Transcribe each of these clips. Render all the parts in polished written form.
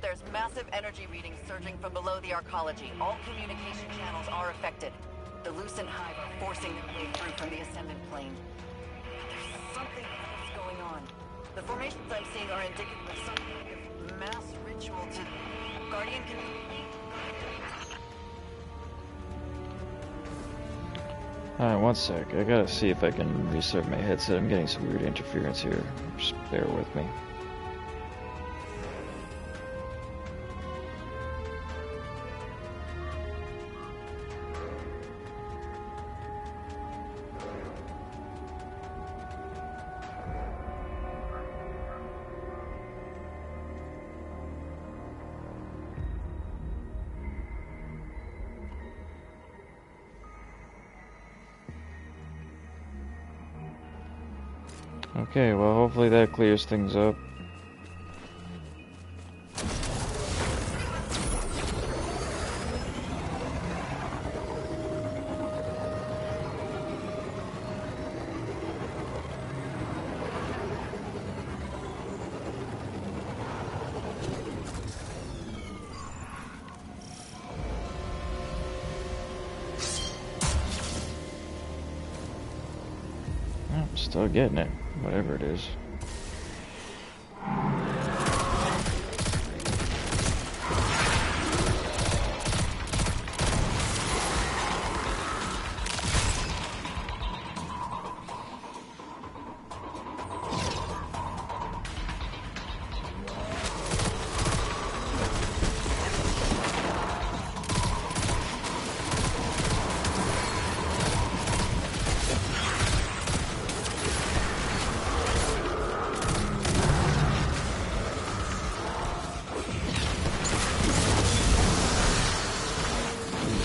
there's massive energy readings surging from below the arcology. All communication channels are affected. The Lucent Hive are forcing their way through from the ascendant plane. But there's something else going on. The formations I'm seeing are indicative of some kind of mass ritual to... Guardian, can you... Alright, one sec. I gotta see if I can restart my headset. I'm getting some weird interference here. Just bear with me. Okay, well, hopefully that clears things up. I'm still getting it. Whatever it is.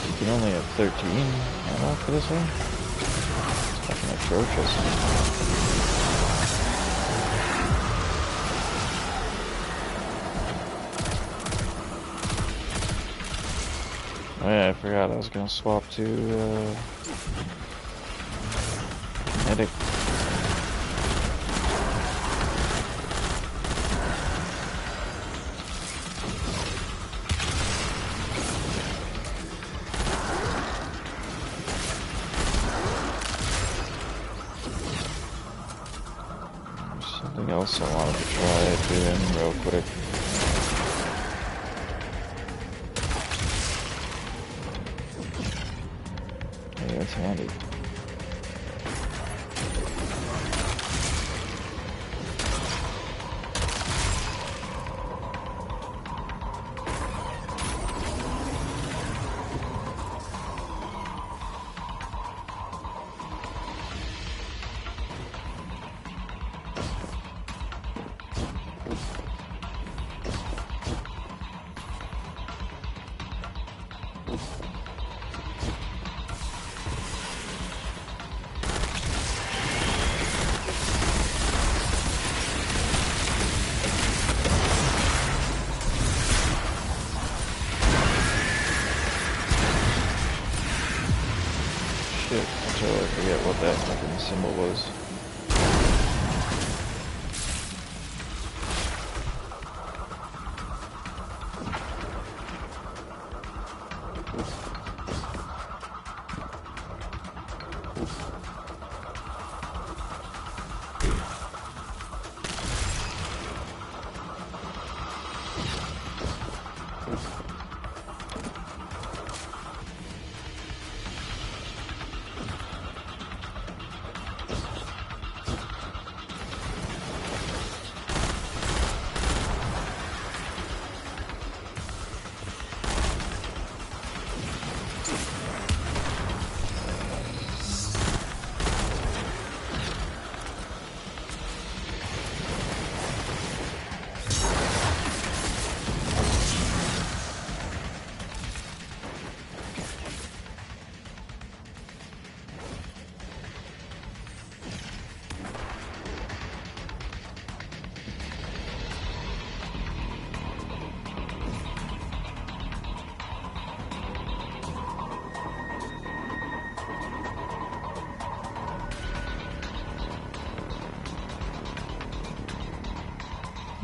You can only have 13 ammo for this one? It's fucking atrocious. Oh yeah, I forgot I was gonna swap to medic. Something else I wanted to try doing real quick. Hey, that's handy. I forget what that fucking symbol was.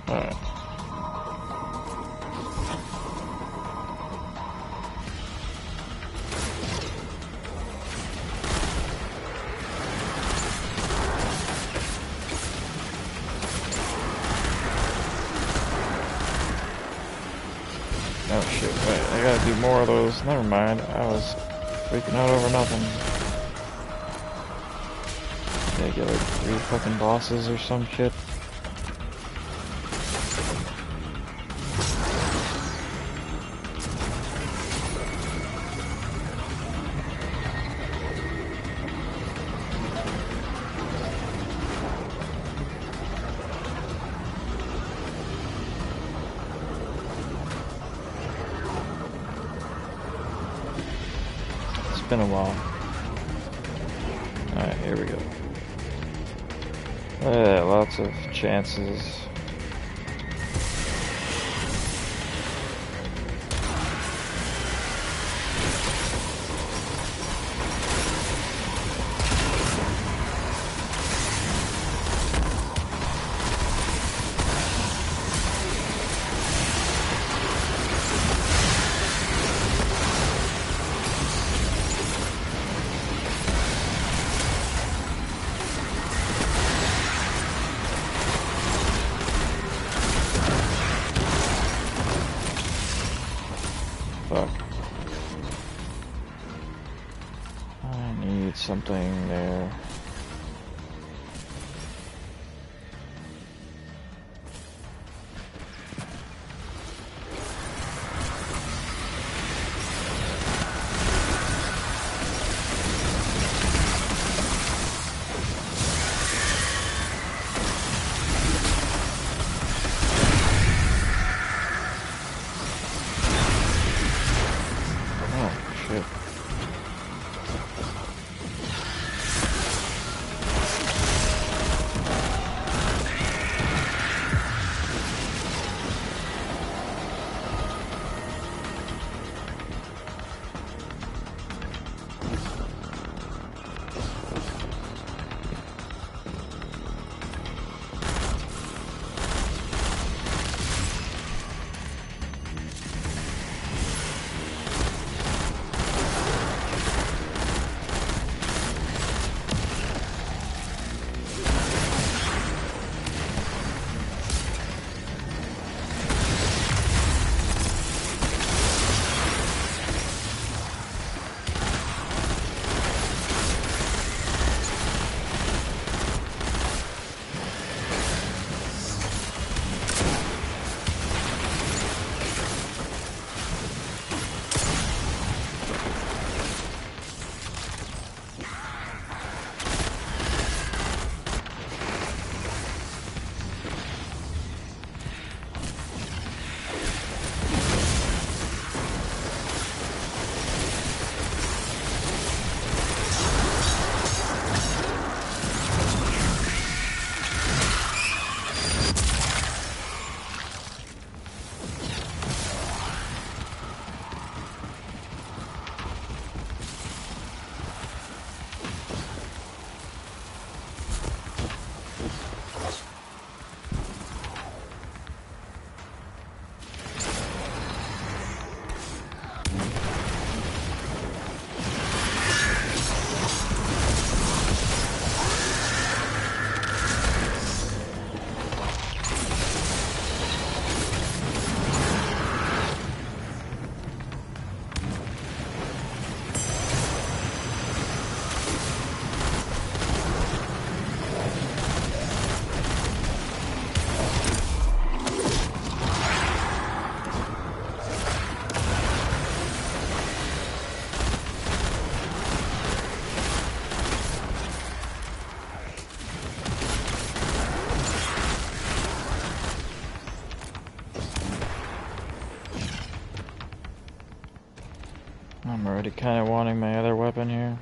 Alright. I gotta do more of those. Never mind. I was freaking out over nothing. Yeah, get like 3 fucking bosses or some shit. It's been a while. Alright, here we go. Yeah, lots of chances. Fuck. I need something there. I'm already kind of wanting my other weapon here.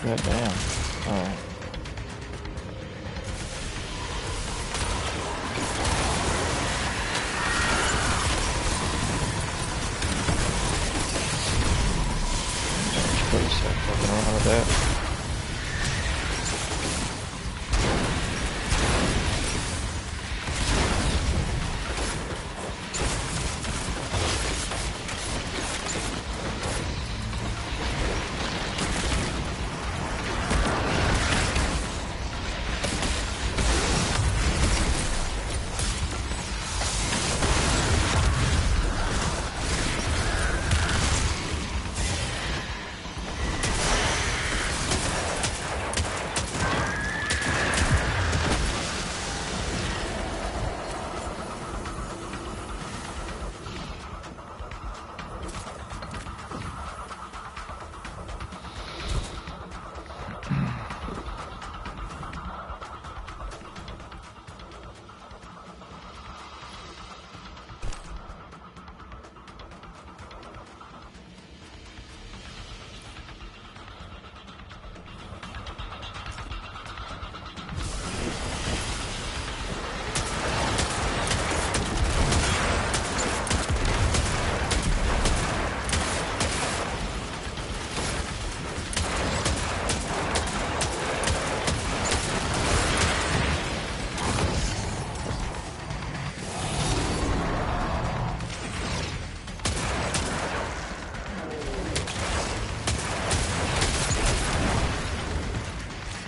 God damn. Alright. Please stop fucking around with that.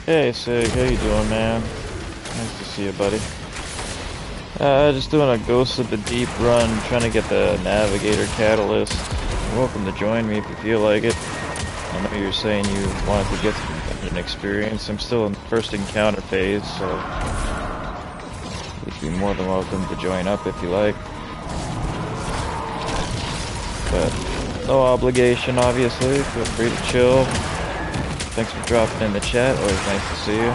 Hey Sig, how you doing, man? Nice to see you, buddy. Just doing a Ghost of the Deep run, trying to get the Navigator catalyst. You're welcome to join me if you feel like it. I know you're saying you wanted to get an experience. I'm still in the first encounter phase, so you'd be more than welcome to join up if you like. But no obligation, obviously. Feel free to chill. Thanks for dropping in the chat. Always nice to see you.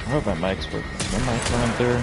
I hope my mic's working. Is my mic going through?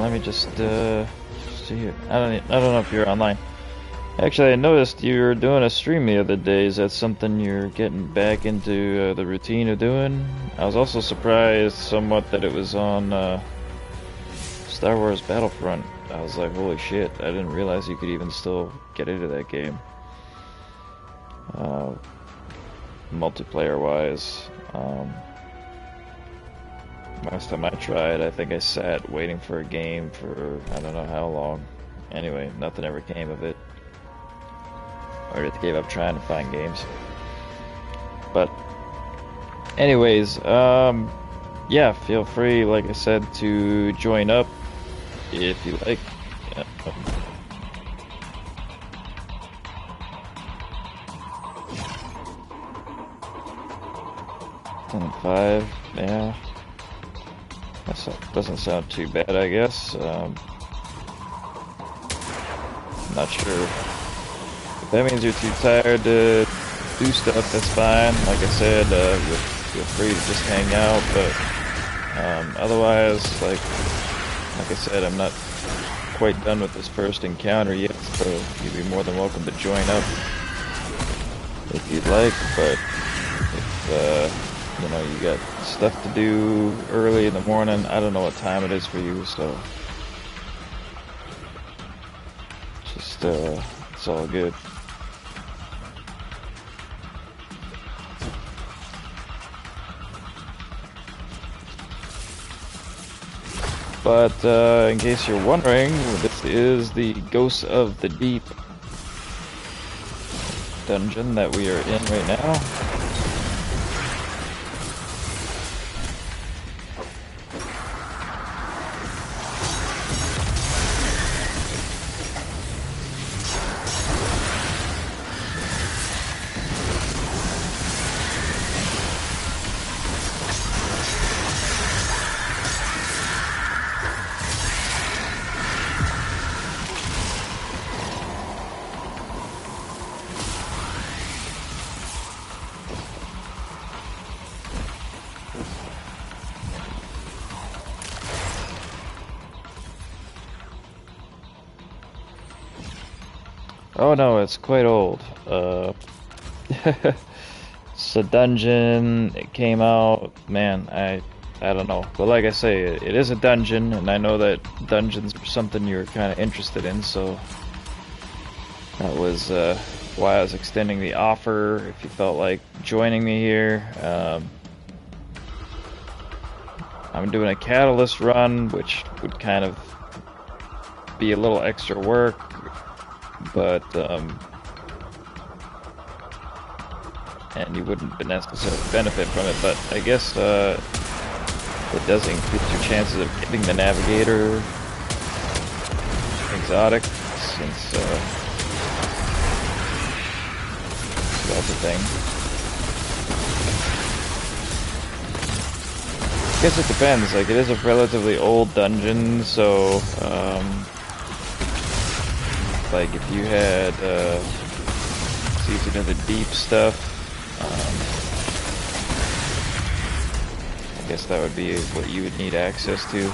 Let me just see. I don't know if you're online. Actually, I noticed you were doing a stream the other day. Is that something you're getting back into the routine of doing? I was also surprised somewhat that it was on Star Wars Battlefront. I was like, holy shit! I didn't realize you could even still get into that game. Multiplayer-wise. Last time I tried, I think I sat waiting for a game for I don't know how long. Anyway, nothing ever came of it. I just gave up trying to find games. But anyways, yeah, feel free, like I said, to join up if you like. 10-5, yeah. That doesn't sound too bad, I guess. Not sure. If that means you're too tired to do stuff, that's fine. Like I said, feel free to just hang out, but otherwise, like I said, I'm not quite done with this first encounter yet, so you'd be more than welcome to join up if you'd like, but if, you know, you got stuff to do early in the morning, I don't know what time it is for you, so just, it's all good. But in case you're wondering, this is the Ghosts of the Deep dungeon that we are in right now. Oh no, it's quite old. It's a dungeon. It came out, man, I don't know. But like I say, it is a dungeon, and I know that dungeons are something you're kind of interested in, so that was why I was extending the offer. If you felt like joining me here, I'm doing a catalyst run, which would kind of be a little extra work, but and you wouldn't necessarily benefit from it, but I guess it does increase your chances of getting the Navigator exotic, since that's a thing. I guess it depends, like it is a relatively old dungeon, so like if you had Season of the Deep stuff, I guess that would be what you would need access to.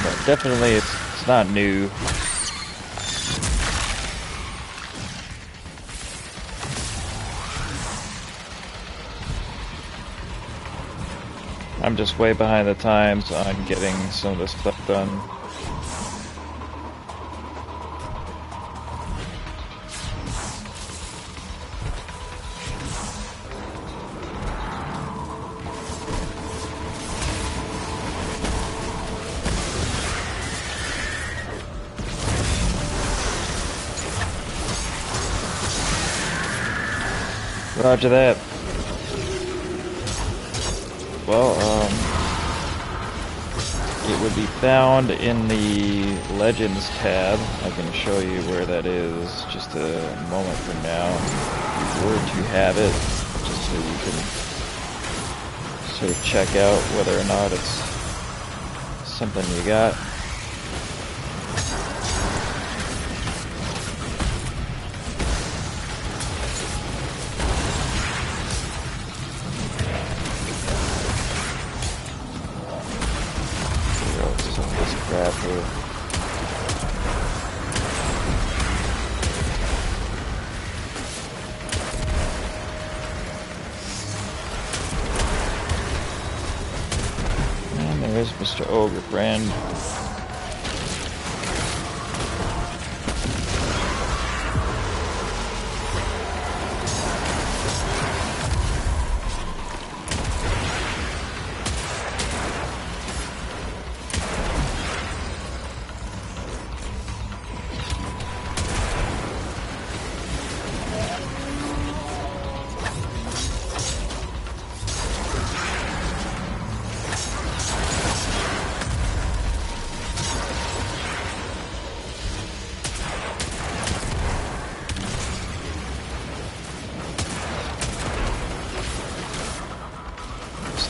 But definitely it's not new. I'm just way behind the times on getting some of this stuff done. Roger that. Well, it would be found in the Legends tab. I can show you where that is just a moment from now. If you were to have it, just so you can sort of check out whether or not it's something you got. Here. And there's Mr. Ogre Brand.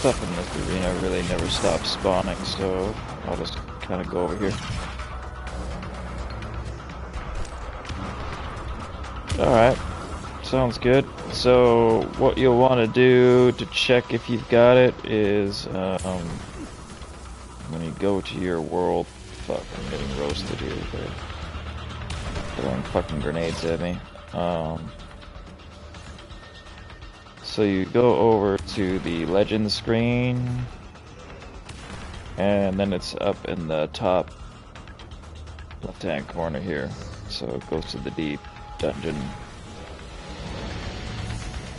stuff in this arena really never stops spawning, so I'll just kind of go over here. Alright, sounds good. So what you'll want to do to check if you've got it is when you go to your world. Fuck, I'm getting roasted here. They're throwing fucking grenades at me. So you go over to the legend screen, and then it's up in the top left-hand corner here. So it goes to the deep dungeon.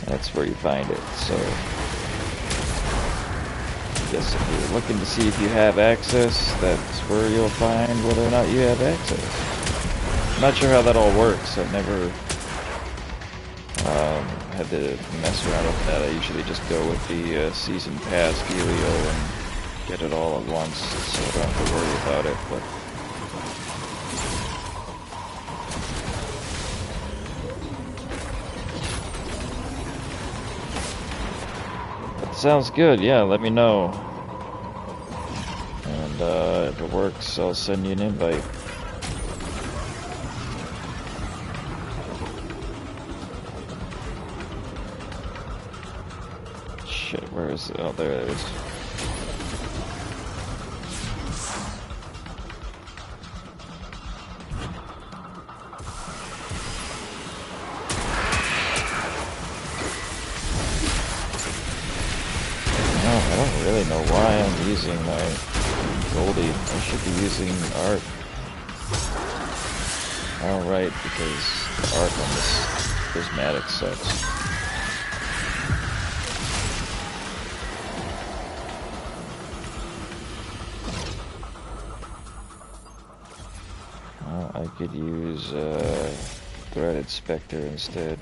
That's where you find it. So I guess if you're looking to see if you have access, that's where you'll find whether or not you have access. I'm not sure how that all works. I've never had to mess around with that. I usually just go with the season pass dealio and get it all at once, so I don't have to worry about it. But that sounds good. Yeah, let me know. And if it works, I'll send you an invite. Shit, where is it? Oh, there it is. No, I don't really know why I'm using my Goldie. I should be using art. Oh, right, because the art on this prismatic sucks. I could use Threaded Spectre instead.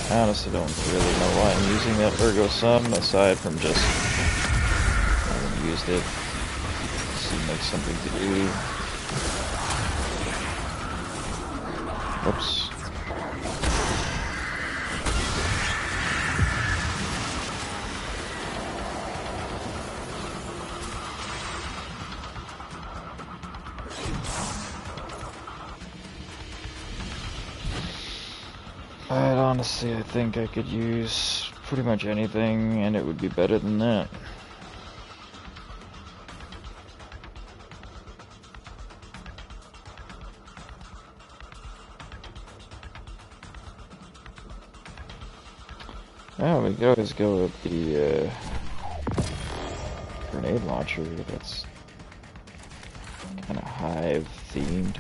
I honestly don't really know why I'm using that Ergo Sum, aside from just I haven't used it. It seemed like something to do. Whoops. Honestly, I think I could use pretty much anything, and it would be better than that. Oh, we could always go with the grenade launcher. That's kind of hive themed.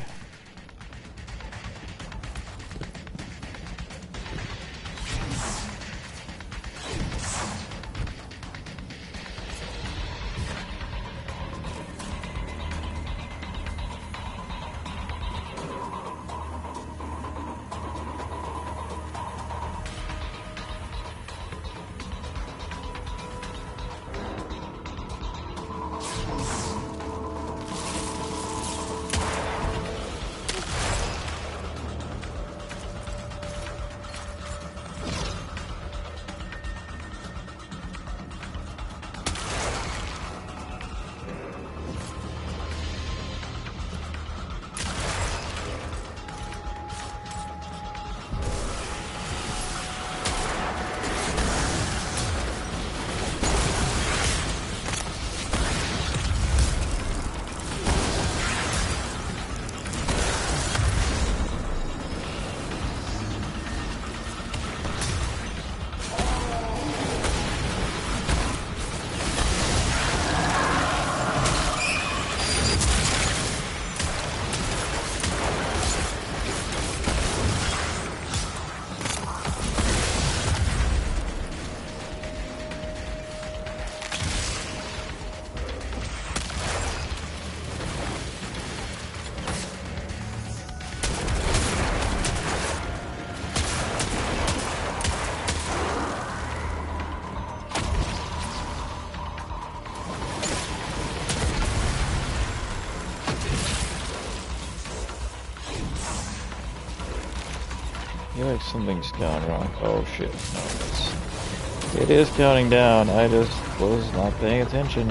like something's gone wrong. Oh shit, no, it is counting down. I just was not paying attention.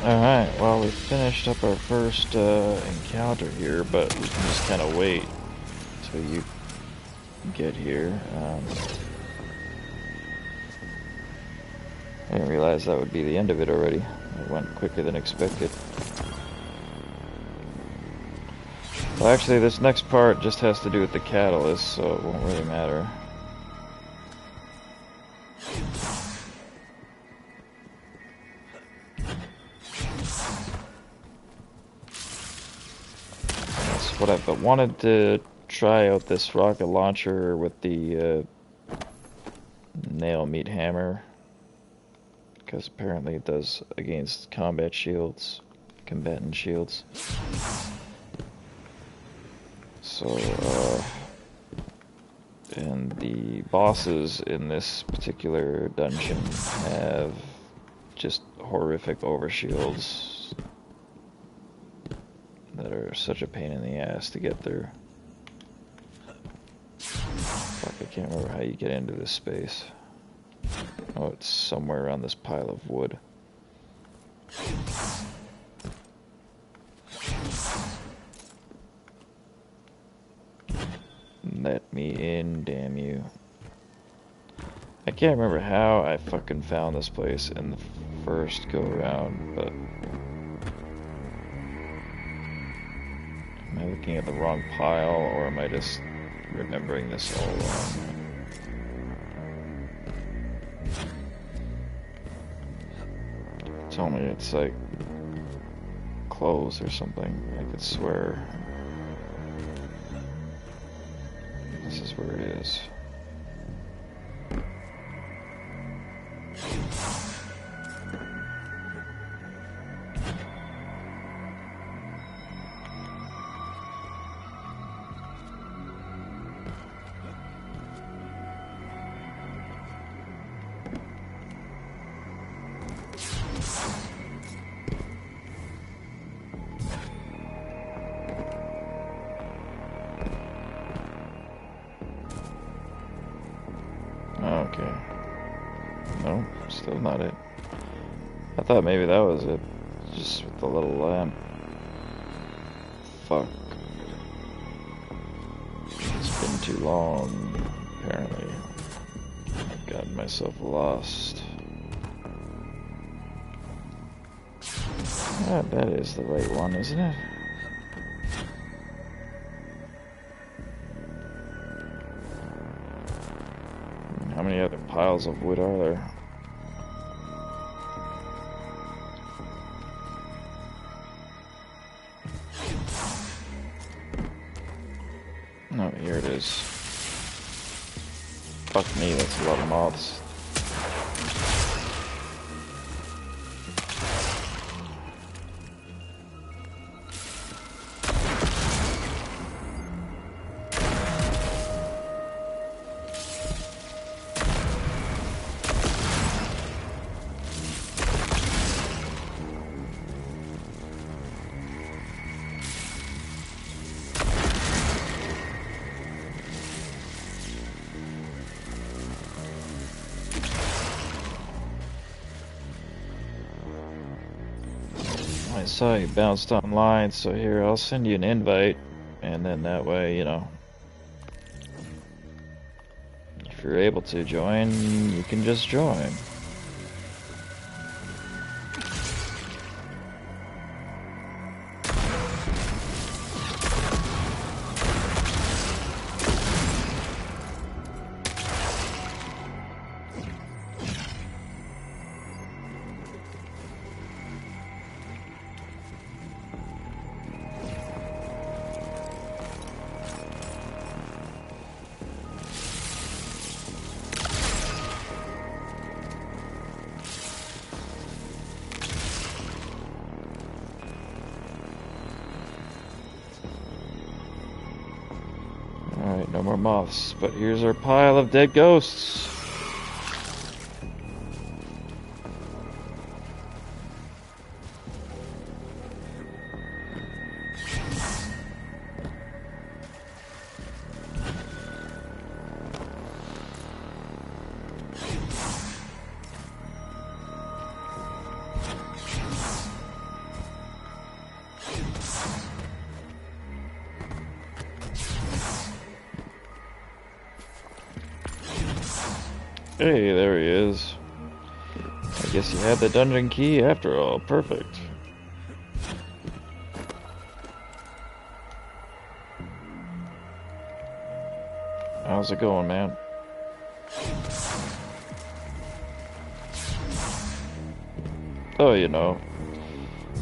Alright, well, we finished up our first encounter here, but we can just kind of wait until you get here. I didn't realize that would be the end of it already. It went quicker than expected. Well, actually, this next part just has to do with the catalyst, so it won't really matter. But wanted to try out this rocket launcher with the nail meat hammer, because apparently it does against combatant shields. So, and the bosses in this particular dungeon have just horrific overshields that are such a pain in the ass to get through. Fuck, I can't remember how you get into this space. Oh, it's somewhere around this pile of wood. Let me in, damn you. I can't remember how I fucking found this place in the first go around, but am I looking at the wrong pile, or am I just remembering this all wrong? Tell me it's like clothes or something. I could swear this is where it is. Okay. No, still not it. I thought maybe that was it. Just with the little lamp. Fuck. It's been too long, apparently. I've gotten myself lost. Ah, that is the right one, isn't it? How many other piles of wood are there? Oh, here it is. Fuck me, that's a lot of moths. I saw you bounced online, so here, I'll send you an invite, and then that way, you know, if you're able to join, you can just join. No more moths, but here's our pile of dead ghosts. Hey, there he is. I guess you had the dungeon key after all. Perfect. How's it going, man? Oh, you know.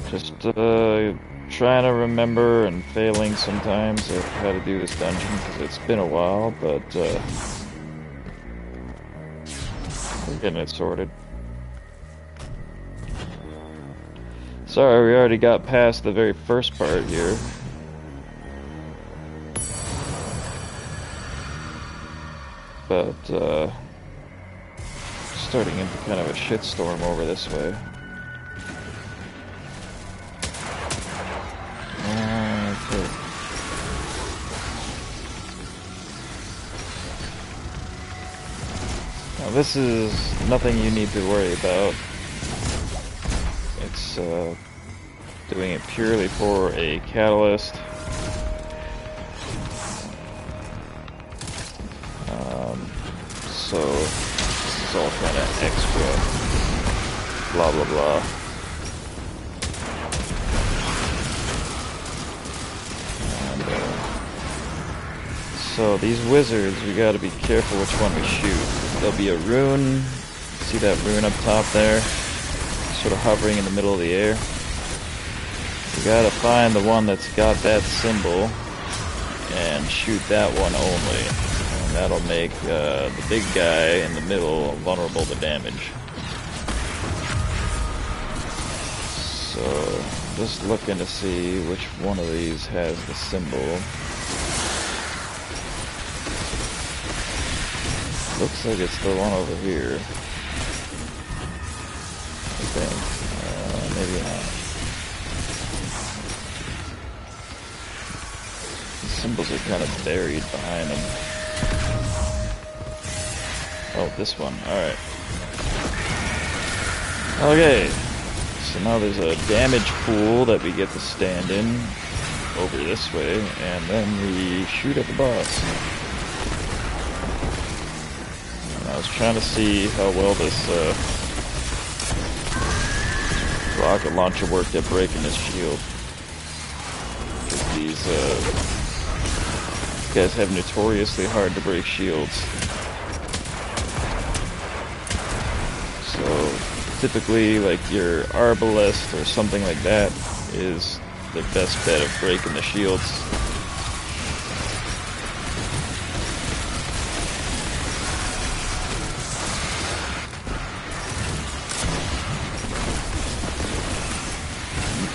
Just, trying to remember and failing sometimes at how to do this dungeon, because it's been a while, but, we're getting it sorted. Sorry, we already got past the very first part here. But, starting into kind of a shitstorm over this way. Okay. Now this is nothing you need to worry about. It's doing it purely for a catalyst. So this is all kind of extra blah blah blah. So these wizards, we gotta be careful which one we shoot. There'll be a rune, see that rune up top there? Sort of hovering in the middle of the air. We gotta find the one that's got that symbol and shoot that one only. And that'll make the big guy in the middle vulnerable to damage. So, just looking to see which one of these has the symbol. Looks like it's the one over here. I think. Maybe not. The symbols are kind of buried behind them. Oh, this one. Alright. Okay. So now there's a damage pool that we get to stand in over this way, and then we shoot at the boss. I was trying to see how well this rocket launcher worked at breaking his shield. Because these guys have notoriously hard to break shields. So typically, like your arbalest or something like that is the best bet of breaking the shields.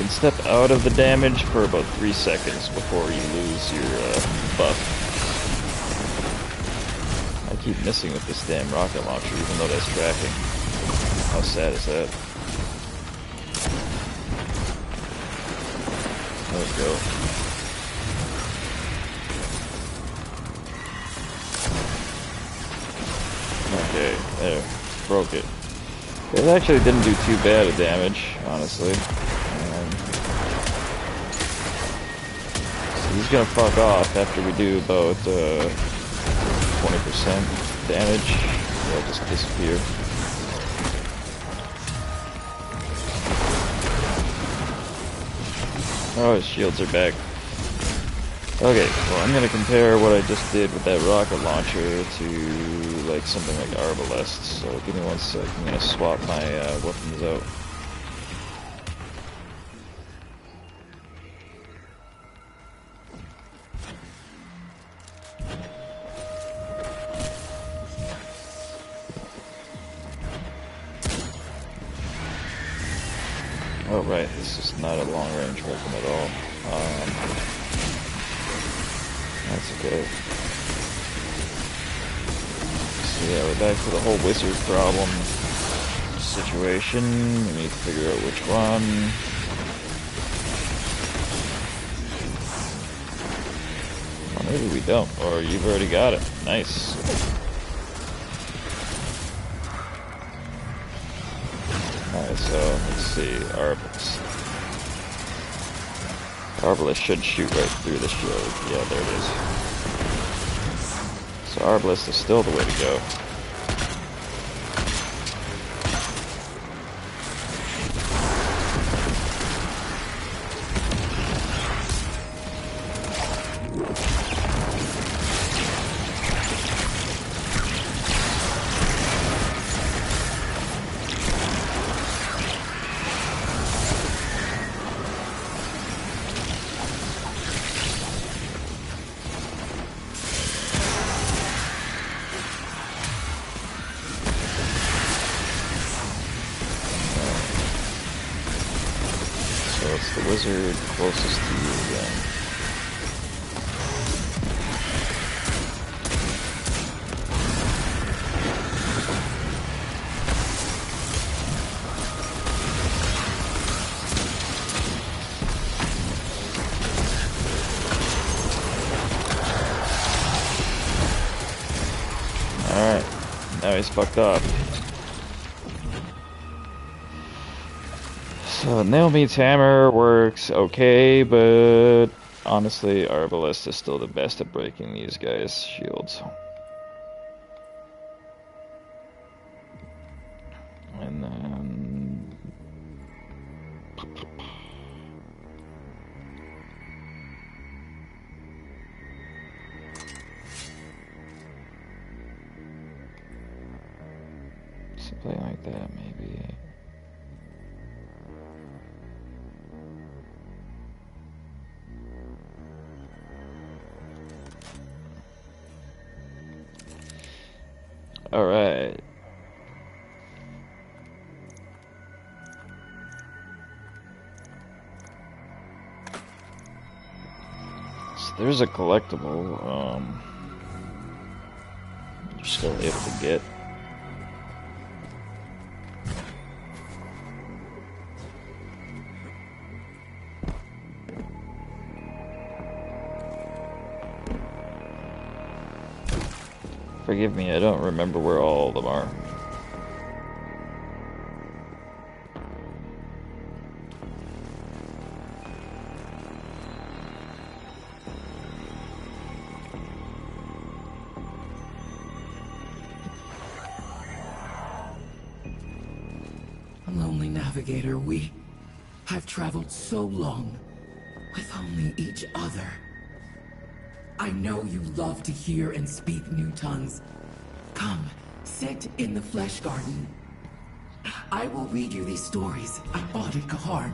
Step out of the damage for about 3 seconds before you lose your buff. I keep missing with this damn rocket launcher even though that's tracking. How sad is that? There we go. Okay, there. Broke it. It actually didn't do too bad of damage, honestly. He's gonna fuck off after we do about 20% damage. He'll just disappear. Oh, his shields are back. Okay, well I'm gonna compare what I just did with that rocket launcher to like something like Arbalest. So give me 1 sec. I'm gonna swap my weapons out. Oh right, this is not a long-range weapon at all. That's okay. Yeah, we're back to the whole wizard problem situation. We need to figure out which one. Or maybe we don't, or you've already got it. Nice. Alright, so let's see. Arbalest. Arbalest should shoot right through the shield. Yeah, there it is. So Arbalest is still the way to go. Wizard closest to you again. Alright, now he's fucked up. So Nail Meets Hammer works okay, but honestly, Arbalest is still the best at breaking these guys' shields. And then... something like that, maybe. Alright. So there's a collectible, you're still able to get. Forgive me, I don't remember where all of them are. Lonely Navigator, we have traveled so long with only each other. I know you love to hear and speak new tongues. Come, sit in the flesh garden. I will read you these stories I bought at Kahar.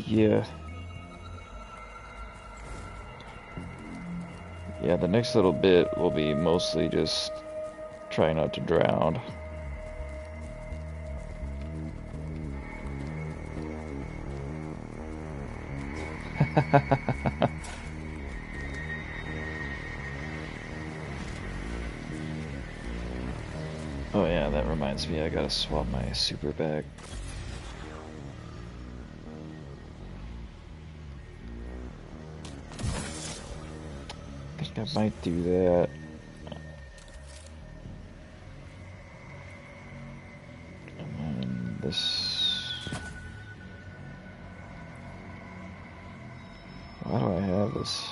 Yeah. Yeah, the next little bit will be mostly just try not to drown. Oh yeah, that reminds me, I gotta swap my super bag. I think I might do that. And then this... Why do I have this?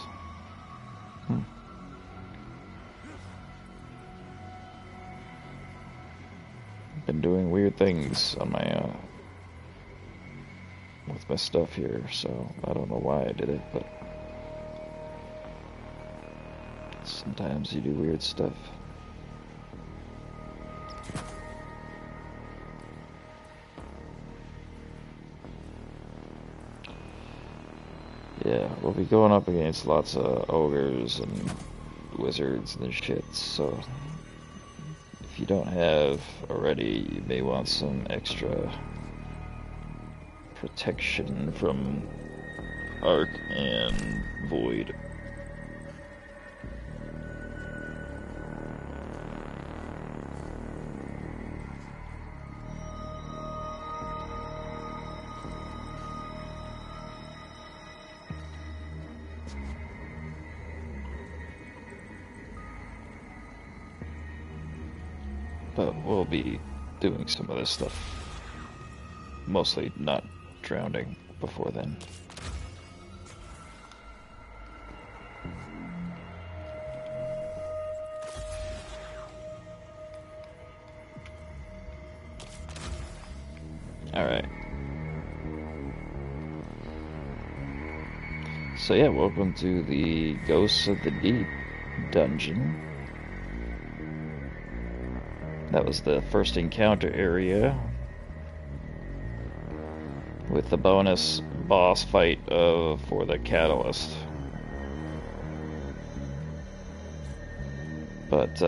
Been doing weird things on my with my stuff here, so I don't know why I did it, but sometimes you do weird stuff. Yeah, we'll be going up against lots of ogres and wizards and shit, so if you don't have already, you may want some extra protection from Arc and Void. But we'll be doing some of this stuff. Mostly not drowning before then. Alright. So yeah, welcome to the Ghosts of the Deep dungeon. That was the first encounter area with the bonus boss fight for the catalyst. But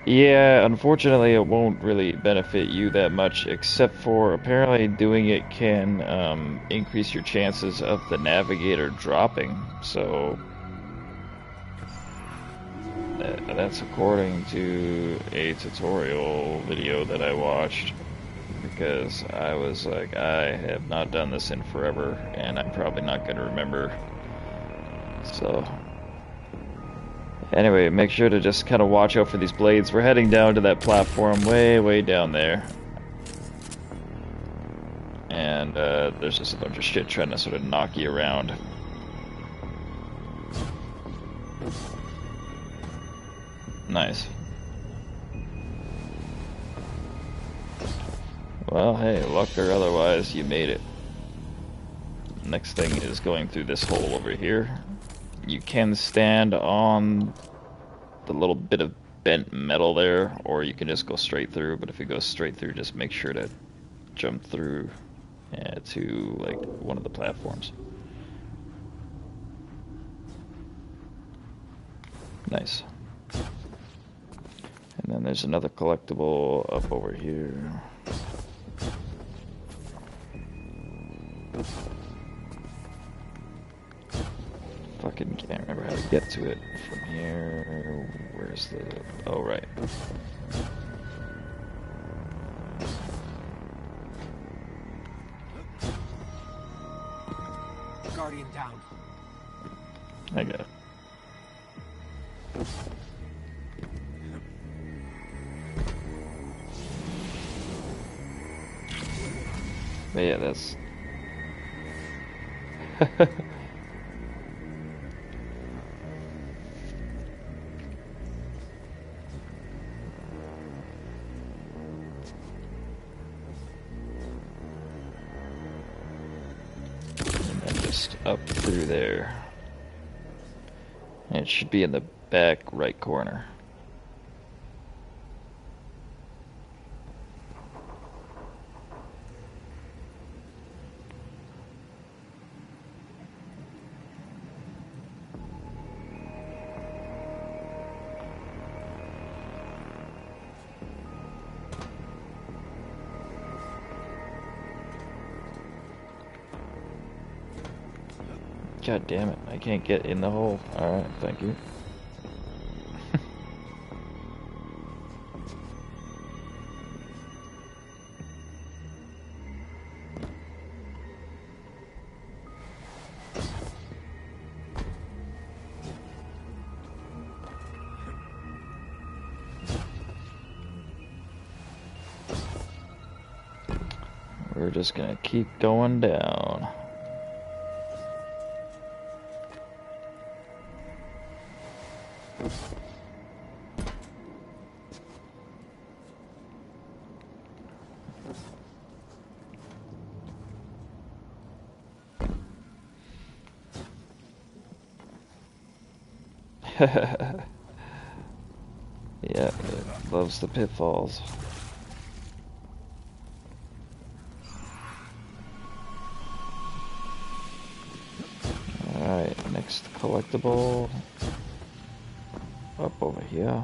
yeah, unfortunately it won't really benefit you that much, except for apparently doing it can increase your chances of the Navigator dropping. So that's according to a tutorial video that I watched, because I was like, I have not done this in forever, and I'm probably not going to remember. So anyway, make sure to just kind of watch out for these blades. We're heading down to that platform way down there. And there's just a bunch of shit trying to sort of knock you around. Nice. Well, hey, luck or otherwise, you made it. Next thing is going through this hole over here. You can stand on the little bit of bent metal there, or you can just go straight through, but if you go straight through, just make sure to jump through to like one of the platforms. Nice. And then there's another collectible up over here. Fucking can't remember how to get to it from here. Where's the... oh, right. Guardian down. I got it. But yeah, that's... and then just up through there. And it should be in the back right corner. God damn it, I can't get in the hole. Alright, thank you. We're just gonna keep going down. Yeah, it loves the pitfalls. Alright, next collectible. Up over here.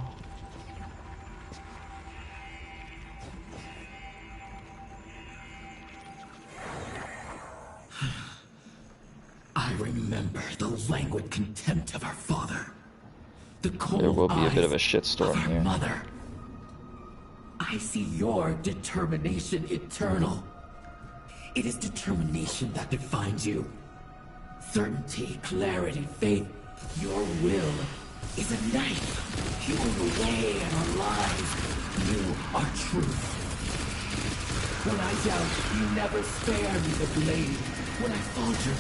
I remember the languid contempt of our father. The cold There will be a bit of a eyes shitstorm of our here. mother. I see your determination eternal. It is determination that defines you. Certainty, clarity, faith. Your will is a knife hewing away at our lives. You are truth. When I doubt, you never spare me the blade. When I falter,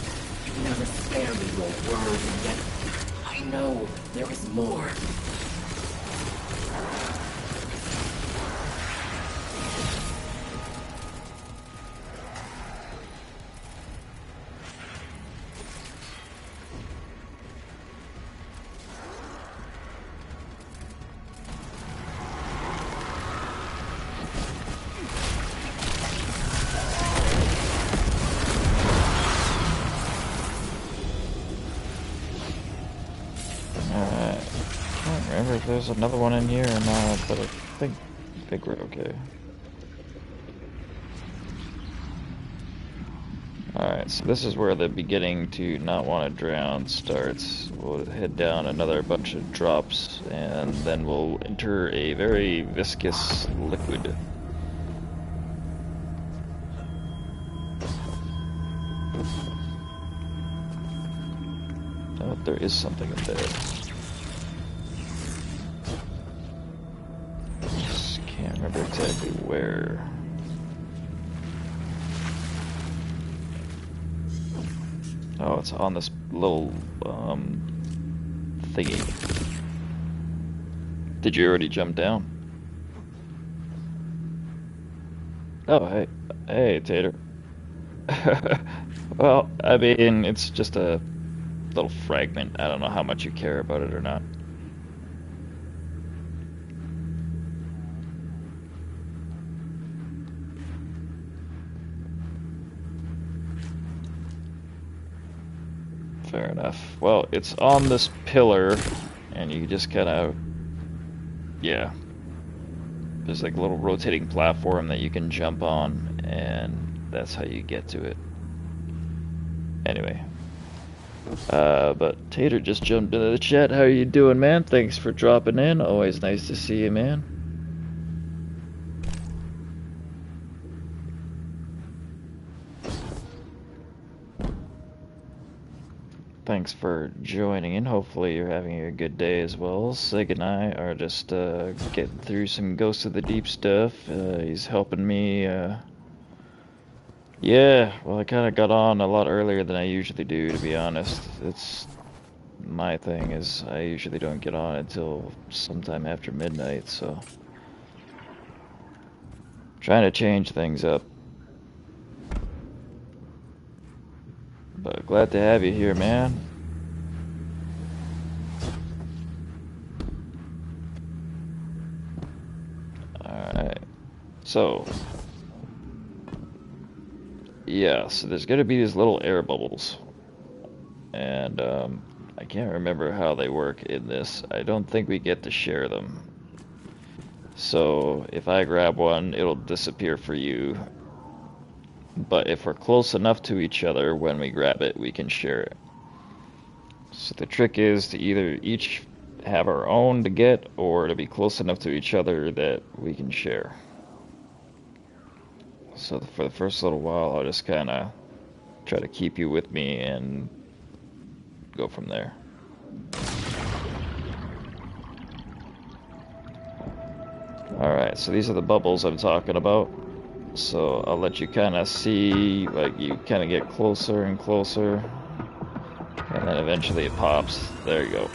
you never spare me your word. And yet, I know there is more. If there's another one in here or not, but I think we're okay. Alright, so this is where the beginning to not want to drown starts. We'll head down another bunch of drops, and then we'll enter a very viscous liquid. Oh, there is something in there. Can't remember exactly where. Oh, it's on this little thingy. Did you already jump down? Oh, hey, Tater. Well, I mean, it's just a little fragment. I don't know how much you care about it or not. Fair enough. Well, it's on this pillar, and you just kind of, yeah. There's like a little rotating platform that you can jump on, and that's how you get to it. Anyway. But Tater just jumped into the chat. How are you doing, man? Thanks for dropping in. Always nice to see you, man. Thanks for joining in. Hopefully you're having a good day as well. Sig and I are just getting through some Ghost of the Deep stuff. He's helping me. Yeah, well, I kind of got on a lot earlier than I usually do, to be honest. It's my thing is I usually don't get on until sometime after midnight, so trying to change things up. But glad to have you here, man. Alright. So. Yeah, so there's gonna be these little air bubbles. And, I can't remember how they work in this. I don't think we get to share them. So, if I grab one, it'll disappear for you. But if we're close enough to each other when we grab it, we can share it. So the trick is to either each have our own to get, or to be close enough to each other that we can share. So for the first little while, I'll just kind of try to keep you with me and go from there. Alright, so these are the bubbles I'm talking about. So I'll let you kind of see, like you kind of get closer and closer, and then eventually it pops. There you go.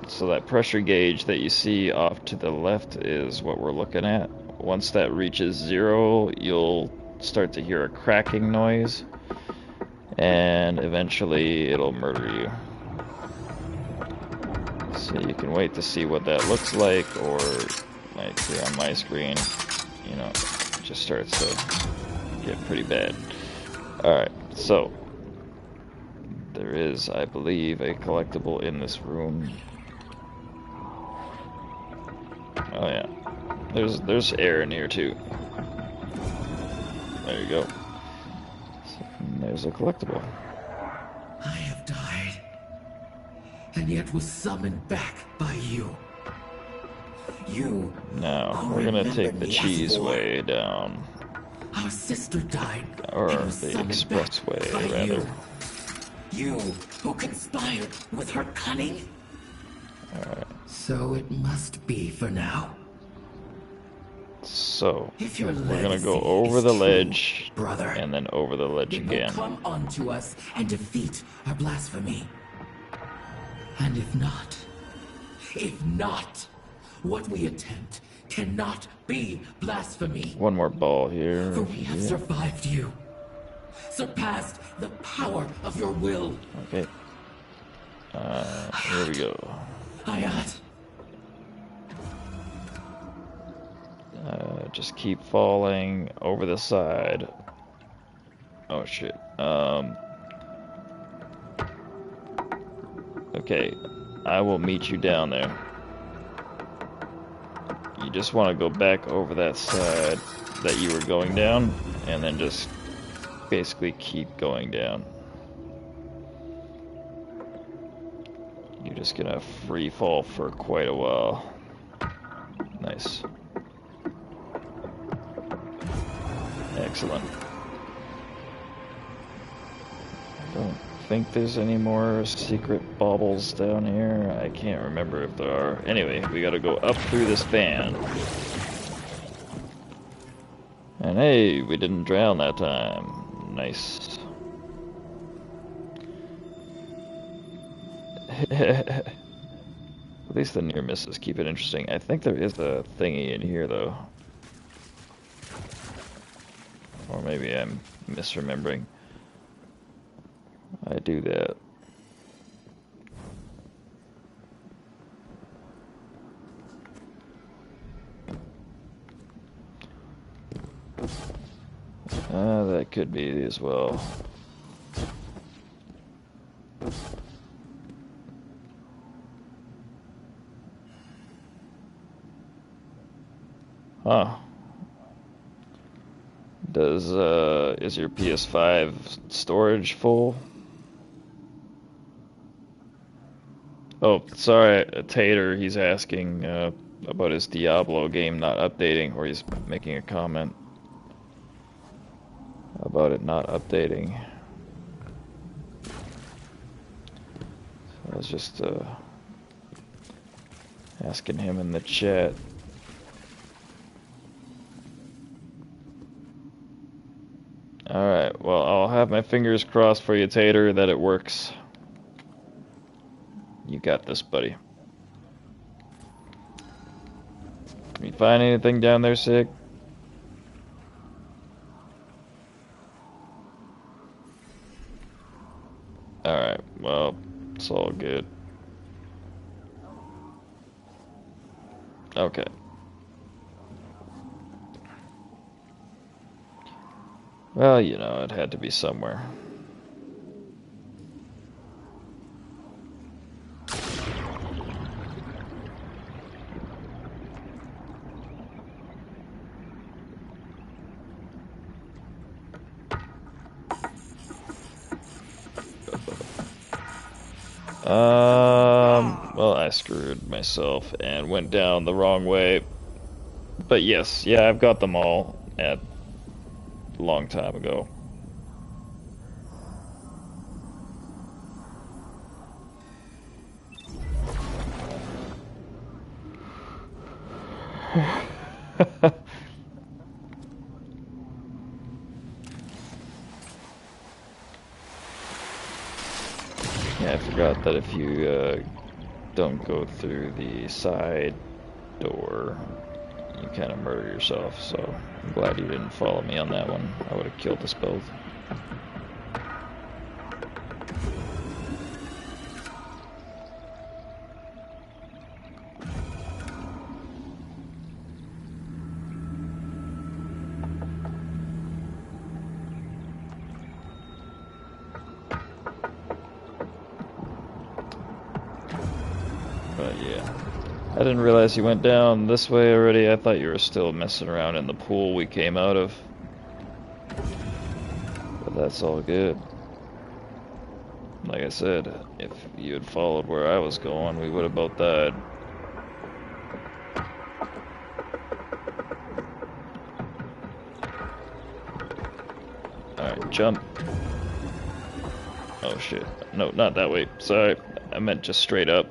So that pressure gauge that you see off to the left is what we're looking at. Once that reaches 0, you'll start to hear a cracking noise, and eventually it'll murder you. So you can wait to see what that looks like, or like here on my screen, you know, it just starts to get pretty bad. Alright, so there is, I believe, a collectible in this room. Oh yeah. There's air in here too. There you go. And there's a collectible. I have died, and yet was summoned back by you. You. Now, who we're gonna remember take the me as cheese war. way down. Our sister died, Or and was the summoned back expressway, by rather. You who conspired with her cunning. So it must be for now. So, If your we're gonna go legacy over is the true, ledge, brother, and then over the ledge it will again. come onto us and defeat our blasphemy. And if not, what we attempt cannot be blasphemy. One more ball here. For we have survived you, surpassed the power of your will. Okay. Here we go. Hayat. Just keep falling over the side. Oh shit. Okay. I will meet you down there. You just want to go back over that side that you were going down, and then just basically keep going down. You're just gonna free fall for quite a while. Nice. Excellent. I don't think there's any more secret baubles down here. I can't remember if there are. Anyway, we gotta go up through this fan. And hey, we didn't drown that time. Nice. At least the near misses keep it interesting. I think there is a thingy in here though. Or maybe I'm misremembering. I do that. That could be as well. Huh. Is your PS5 storage full? Oh, sorry, Tater, he's asking about his Diablo game not updating, or he's making a comment about it not updating. So I was just asking him in the chat. Alright, well, I'll have my fingers crossed for you, Tater, that it works. You got this, buddy. Can you find anything down there, Sig? Alright, well, it's all good. Okay. Well, you know, it had to be somewhere. Well, I screwed myself and went down the wrong way. But yes, yeah, I've got them all at a long time ago. Yeah, I forgot that if you don't go through the side door, you kind of murder yourself, so I'm glad you didn't follow me on that one. I would have killed us both. But yeah, I didn't realize you went down this way already. I thought you were still messing around in the pool we came out of. But that's all good. Like I said, if you had followed where I was going, we would have both died. Alright, jump. Oh shit. No, not that way. Sorry. I meant just straight up.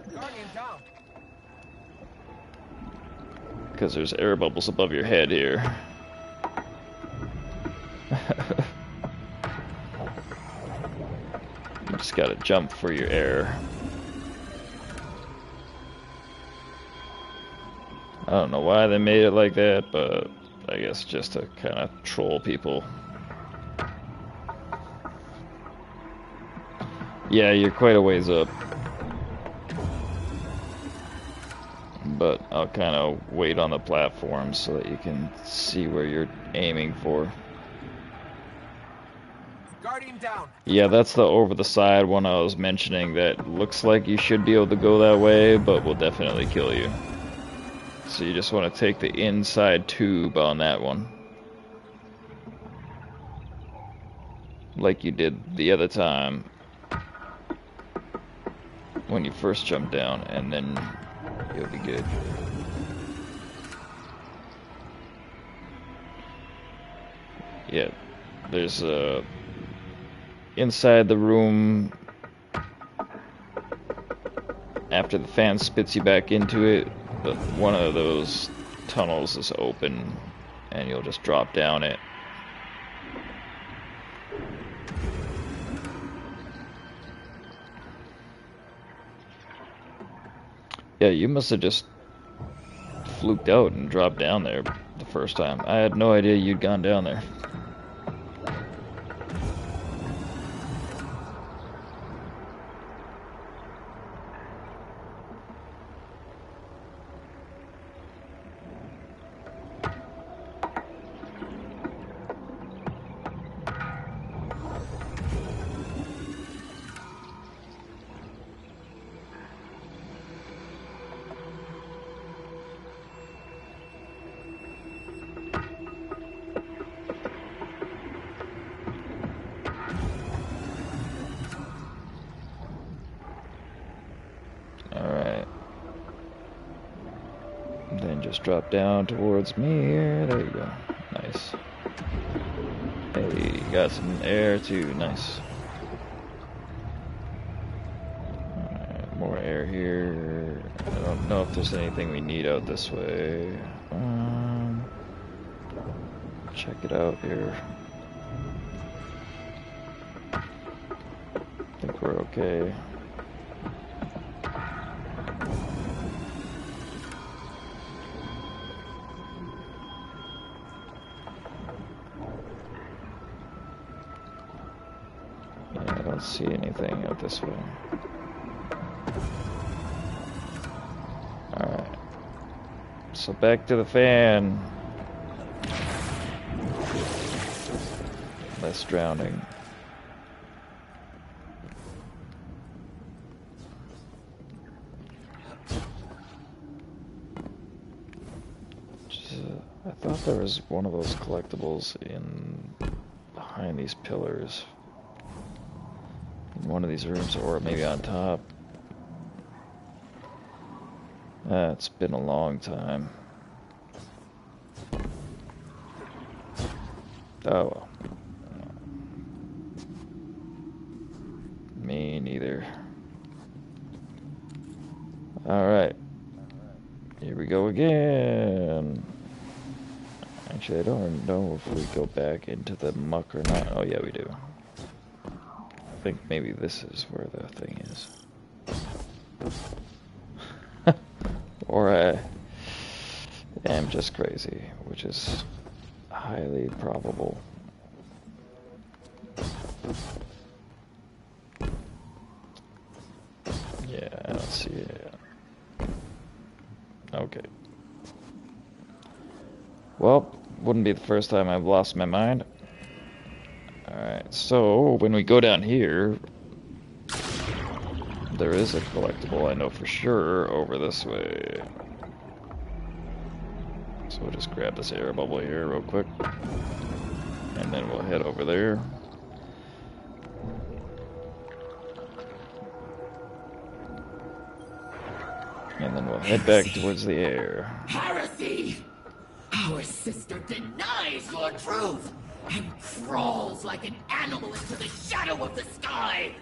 Because there's air bubbles above your head here. You just gotta jump for your air. I don't know why they made it like that, but I guess just to kind of troll people. Yeah, you're quite a ways up. But I'll kind of wait on the platform so that you can see where you're aiming for. Guardian down. Yeah, that's the over the side one I was mentioning that looks like you should be able to go that way, but will definitely kill you. So you just want to take the inside tube on that one. Like you did the other time when you first jumped down, and then you'll be good. Yeah, there's inside the room, after the fan spits you back into it, but one of those tunnels is open and you'll just drop down it. Yeah, you must have just fluked out and dropped down there the first time. I had no idea you'd gone down there. Just drop down towards me here. There you go. Nice. Hey, got some air too. Nice. Alright, more air here. I don't know if there's anything we need out this way. Check it out here. I think we're okay. See anything out this way. Alright. So back to the fan. Less drowning. I thought there was one of those collectibles behind these pillars. In one of these rooms, or maybe on top. It's been a long time. Oh well. Me neither. Alright. Here we go again. Actually, I don't know if we go back into the muck or not. Oh yeah, we do. I think maybe this is where the thing is. Or I am just crazy, which is highly probable. Yeah, I don't see it. Okay. Well, wouldn't be the first time I've lost my mind. Alright, so when we go down here, there is a collectible, I know for sure, over this way. So we'll just grab this air bubble here real quick. And then we'll head over there. And then we'll head back towards the air. Heresy! Our sister denies your truth and crawls like an animal into the shadow of the sky.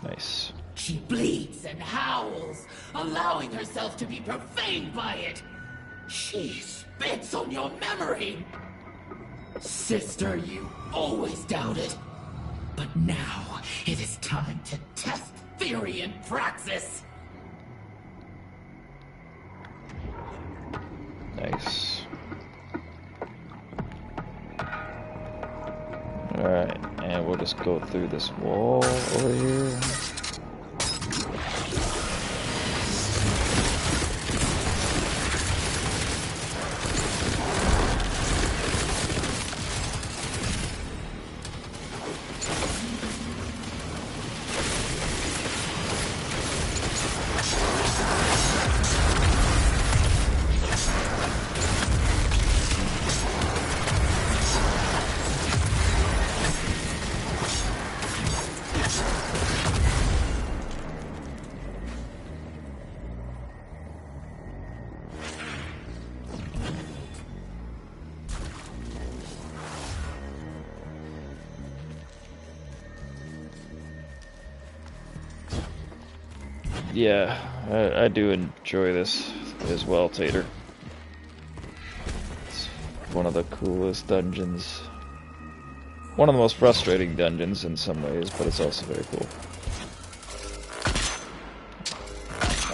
Nice. She bleeds and howls, allowing herself to be profaned by it. She spits on your memory. Sister, you always doubted. But now, it is time to test theory in praxis. Nice. Alright, and we'll just go through this wall over here. Yeah, I do enjoy this as well, Tater. It's one of the coolest dungeons. One of the most frustrating dungeons in some ways, but it's also very cool.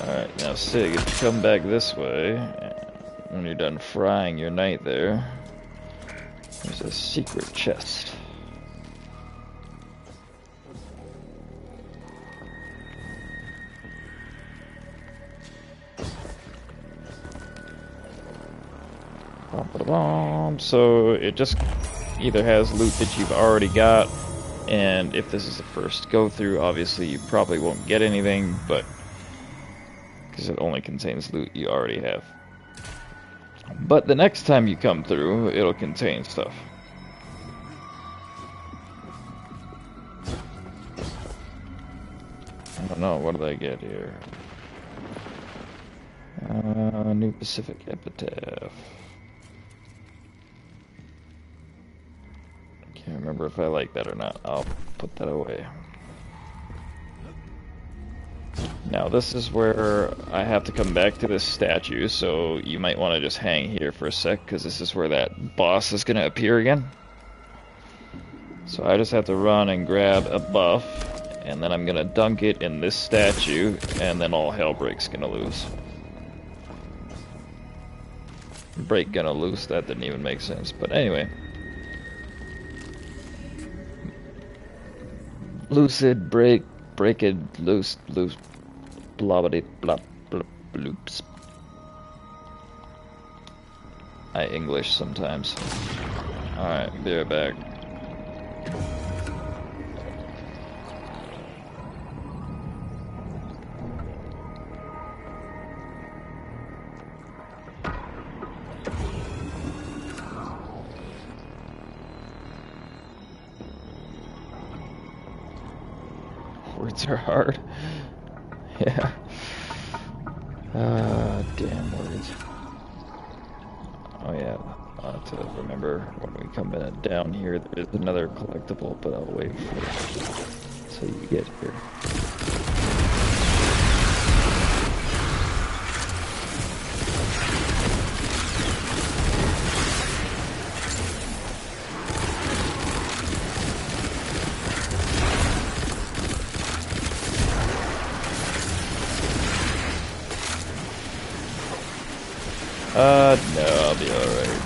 Alright, now Sig, if you come back this way, when you're done frying your knight there, there's a secret chest. So it just either has loot that you've already got, and if this is the first go through, obviously you probably won't get anything, but because it only contains loot you already have. But the next time you come through, it'll contain stuff. I don't know, what did I get here? New Pacific Epitaph. Can't remember if I like that or not. I'll put that away. Now this is where I have to come back to this statue, so you might want to just hang here for a sec, because this is where that boss is going to appear again. So I just have to run and grab a buff, and then I'm going to dunk it in this statue, and then all hell breaks going to loose. Break gonna loose, that didn't even make sense, but anyway. Lucid, break it, loose, blobbity, blop, blop, bloops. I English sometimes. Alright, be right back. Words are hard. Yeah. Damn words. Oh yeah, I'll have to remember when we come down here, there's another collectible, but I'll wait for it till you get here. No, I'll be alright.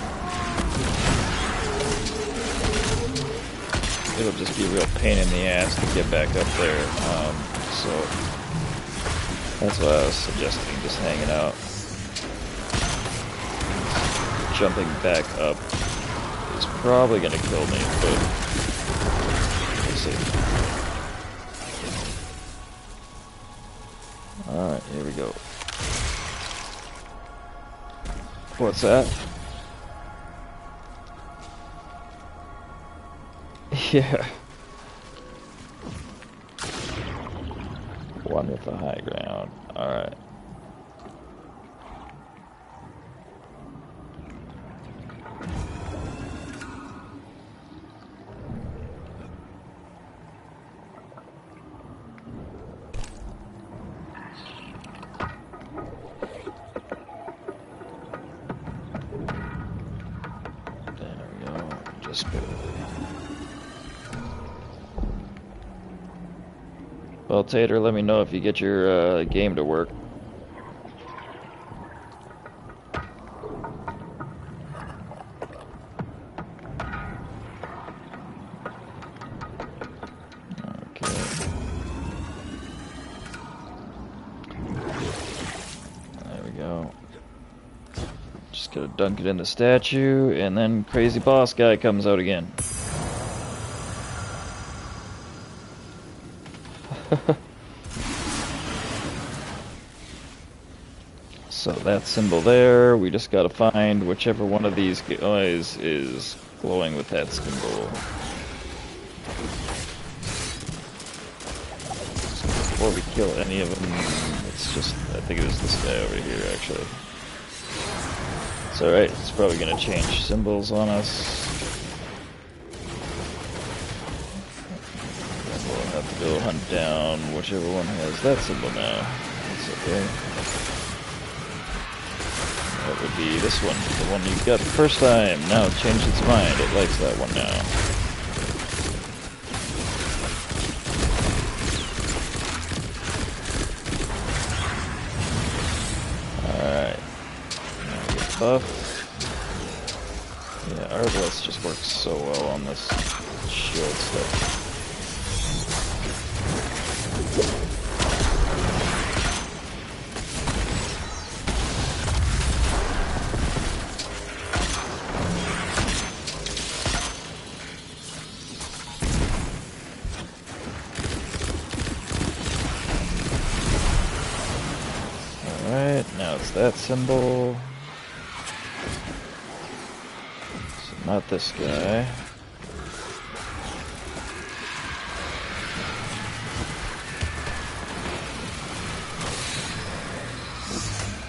It'll just be a real pain in the ass to get back up there, so that's why I was suggesting just hanging out. Jumping back up is probably gonna kill me, but we'll see. Alright, here we go. What's that? Yeah. One with the high ground. Alright. There we go. Just barely. Well, Tater, let me know if you get your game to work. Okay. There we go. Just gotta dunk it in the statue, and then crazy boss guy comes out again. So that symbol there, we just gotta find whichever one of these guys is glowing with that symbol. So before we kill any of them, it's just, I think it was this guy over here actually. It's alright, it's probably gonna change symbols on us. And we'll have to go hunt down whichever one has that symbol now. That's okay. That would be this one, the one you got the first time. Now it changed its mind. It likes that one now. Alright. Now we get buff. Yeah, Arbalest just works so well on this shield stuff. Alright, now it's that symbol. So not this guy. I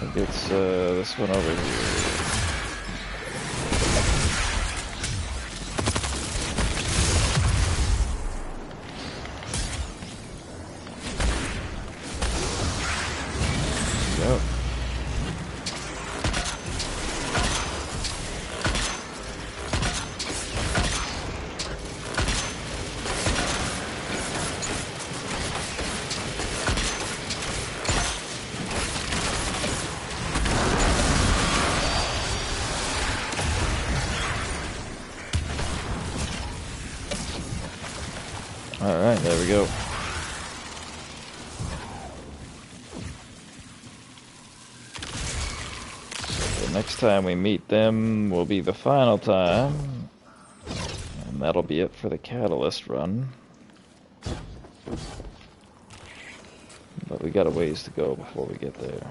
think it's this one over here. Yep. Alright, there we go. So the next time we meet them will be the final time. And that'll be it for the Catalyst run. But we got a ways to go before we get there.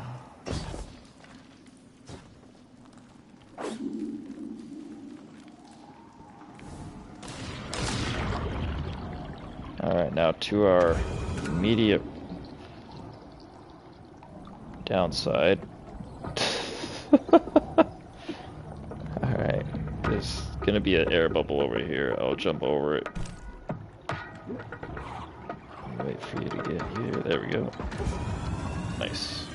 Alright, now to our immediate downside. Alright, there's gonna be an air bubble over here. I'll jump over it. Wait for you to get here. There we go. Nice.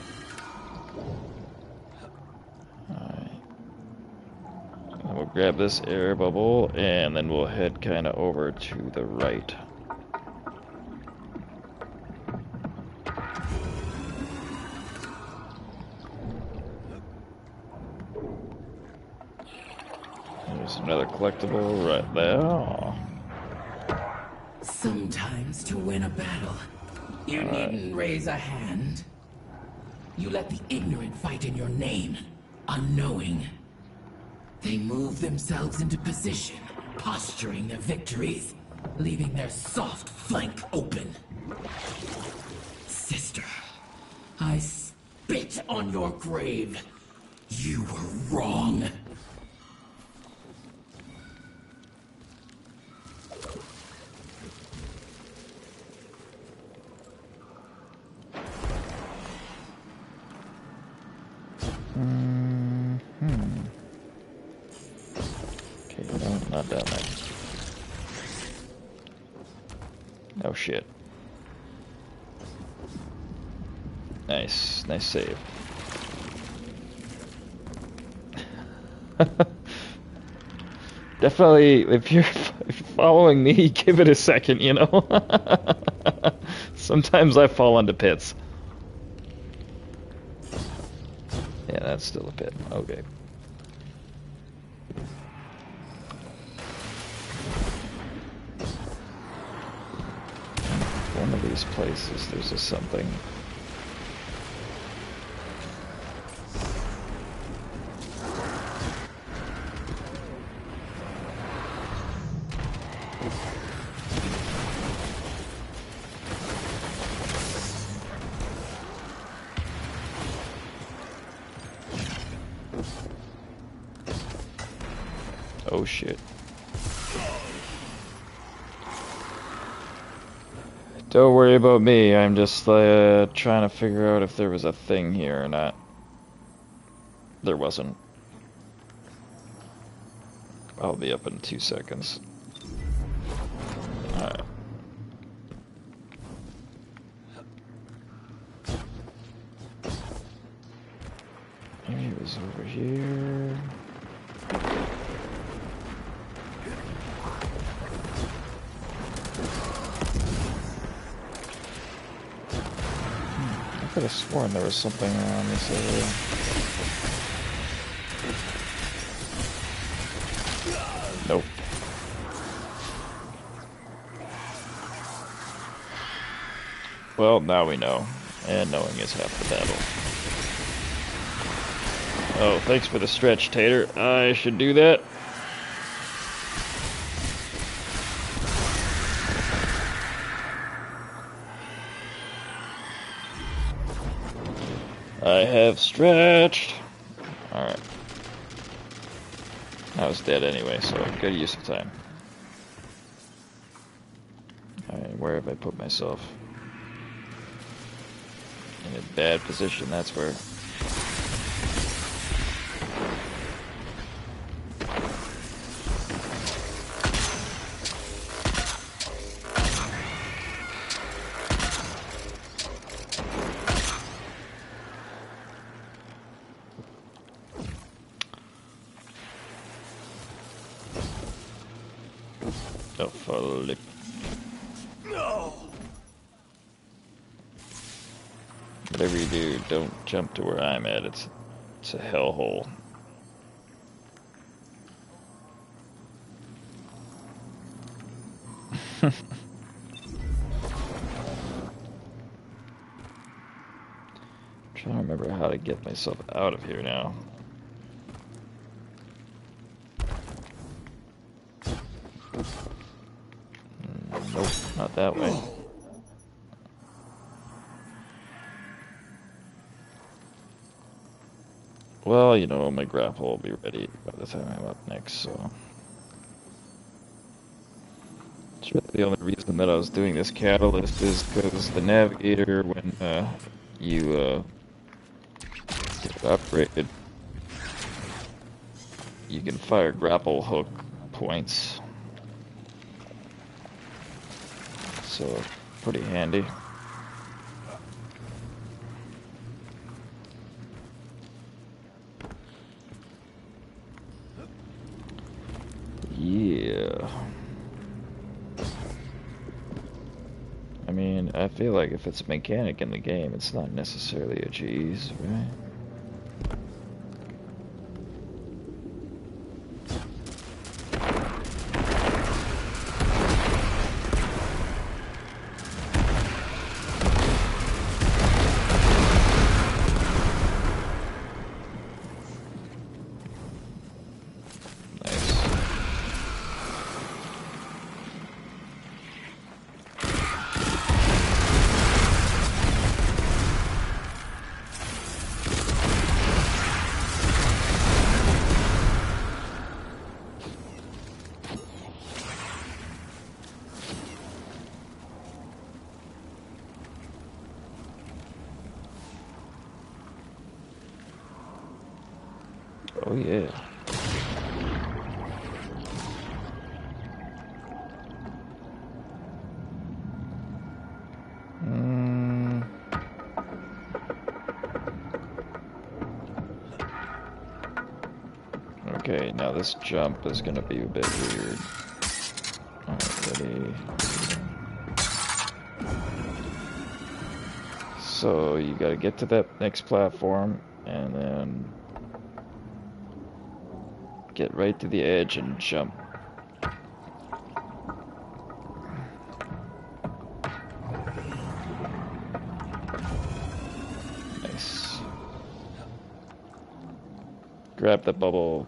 Alright. And we'll grab this air bubble and then we'll head kind of over to the right. There's another collectible right there. Sometimes to win a battle, you needn't raise a hand. You let the ignorant fight in your name, unknowing. They move themselves into position, posturing their victories, leaving their soft flank open. Sister, I spit on your grave. You were wrong. not down there. Oh shit. Nice, nice save. Definitely, if you're following me, give it a second, you know? Sometimes I fall into pits. Yeah, that's still a pit. Okay. One of these places, there's just something. Oh shit. Don't worry about me, I'm just trying to figure out if there was a thing here or not. There wasn't. I'll be up in 2 seconds. Alright. Maybe it was over here. I could have sworn there was something around this area. Nope. Well, now we know. And knowing is half the battle. Oh, thanks for the stretch, Tater. I should do that. I have stretched. Alright. I was dead anyway, so good use of time. Alright, where have I put myself? In a bad position, that's where. Oh, flip. No. Whatever you do, don't jump to where I'm at. It's a hellhole. Trying to remember how to get myself out of here now. Nope, not that way. Well, you know, my grapple will be ready by the time I'm up next, so. It's really the only reason that I was doing this catalyst is because the Navigator, when you get upgraded, you can fire grapple hook points. So, pretty handy. Yeah. I mean, I feel like if it's a mechanic in the game, it's not necessarily a cheese, right? Oh yeah. Okay, now this jump is gonna be a bit weird. Alright, ready. So you gotta get to that next platform and then get right to the edge and jump. Nice. Grab the bubble.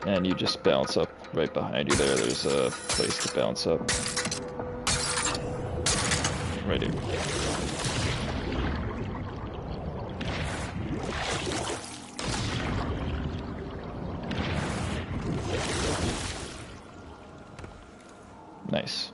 And you just bounce up right behind you there. There's a place to bounce up. Right here. Nice.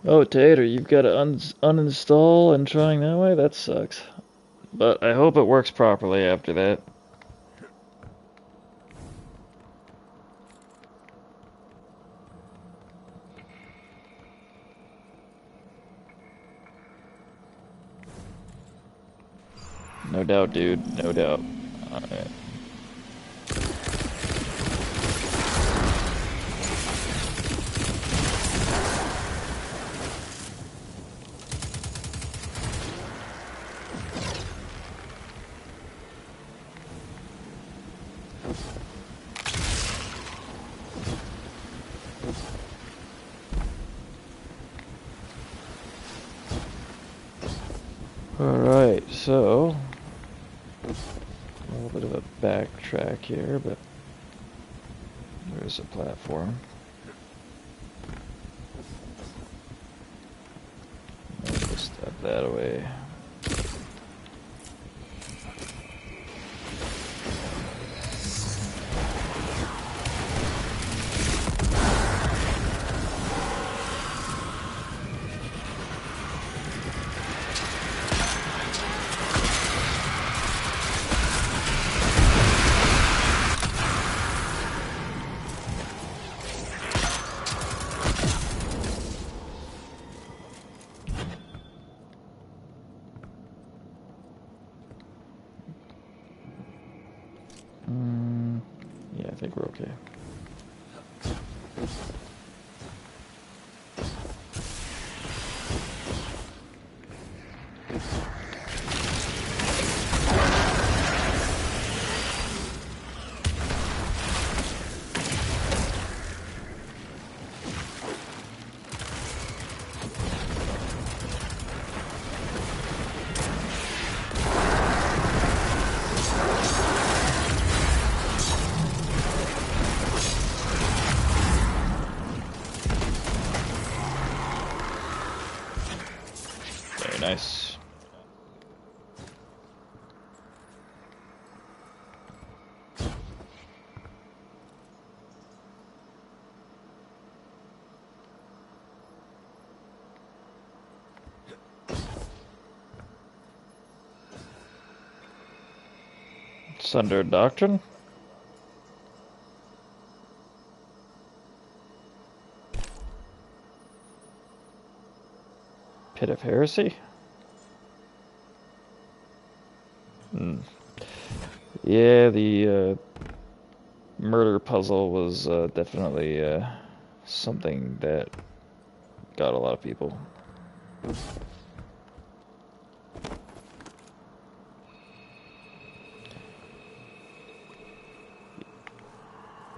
Oh, Tater, you've got to uninstall and trying that way? That sucks. But I hope it works properly after that. No doubt, dude. No doubt. Alright. Alright, so a little bit of a backtrack here, but there's a platform. I'll just step that away. Yeah, I think we're okay. Very nice. It's under doctrine? Pit of heresy? Yeah, the murder puzzle was definitely something that got a lot of people.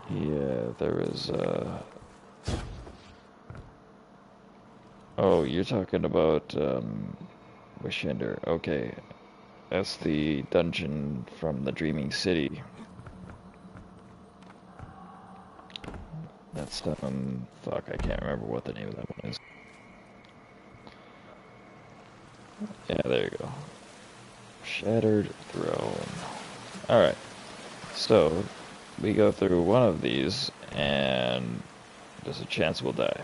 Yeah, there was oh, you're talking about Wishender. Okay. That's the dungeon from the Dreaming City. That's fuck, I can't remember what the name of that one is. Yeah, there you go. Shattered Throne. Alright. So we go through one of these, and there's a chance we'll die.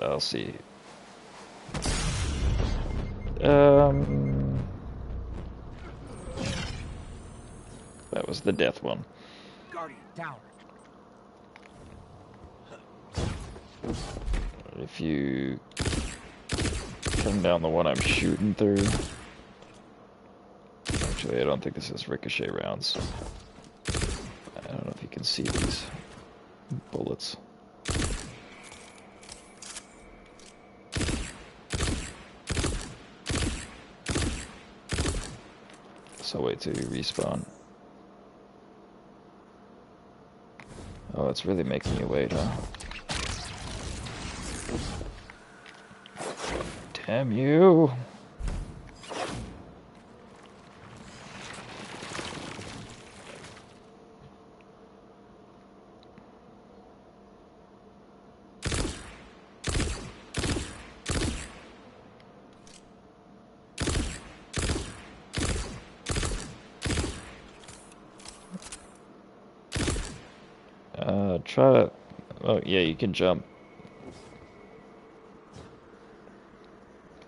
I'll see. That was the death one. Guardian down. If you come down the one I'm shooting through. Actually, I don't think this is ricochet rounds. I don't know if you can see these bullets. So wait till you respawn. Oh, it's really making you wait, huh? Damn you! Try to... Oh, yeah, you can jump.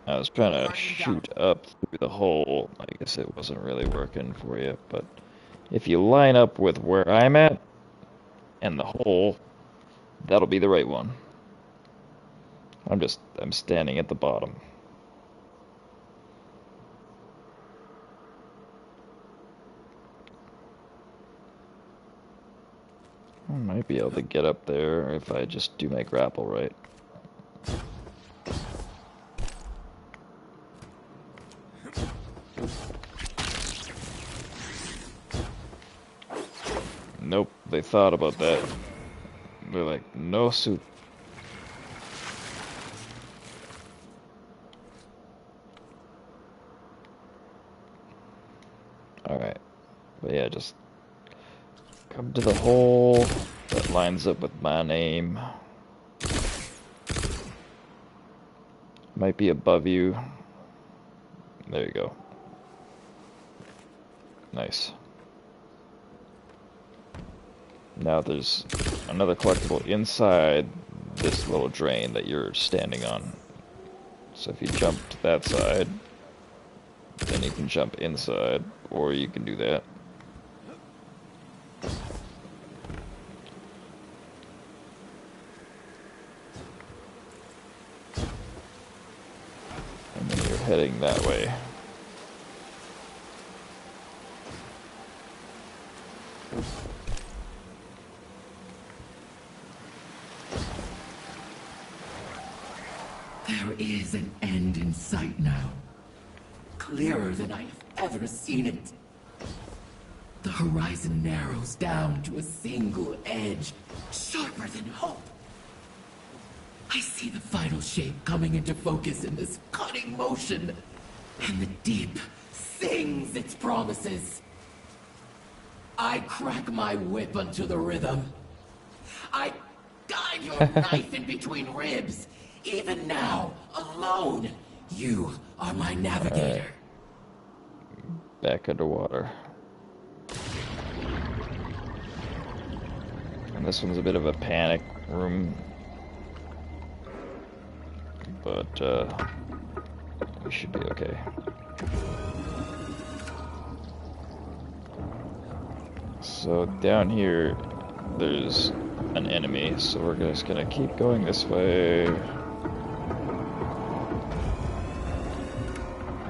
I was trying to shoot up through the hole. I guess it wasn't really working for you, but if you line up with where I'm at and the hole, that'll be the right one. I'm standing at the bottom. I might be able to get up there if I just do my grapple right. Nope, they thought about that. They're like, no suit. Alright. But yeah, just come to the hole that lines up with my name. Might be above you. There you go. Nice. Now there's another collectible inside this little drain that you're standing on. So if you jump to that side, then you can jump inside, or you can do that. And then you're heading that way. There is an end in sight now. Clearer than I have ever seen it. The horizon narrows down to a single edge, sharper than hope. I see the final shape coming into focus in this cutting motion, and the deep sings its promises. I crack my whip unto the rhythm. I guide your knife in between ribs. Even now, alone, you are my navigator. Back underwater. And this one's a bit of a panic room. But, we should be okay. So down here, there's an enemy, so we're just gonna keep going this way.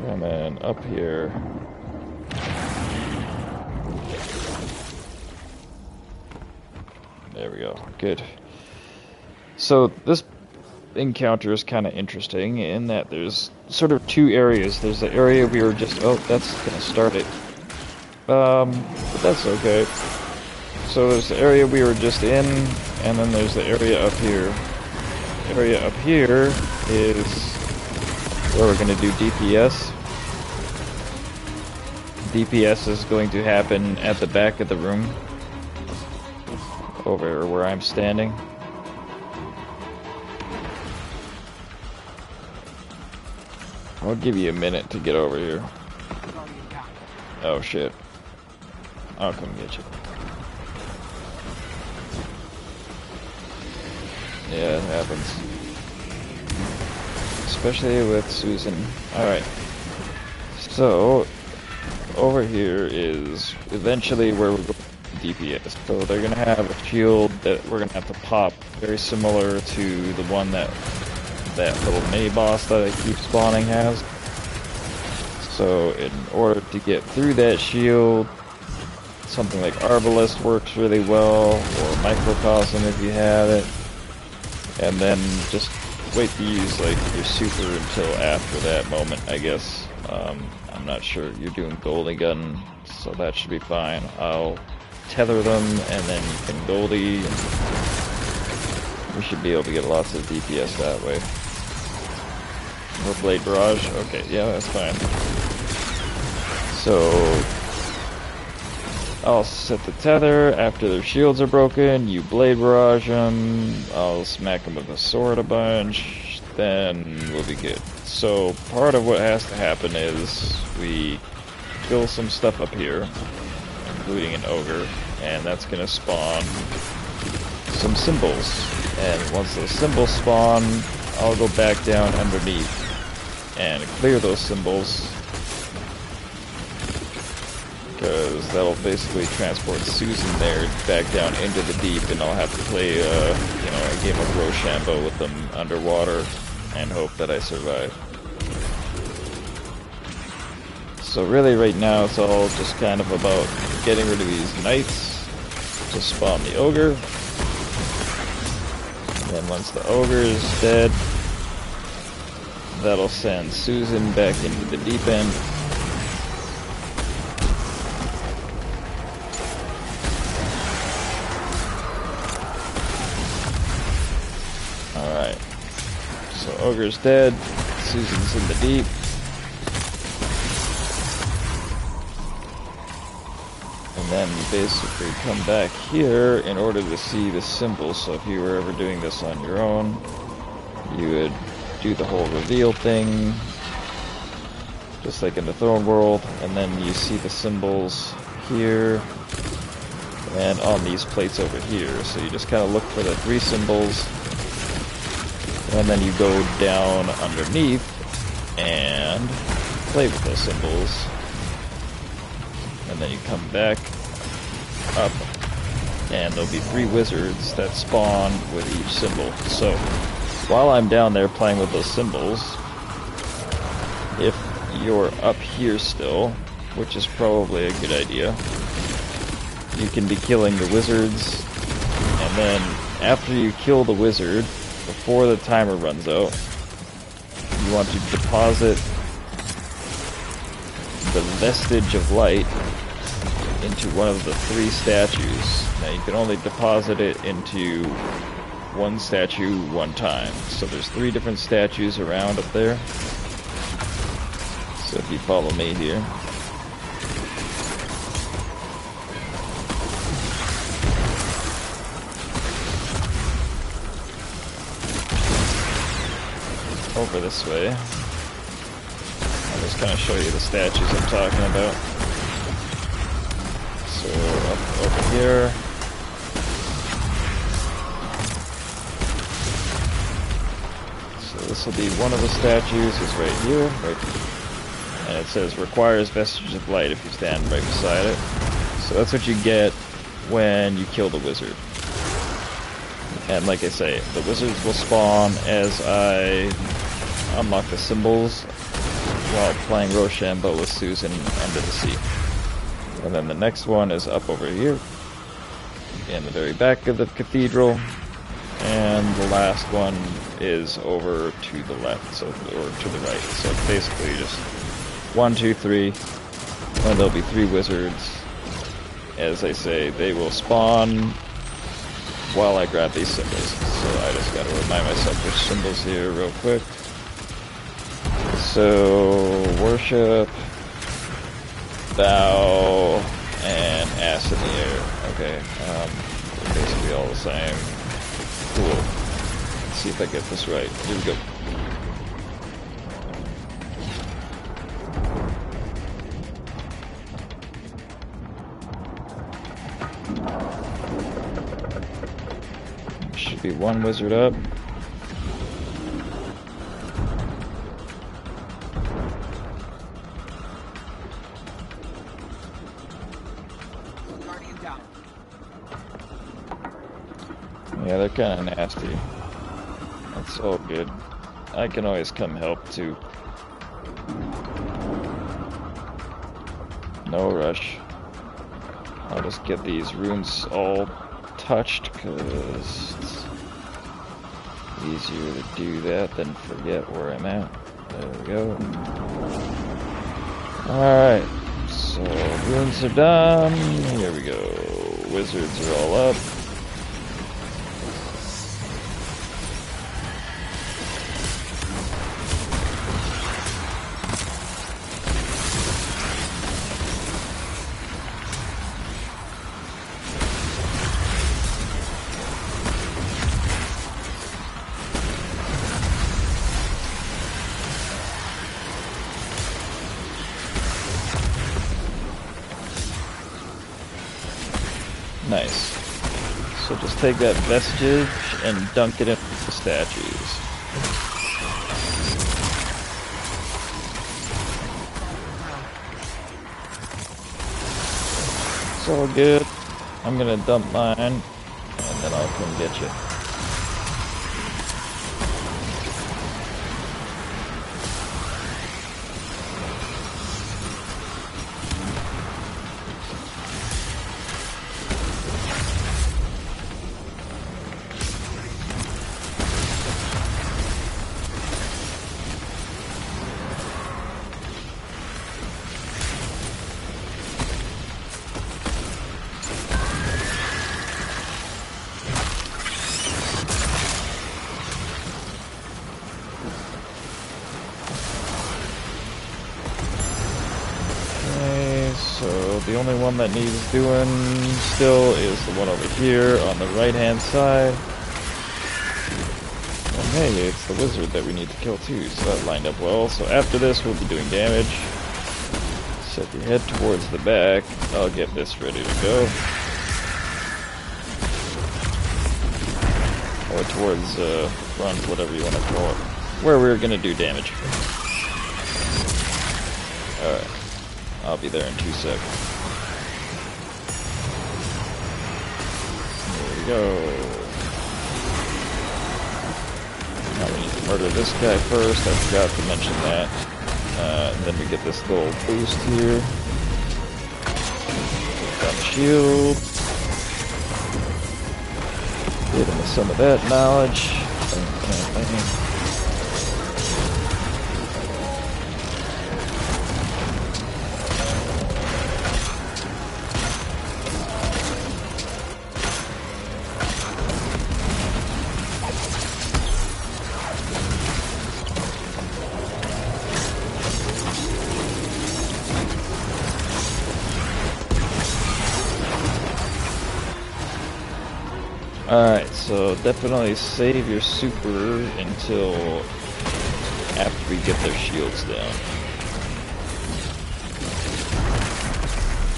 And then up here. There we go. Good. So this encounter is kind of interesting in that there's sort of two areas. There's the area we were just... Oh, that's gonna start it. But that's okay. So there's the area we were just in, and then there's the area up here. The area up here is where we're going to do DPS. DPS is going to happen at the back of the room, over where I'm standing. I'll give you a minute to get over here. Oh shit. I'll come get you. Yeah, it happens. Especially with Susan. Alright. So, over here is eventually where we're going to DPS. So they're going to have a shield that we're going to have to pop, very similar to the one that little mini-boss that I keep spawning has. So in order to get through that shield, something like Arbalest works really well, or Microcosm if you have it. And then just wait to use like your super until after that moment, I guess. I'm not sure. You're doing Goldie Gun, so that should be fine. I'll tether them, and then you can Goldie. We should be able to get lots of DPS that way. Or Blade Barrage? Okay, yeah, that's fine. So, I'll set the tether. After their shields are broken, you Blade Barrage them. I'll smack them with a sword a bunch. Then we'll be good. So, part of what has to happen is we kill some stuff up here, including an ogre, and that's going to spawn some symbols. And once those symbols spawn, I'll go back down underneath and clear those symbols, because that'll basically transport Susan there back down into the deep, and I'll have to play a game of Rochambeau with them underwater and hope that I survive. So really right now it's all just kind of about getting rid of these knights to spawn the ogre. And then once the ogre is dead, that'll send Susan back into the deep end. Alright. So ogre's dead, Susan's in the deep. And then you basically come back here in order to see the symbols. So if you were ever doing this on your own, you would do the whole reveal thing, just like in the throne world, and then you see the symbols here and on these plates over here. So you just kind of look for the 3 symbols, and then you go down underneath and play with those symbols. And then you come back up, and there'll be 3 wizards that spawn with each symbol. So, while I'm down there playing with those symbols, if you're up here still, which is probably a good idea, you can be killing the wizards, and then after you kill the wizard, before the timer runs out, you want to deposit the vestige of light into one of the 3 statues. Now you can only deposit it into one statue one time. So there's 3 different statues around up there. So if you follow me here. Over this way. I'll just kind of show you the statues I'm talking about. So up over here. So this will be one of the statues, is right here, and it says requires vestige of light if you stand right beside it. So that's what you get when you kill the wizard. And like I say, the wizards will spawn as I unlock the symbols while playing Rochambeau with Susan under the sea. And then the next one is up over here in the very back of the cathedral, and the last one is over to the left, so or to the right. So it's basically just 1, 2, 3, and there'll be 3 wizards. As I say, they will spawn while I grab these symbols. So I just gotta remind myself which symbols here real quick. So worship, bow, and ass in the air. Okay, basically all the same. Cool. Let's see if I get this right. Here we go. Should Should be one wizard up. Yeah, they're kind of nasty. That's all good. I can always come help too. No rush. I'll just get these runes all touched because it's easier to do that than forget where I'm at. There we go. Alright, so runes are done. Here we go. Wizards are all up. Nice. So just take that vestige and dunk it into the statues. It's all good. I'm gonna dump mine, and then I'll come get you. The only one that needs doing still is the one over here on the right hand side. And hey, it's the wizard that we need to kill too, so that lined up well. So after this we'll be doing damage. So if you head towards the back, I'll get this ready to go. Or towards front, whatever you want to call it. Where we're gonna do damage. Alright. I'll be there in 2 seconds. There we go. Now we need to murder this guy first. I forgot to mention that. And then we get this little boost here. Got the shield. Hit him with some of that knowledge. Alright, so definitely save your super until after we get their shields down.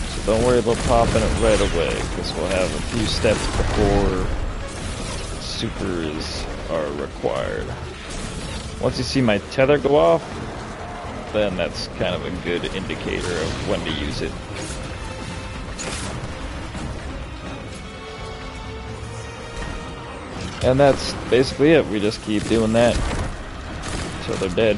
So don't worry about popping it right away, because we'll have a few steps before supers are required. Once you see my tether go off, then that's kind of a good indicator of when to use it. And that's basically it. We just keep doing that until they're dead.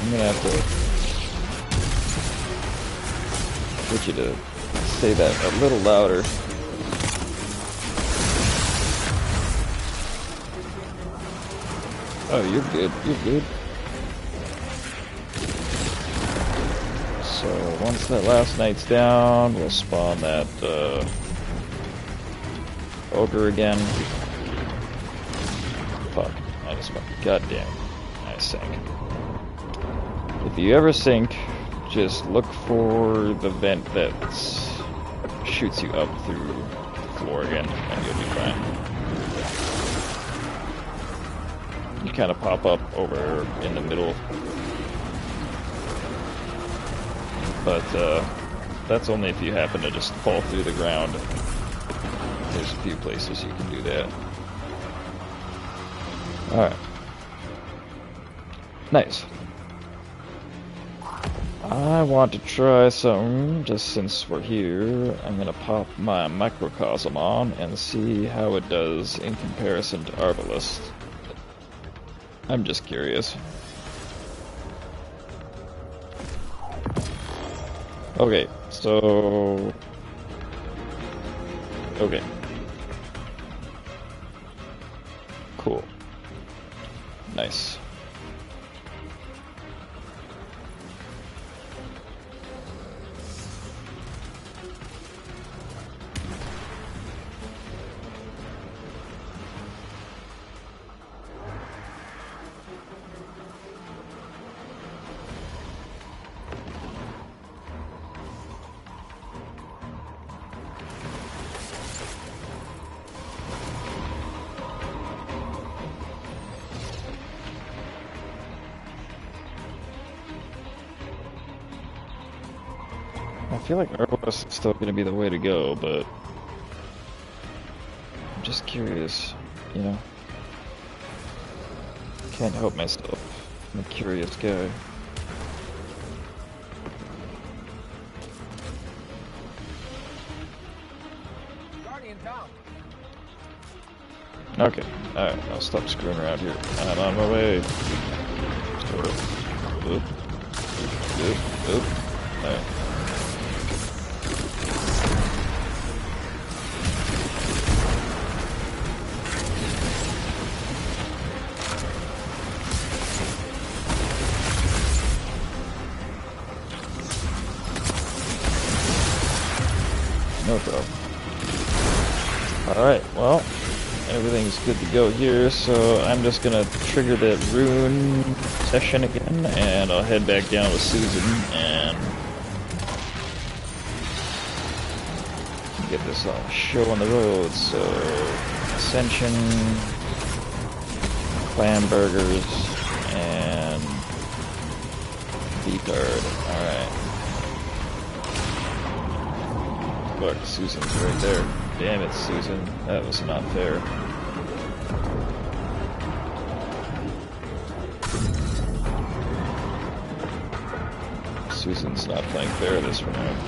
I'm gonna have to get you to say that a little louder. Oh, you're good. You're good. So once that last knight's down, we'll spawn that ogre again. Fuck. I just went. Goddamn. I sank. If you ever sink, just look for the vent that shoots you up through the floor again, and you'll be fine. you kind of pop up over in the middle. But that's only if you happen to just fall through the ground. There's a few places you can do that. Alright. Nice. I want to try something, just since we're here. I'm gonna pop my microcosm on and see how it does in comparison to Arbalest. I'm just curious. Okay, so... Okay. Cool. Nice. I feel like Arbalest is still going to be the way to go, but I'm just curious, you know. Can't help myself. I'm a curious guy. Guardian down. Okay, alright, I'll stop screwing around here. I'm on my way. Sort of. Oop. Oop. Oop. Alright. No problem. Alright, well, everything's good to go here, so I'm just gonna trigger that rune session again, and I'll head back down with Susan, and get this show on the road. So, Ascension, clam burgers, and V-Guard. Alright. Look, Susan's right there. Damn it, Susan. That was not fair. Susan's not playing fair this round.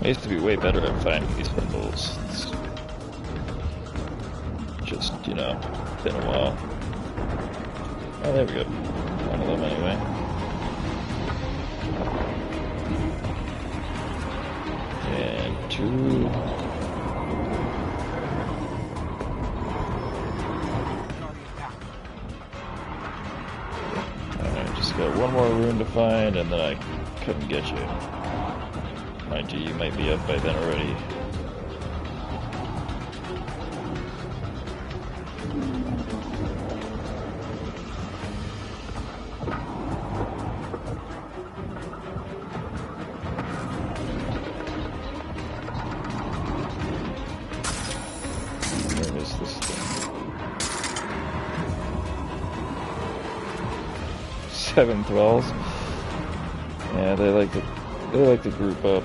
I used to be way better at finding these symbols. It's just, you know, been a while. Oh, there we go. One of them anyway. And two. Alright, just got one more rune to find, and then I couldn't get you. Mind you, you might be up by then already. Where is this thing? 7 thralls. Yeah, they like to group up.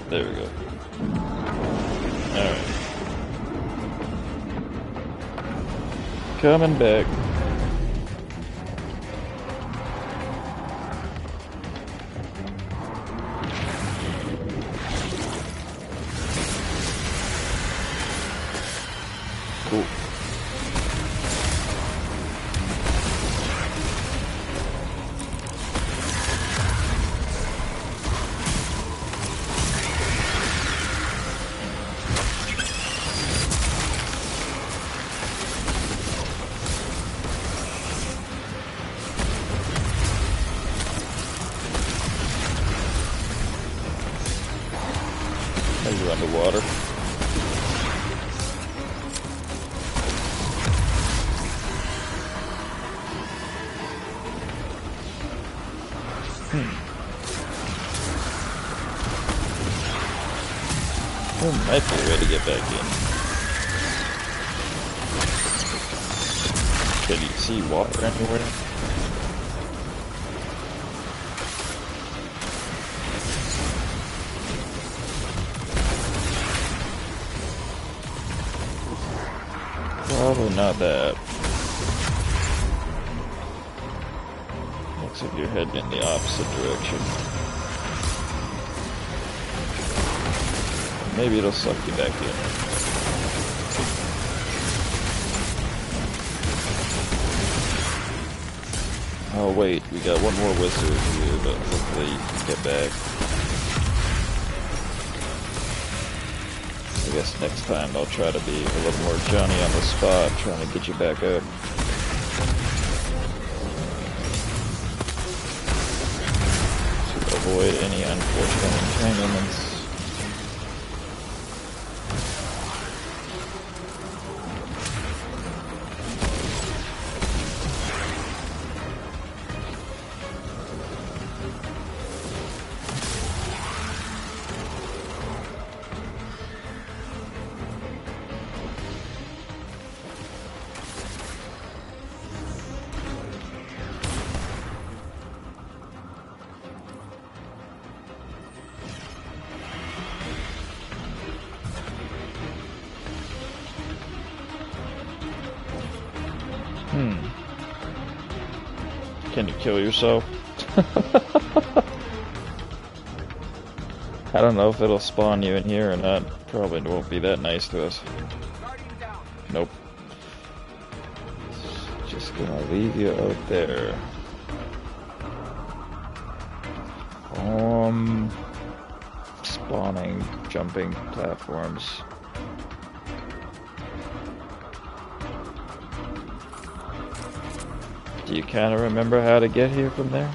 There we go. Alright. Coming back. Cool. water. I might be ready to get back in. Can you see water anywhere? Probably not that. Looks like you're heading in the opposite direction. Maybe it'll suck you back in. Oh wait, we got one more wizard here, but hopefully you can get back. I guess next time I'll try to be a little more Johnny on the spot, trying to get you back up. To avoid any unfortunate entanglements. Can you kill yourself? I don't know if it'll spawn you in here or not. Probably won't be that nice to us. Nope. Just gonna leave you out there. Spawning, jumping platforms. Do you kind of remember how to get here from there?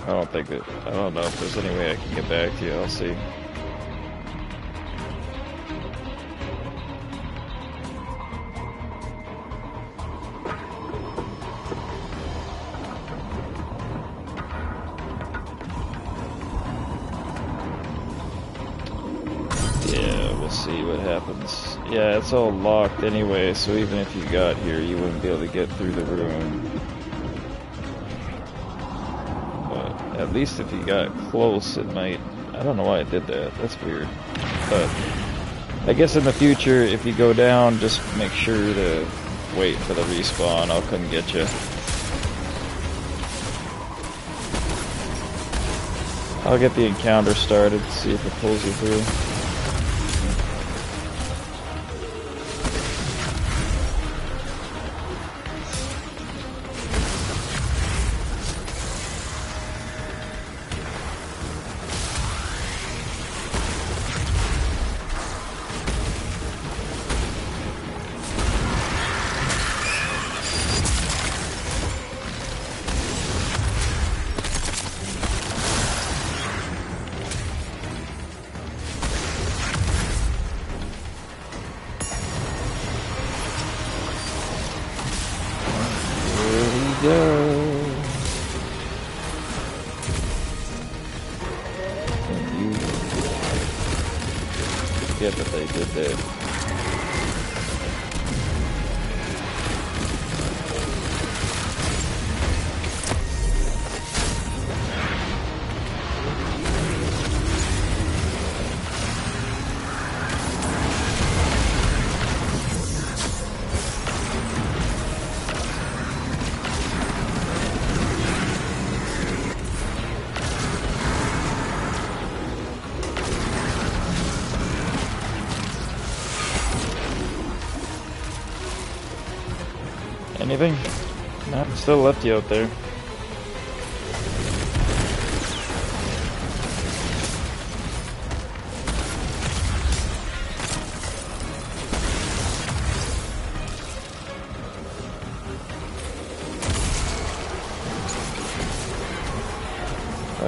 I don't know if there's any way I can get back to you. I'll see. Yeah, we'll see what happens. Yeah, it's all locked anyway, so even if you got here, you wouldn't be able to get through the room. But at least if you got close, it might... I don't know why it did that. That's weird. But I guess in the future, if you go down, just make sure to wait for the respawn. I'll come get you. I'll get the encounter started, see if it pulls you through. Yeah, but they did that. Anything? No, still left you out there.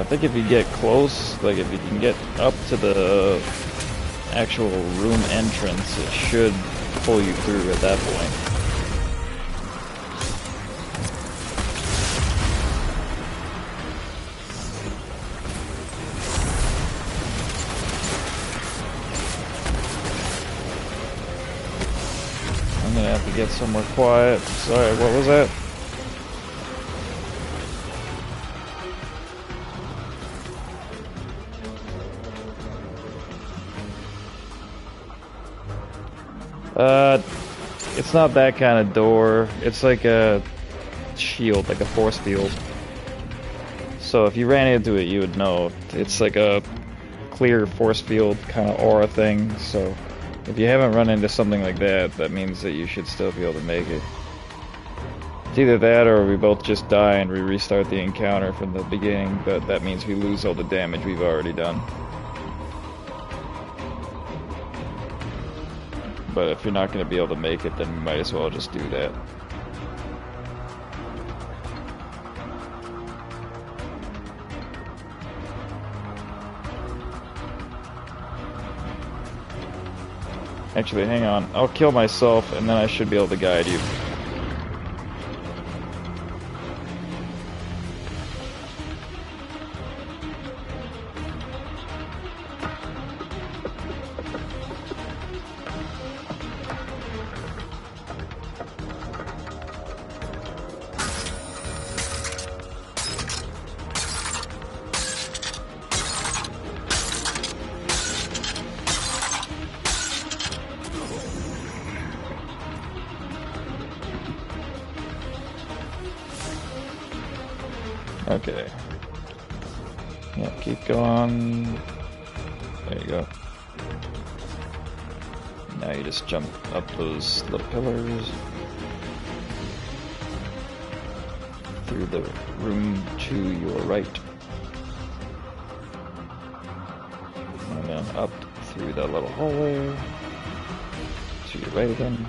think if you get close, like if you can get up to the actual room entrance, it should pull you through at that point. I'm gonna have to get somewhere quiet. Sorry, what was that? It's not that kind of door. It's like a shield, like a force field. So if you ran into it, you would know. It's like a clear force field kind of aura thing. So if you haven't run into something like that, that means that you should still be able to make it. It's either that or we both just die and we restart the encounter from the beginning, but that means we lose all the damage we've already done. But if you're not going to be able to make it, then we might as well just do that. Actually, hang on. I'll kill myself, and then I should be able to guide you. Okay. Yeah, keep going. There you go. Now you just jump up those little pillars. Through the room to your right. And then up through that little hallway. To your right again.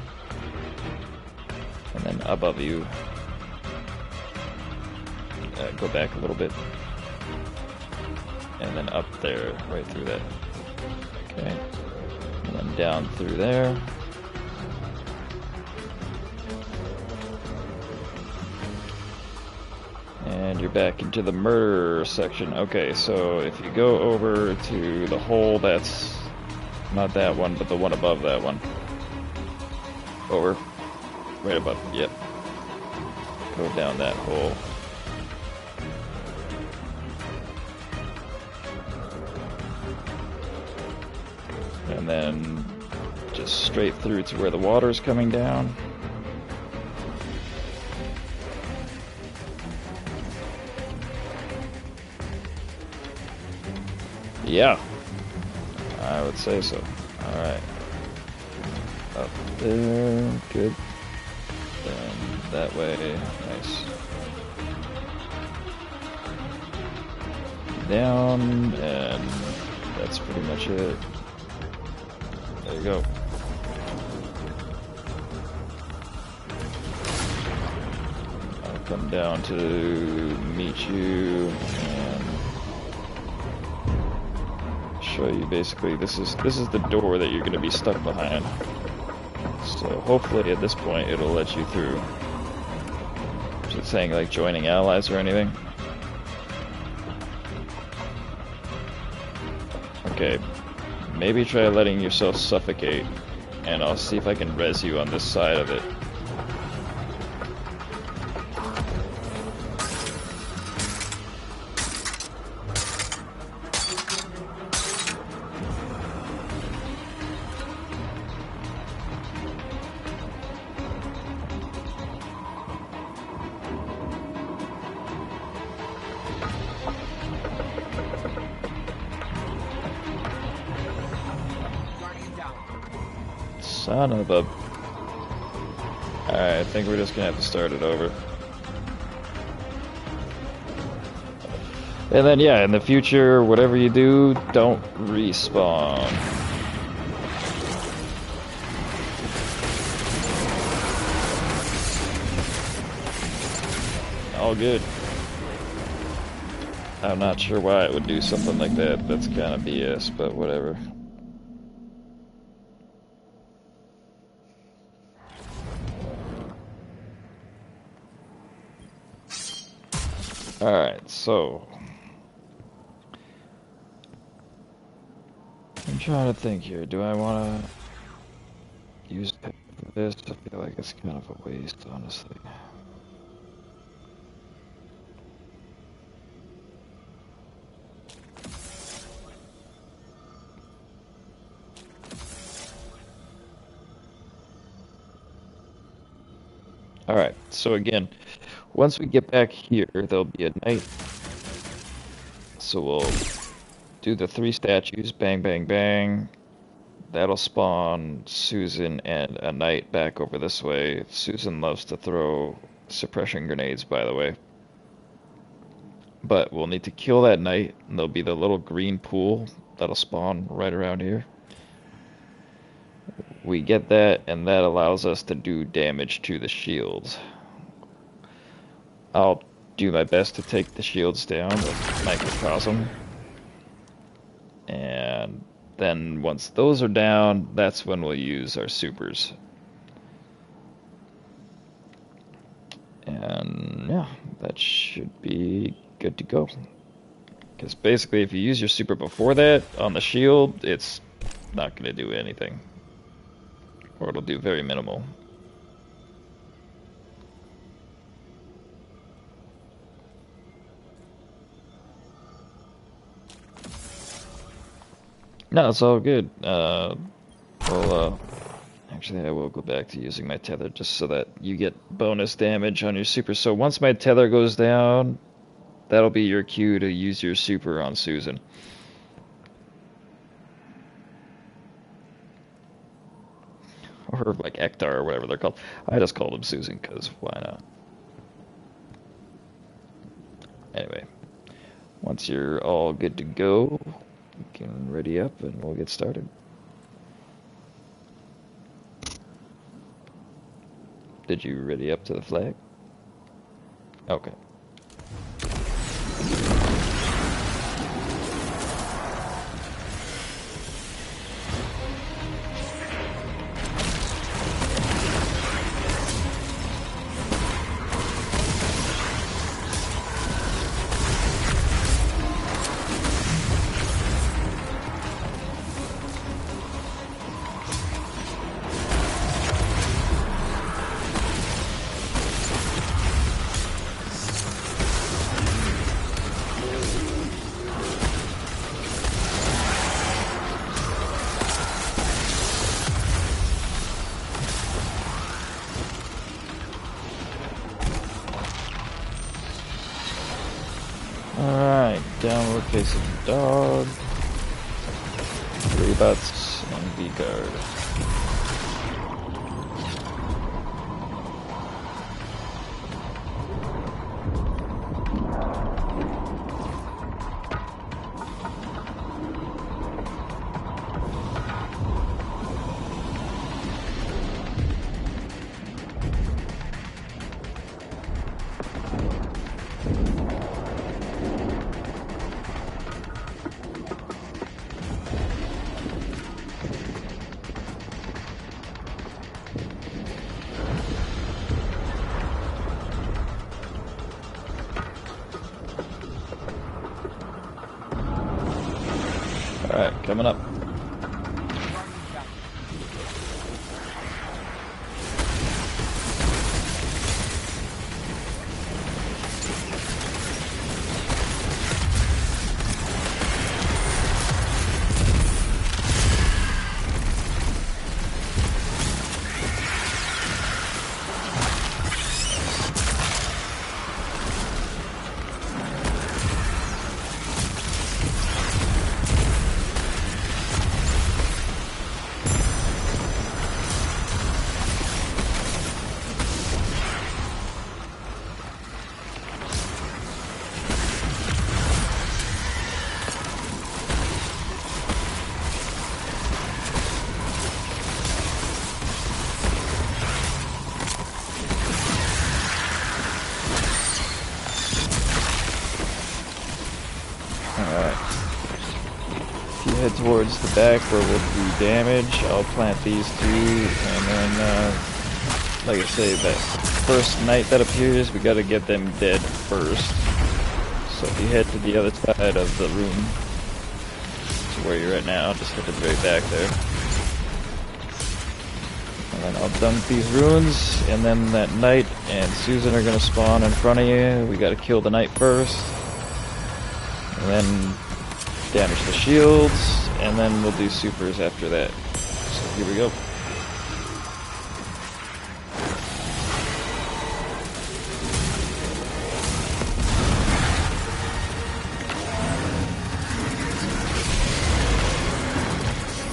And then above you. Go back a little bit. And then up there, right through that. Okay. And then down through there. And you're back into the murder section. Okay, so if you go over to the hole that's not that one, but the one above that one. Over. Right above, yep. Go down that hole. And then just straight through to where the water's coming down. Yeah, I would say so. Alright. Up there, good. Then that way, nice. Down, and that's pretty much it. There you go. I'll come down to meet you and show you basically this is the door that you're going to be stuck behind. So hopefully at this point it'll let you through. Is it saying like joining allies or anything? Okay. Maybe try letting yourself suffocate, and I'll see if I can res you on this side of it. Son of a... Alright, I think we're just gonna have to start it over. And then, yeah, in the future, whatever you do, don't respawn. All good. I'm not sure why it would do something like that. That's kind of BS, but whatever. Alright, so... I'm trying to think here. Do I want to use this? I feel like it's kind of a waste, honestly. Alright, so again, once we get back here, there'll be a night. So we'll do the 3 statues, bang, bang, bang. That'll spawn Susan and a knight back over this way. Susan loves to throw suppression grenades, by the way. But we'll need to kill that knight, and there'll be the little green pool that'll spawn right around here. We get that, and that allows us to do damage to the shields. I'll do my best to take the shields down with microcosm. And then once those are down, that's when we'll use our supers. And yeah, that should be good to go. Because basically if you use your super before that on the shield, it's not going to do anything. Or it'll do very minimal. No, it's all good. Actually, I will go back to using my tether just so that you get bonus damage on your super. So once my tether goes down, that'll be your cue to use your super on Susan. Or like Ektar or whatever they're called. I just called him Susan because why not? Anyway, once you're all good to go, you can ready up and we'll get started. Did you ready up to the flag? Okay. Alright, downward facing dog, 3 butts, and V-guard. Alright, coming up. head towards the back where we'll do damage. I'll plant these two, and then, like I say, that first knight that appears, we gotta get them dead first. So if you head to the other side of the room, to where you're at now, just head to the very back there. And then I'll dump these runes, and then that knight and Susan are gonna spawn in front of you. We gotta kill the knight first. And then damage the shields, and then we'll do supers after that. So here we go.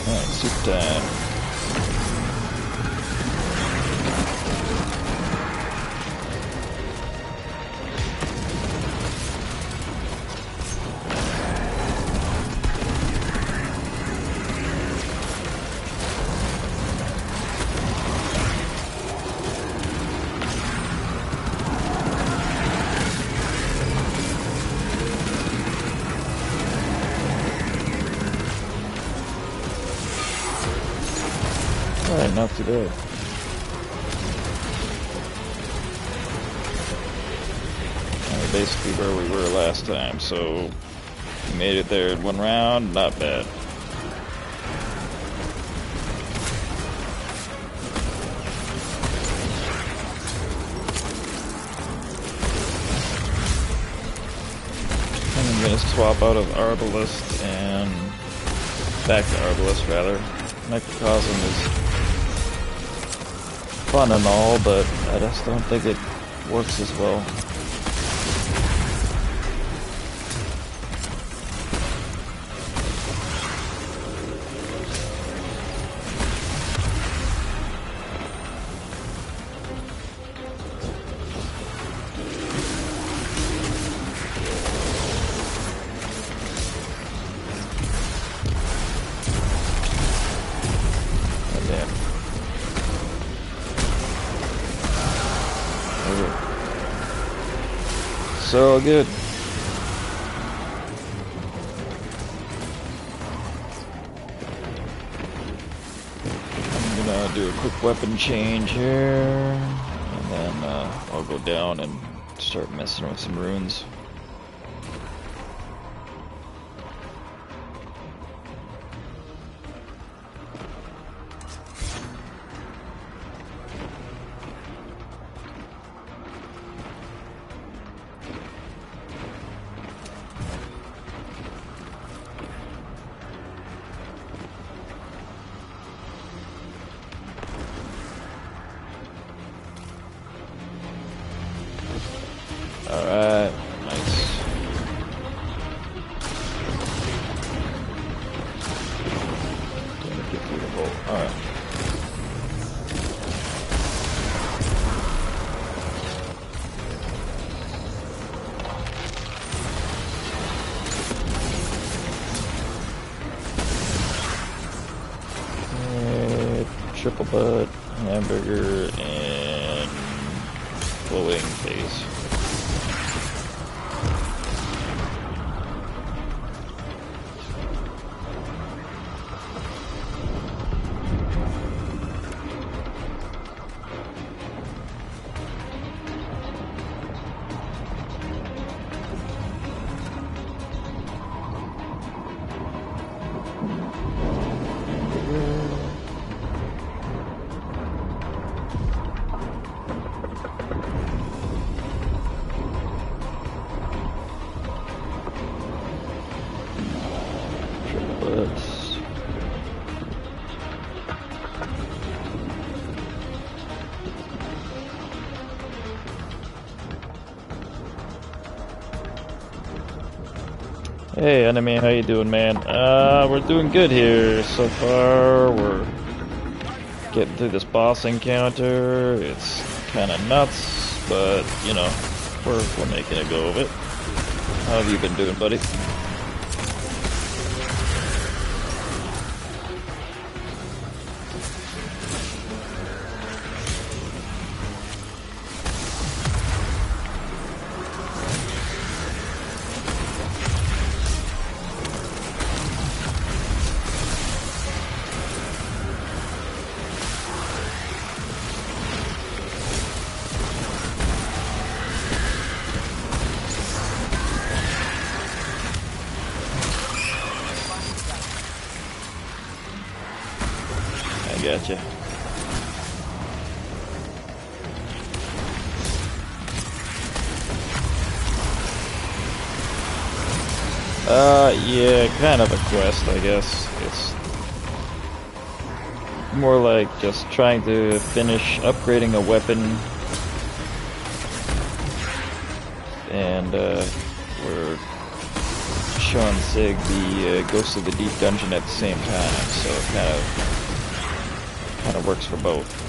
Alright, super time. Alright, not too bad. Basically where we were last time, so we made it there in one round, not bad. And I'm gonna swap out of Arbalest and back to Arbalest rather. Microcosm is fun and all, but I just don't think it works as well. So good. I'm gonna do a quick weapon change here, and then I'll go down and start messing with some runes. Alright, nice. Gonna get through the hole. Alright. Triple butt, hamburger, and glowing face. Hey enemy, how you doing, man? We're doing good here so far. We're getting through this boss encounter. It's kind of nuts, but you know, we're making a go of it. How have you been doing, buddy? gotcha. Yeah, kind of a quest, I guess. It's more like just trying to finish upgrading a weapon, and we're showing Sig the Ghost of the Deep dungeon at the same time, so it kind of works for both.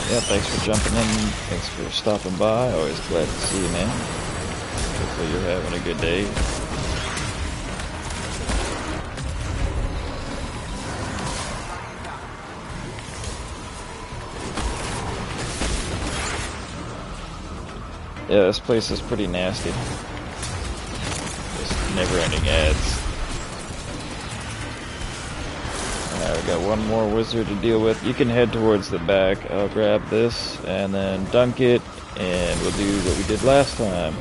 Yeah, thanks for jumping in. Thanks for stopping by. Always glad to see you, man. Hopefully you're having a good day. Yeah, this place is pretty nasty. Just never-ending ads. Alright, we got one more wizard to deal with. You can head towards the back. I'll grab this and then dunk it, and we'll do what we did last time.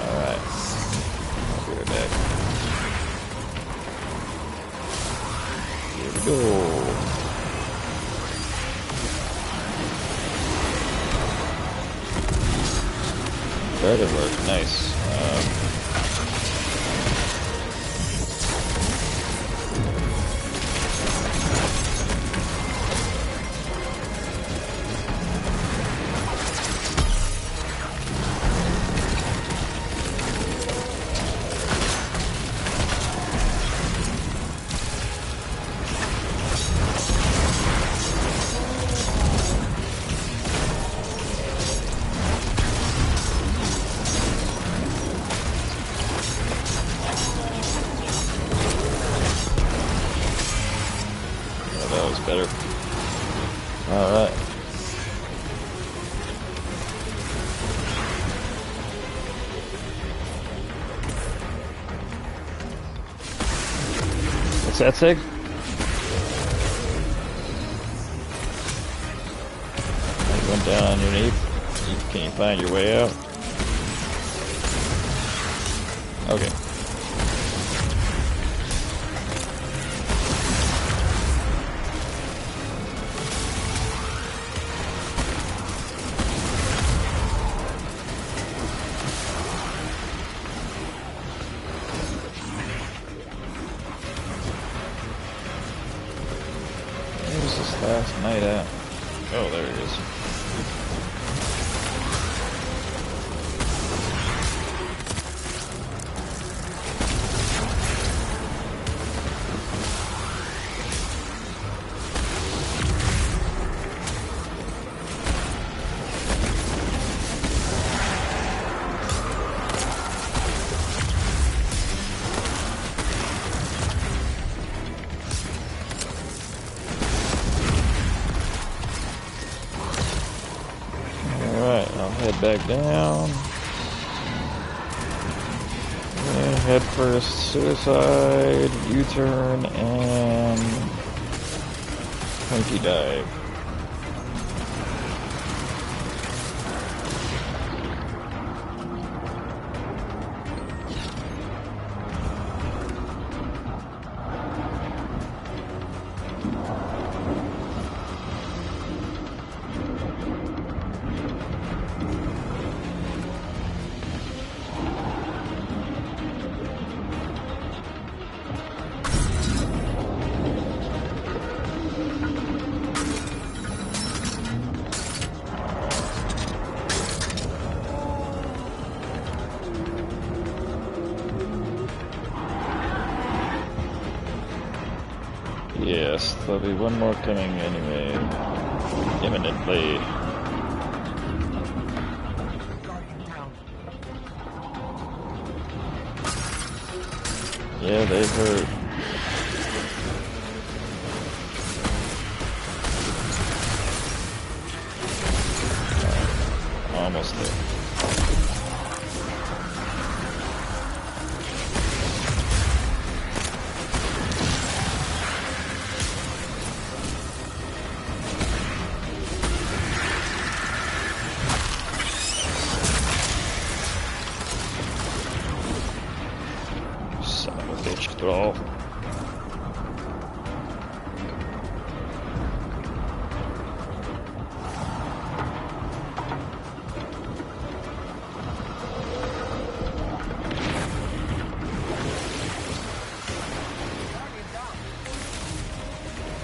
Alright. I'll be right back. Here we go. Started work, nice. Better. Alright. What's that, Sig? You went down underneath. Can you find your way out? Okay. Last night at. Oh, there it is. Head back down. And head first, suicide, U-turn, and hunky dive. Yes, there'll be one more coming anyway, imminently. Yeah, they hurt. Almost there. hospital.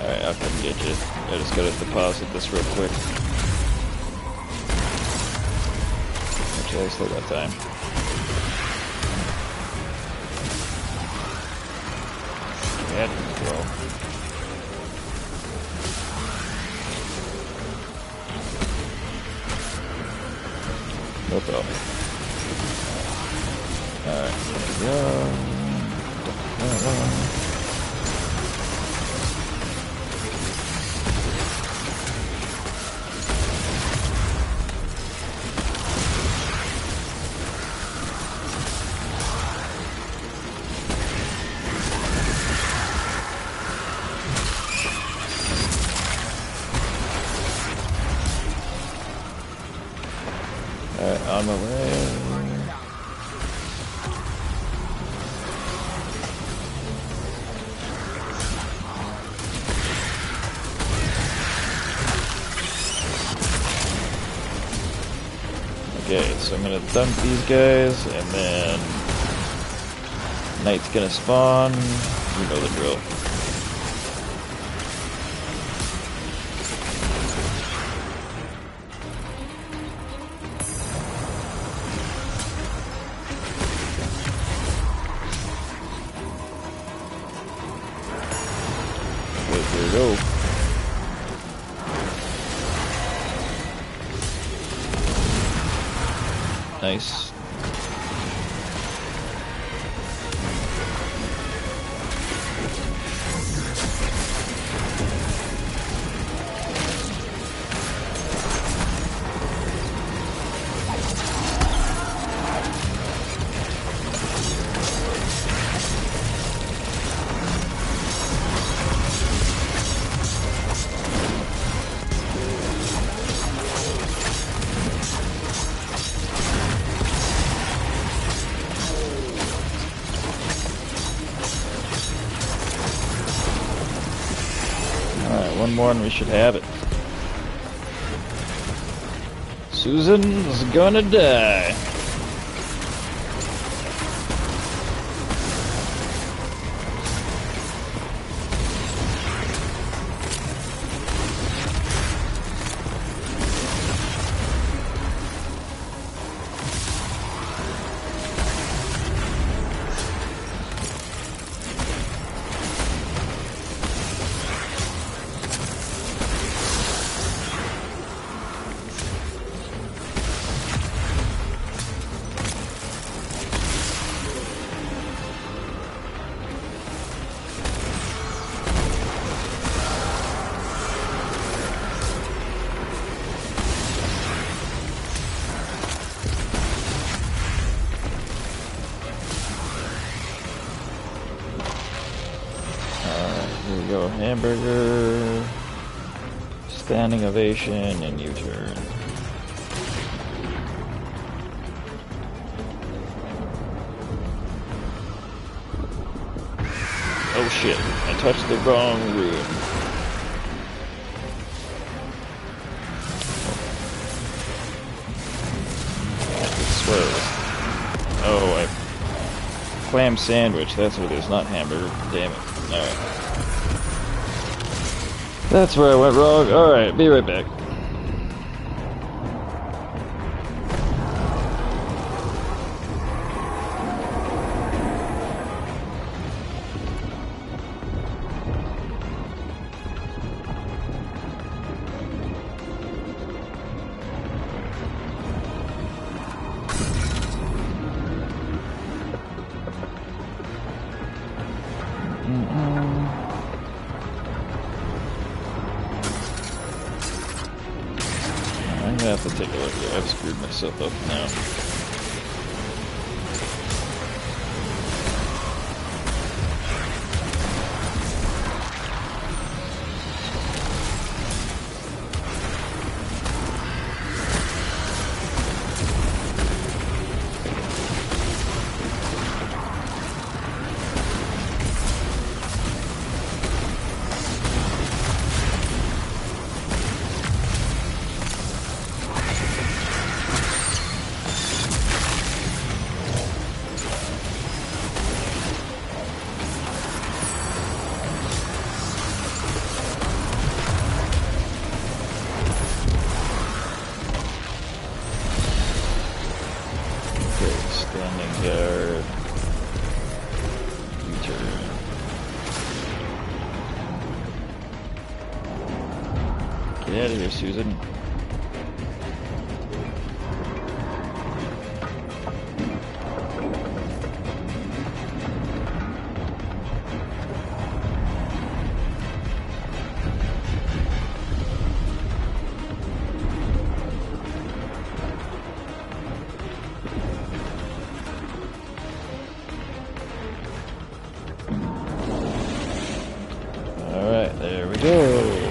Alright, I'll come get you. I just gotta deposit this real quick. Actually, I still got time. That go. No problem. Alright, there we go. Alright, on my way. Okay, so I'm gonna dump these guys, and then night's gonna spawn. You know the drill. Here we go. Nice. One more and we should have it. Susan's gonna die. Here we go, hamburger, standing ovation, and U-turn. Oh shit, I touched the wrong room. I swear. Oh, clam sandwich, that's what it is, not hamburger. Damn it. Alright. That's where I went wrong. Alright, be right back. I'm gonna have to take a look here. I've screwed myself up now. out of here, Susan. Alright, there we go.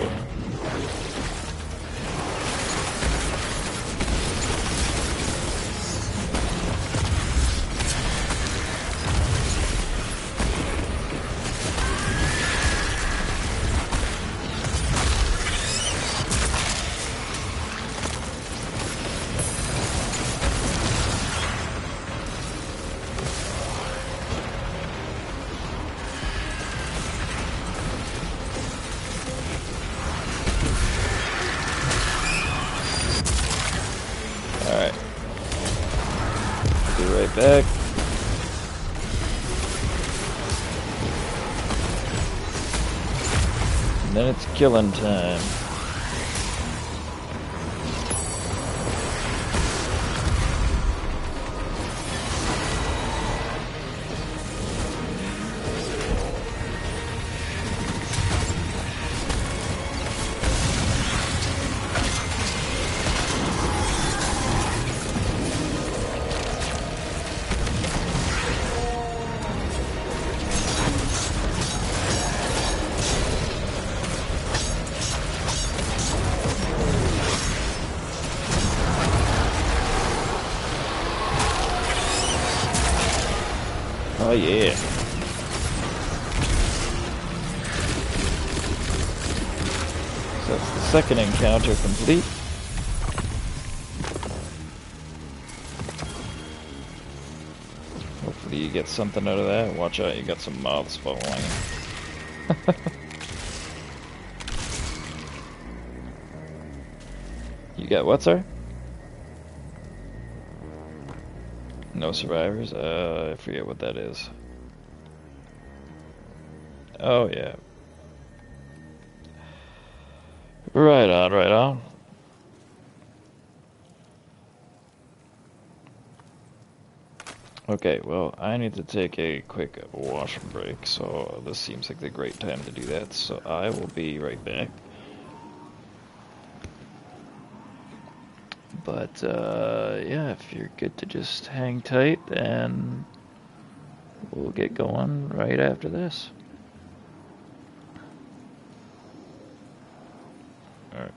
Alright. Be right back. And then it's killing time. Oh yeah. So that's the second encounter complete. Hopefully you get something out of that. Watch out, you got some mouths following. You got what, sir? No survivors? I forget what that is. Oh, yeah. Right on, right on. Okay, well, I need to take a quick wash break, so this seems like the great time to do that, so I will be right back. But, yeah, if you're good to just hang tight, then we'll get going right after this. Alright.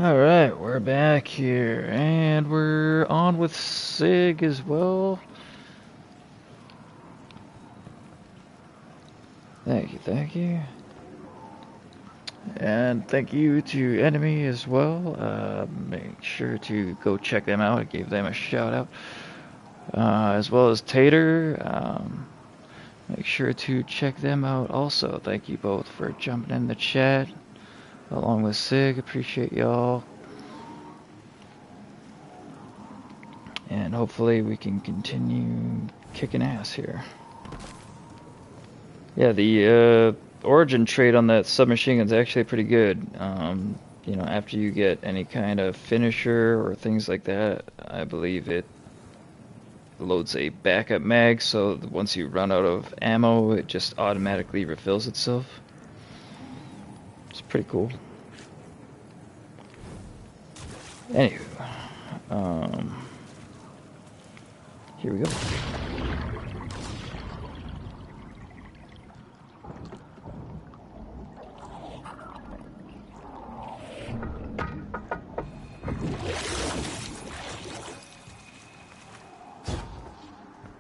Alright, we're back here, and we're on with Sig as well. Thank you, thank you. And thank you to Enemy as well. Make sure to go check them out. I gave them a shout out. As well as Tater. Make sure to check them out also. Thank you both for jumping in the chat. Along with Sig, appreciate y'all. And hopefully we can continue kicking ass here. Yeah, the origin trait on that submachine gun is actually pretty good. You know, after you get any kind of finisher or things like that, I believe it loads a backup mag, so once you run out of ammo, it just automatically refills itself. It's pretty cool. Anywho, here we go.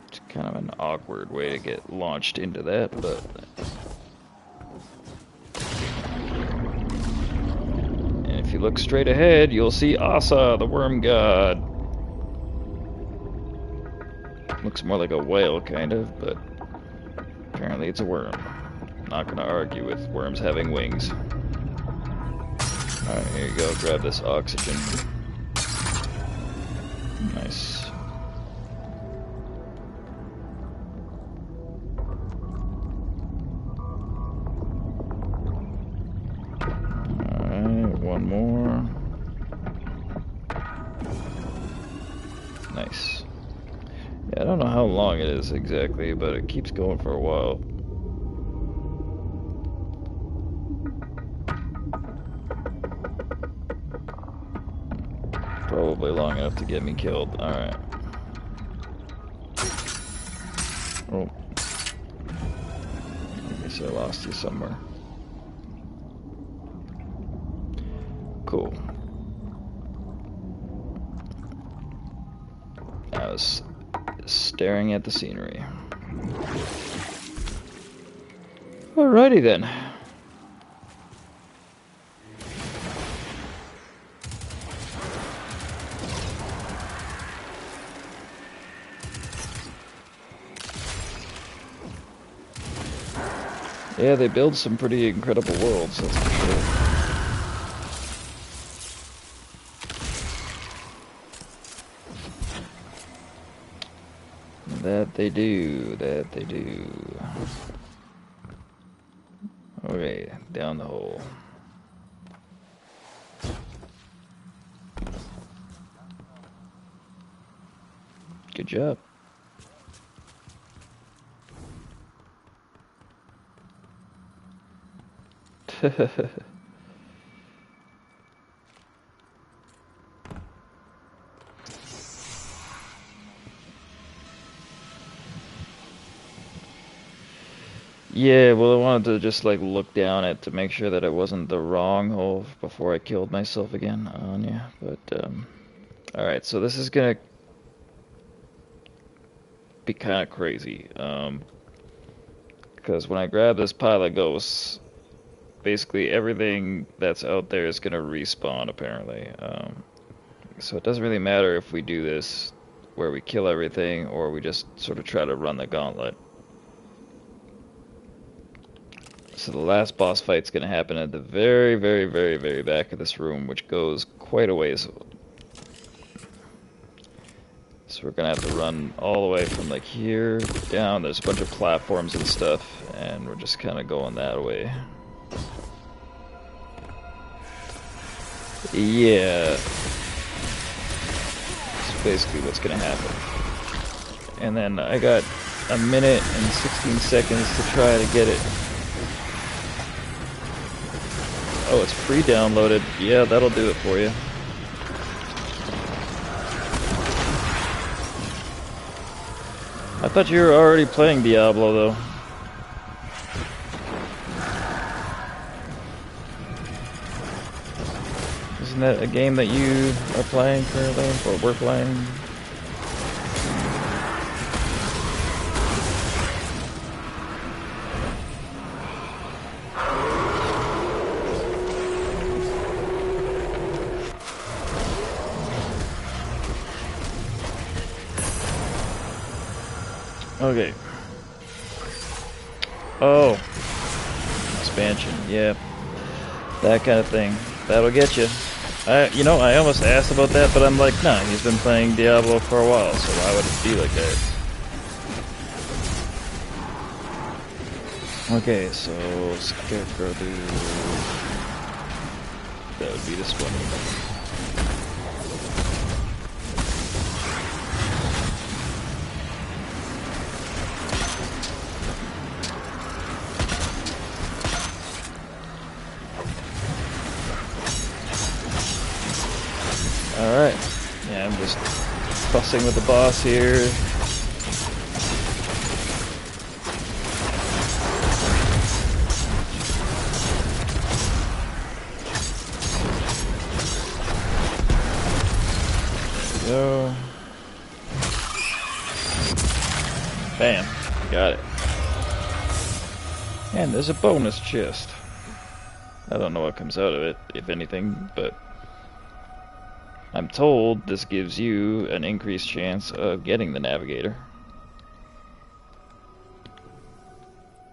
It's kind of an awkward way to get launched into that, but if you look straight ahead, you'll see Asa, the worm god. Looks more like a whale, kind of, but apparently it's a worm. Not gonna argue with worms having wings. Alright, here you go, grab this oxygen. Nice. Alright, one more. Nice. Yeah, I don't know how long it is exactly, but it keeps going for a while. Probably long enough to get me killed. Alright. Oh. I guess I lost you somewhere. Cool. I was staring at the scenery. Alrighty then. Yeah, they build some pretty incredible worlds, that's for sure. That they do, that they do. Okay, down the hole. Good job. Yeah, well, I wanted to just like look down it to make sure that it wasn't the wrong hole before I killed myself again on you. But alright, so this is gonna be kind of crazy. Because when I grab this pile of ghosts, basically everything that's out there is gonna respawn apparently. So it doesn't really matter if we do this where we kill everything or we just sort of try to run the gauntlet. So the last boss fight's going to happen at the very, very, very, very back of this room, which goes quite a ways. So we're going to have to run all the way from like here down. There's a bunch of platforms and stuff, and we're just kind of going that way. Yeah. That's basically what's going to happen. And then I got a minute and 16 seconds to try to get it. Oh, it's pre-downloaded. Yeah, that'll do it for you. I thought you were already playing Diablo, though. Isn't Isn't that a game that you are playing currently, or we're playing? Okay. Oh. Expansion, yeah. That kind of thing. That'll get you. I almost asked about that, but I'm like, nah, he's been playing Diablo for a while, so why would it be like that? Okay, so Scarecrow dude. That would be this one. Alright. Yeah, I'm just fussing with the boss here. There we go. Bam. Got it. And there's a bonus chest. I don't know what comes out of it, if anything, but I'm told this gives you an increased chance of getting the Navigator.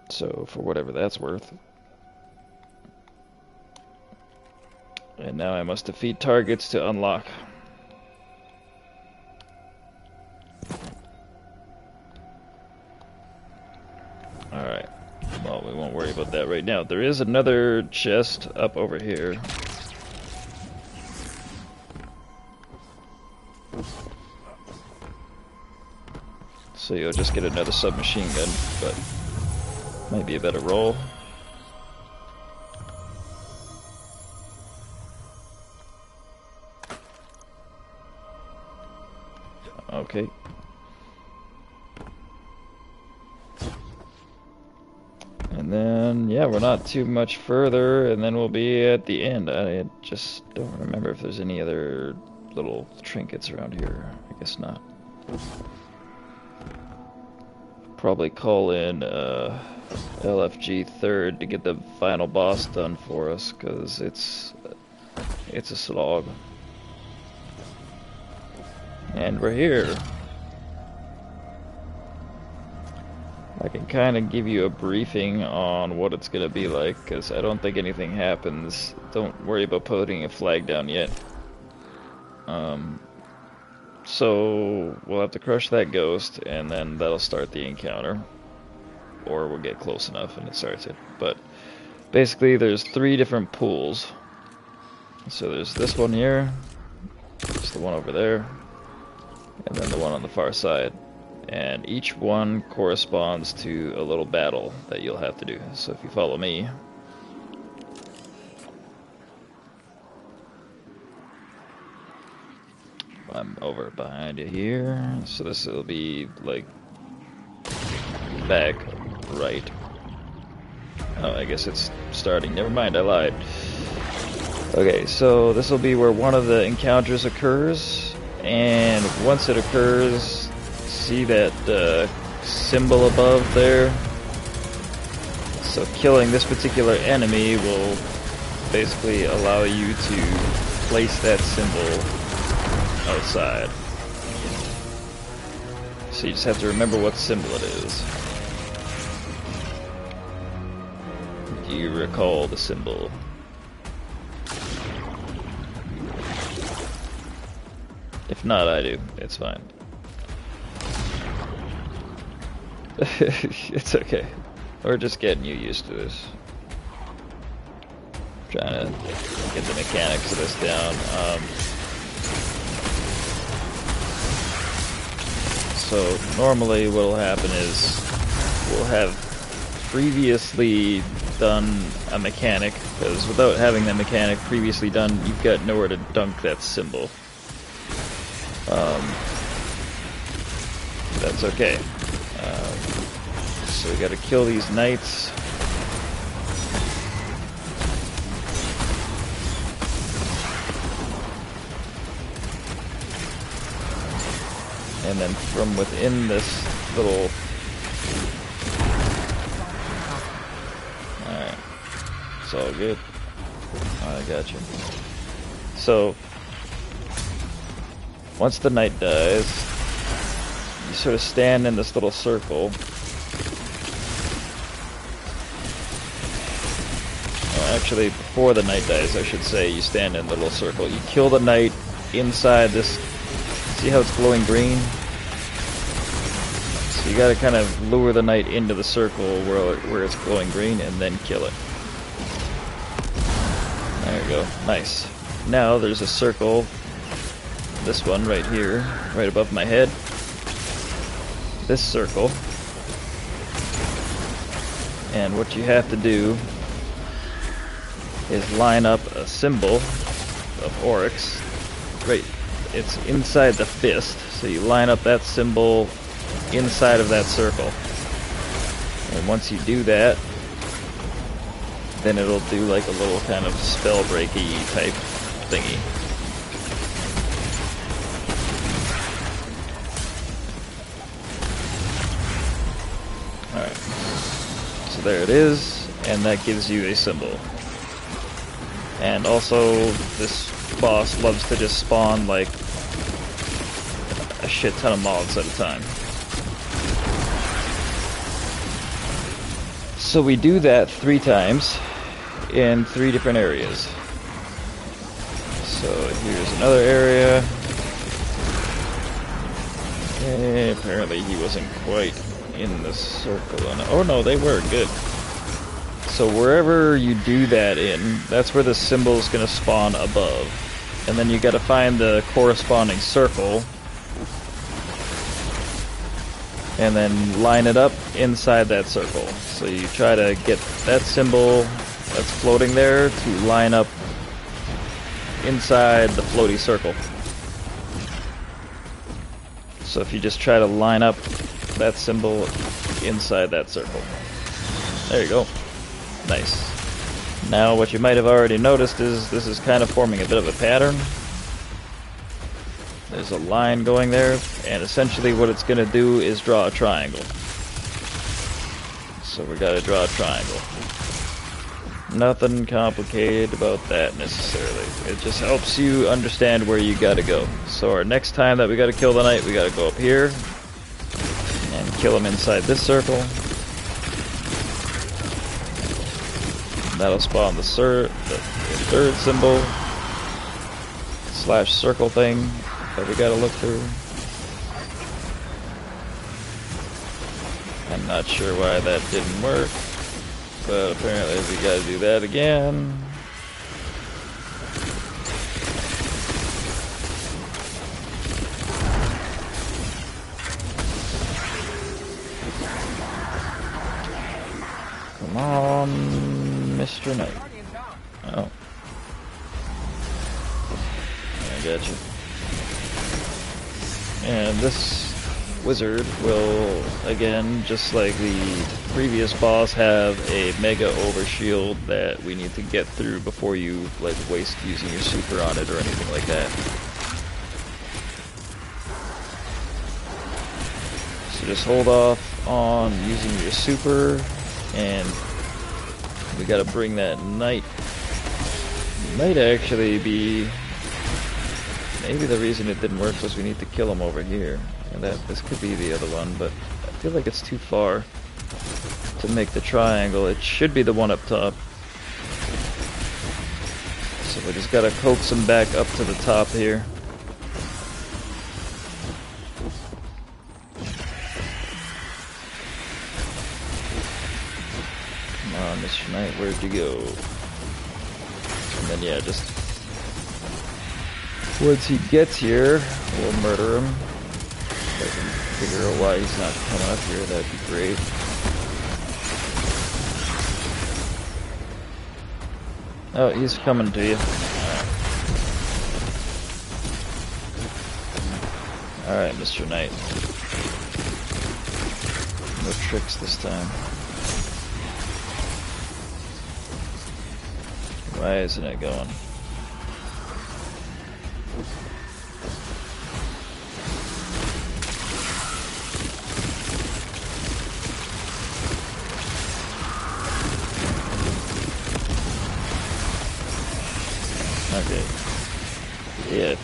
So, for whatever that's worth. And now I must defeat targets to unlock. Alright. Well, we won't worry about that right now. There is another chest up over here. So you'll just get another submachine gun, but might be a better roll. Okay. And then, yeah, we're not too much further, and then we'll be at the end. I just don't remember if there's any other little trinkets around here. I guess not. Probably call in LFG 3rd to get the final boss done for us, because it's a slog. And we're here. I can kind of give you a briefing on what it's going to be like, because I don't think anything happens. Don't worry about putting a flag down yet. So we'll have to crush that ghost, and then that'll start the encounter. Or we'll get close enough and it starts it. But basically there's 3 different pools. So there's this one here, there's the one over there, and then the one on the far side. And each one corresponds to a little battle that you'll have to do. So if you follow me, I'm over behind you here. So this will be like back right. Oh, I guess it's starting. Never mind, I lied. Okay, so this will be where one of the encounters occurs, and once it occurs, see that symbol above there? So killing this particular enemy will basically allow you to place that symbol outside. So you just have to remember what symbol it is. Do you recall the symbol? If not, I do. It's fine. It's okay. We're just getting you used to this. Trying to get the mechanics of this down. So normally what will happen is we'll have previously done a mechanic, because without having that mechanic previously done, you've got nowhere to dunk that symbol. That's okay. So we gotta kill these knights. And then from within this little... Alright. It's all good. I got you. So, once the night dies, you sort of stand in this little circle. Actually, before the night dies, I should say, you stand in the little circle. You kill the night inside this... See how it's glowing green? So you gotta kind of lure the night into the circle where it's glowing green and then kill it. There you go. Nice. Now there's a circle. This one right here, right above my head. This circle. And what you have to do is line up a symbol of Oryx. Right, it's inside the fist, so you line up that symbol inside of that circle. And once you do that, then it'll do like a little kind of spell breaky type thingy. Alright, so there it is, and that gives you a symbol. And also, this boss loves to just spawn like a shit ton of mobs at a time. So we do that 3 times in 3 different areas. So here's another area. Okay, apparently he wasn't quite in the circle. Oh no, they were good. So wherever you do that in, that's where the symbol is going to spawn above. And then you got to find the corresponding circle. And then line it up inside that circle. So you try to get that symbol that's floating there to line up inside the floaty circle. So if you just try to line up that symbol inside that circle. There you go. Nice. Now what you might have already noticed is this is kind of forming a bit of a pattern. There's a line going there, and essentially what it's going to do is draw a triangle. So we got to draw a triangle. Nothing complicated about that necessarily. It just helps you understand where you got to go. So our next time that we got to kill the knight, we got to go up here and kill him inside this circle. That'll spawn the third symbol / circle thing that we gotta look through. I'm not sure why that didn't work, but apparently we gotta do that again. Come on, Mr. Knight. Oh. I got you. And this wizard will, again, just like the previous boss, have a mega overshield that we need to get through before you like waste using your super on it or anything like that. So just hold off on using your super, and we gotta bring that knight. Might actually be... Maybe the reason it didn't work was we need to kill him over here. And this could be the other one, but I feel like it's too far to make the triangle. It should be the one up top. So we just gotta coax him back up to the top here. Come on, Mr. Knight, where'd you go? And then yeah, just once he gets here, we'll murder him. If I can figure out why he's not coming up here, that'd be great. Oh, he's coming to you. Alright, Mr. Knight. No tricks this time. Why isn't it going?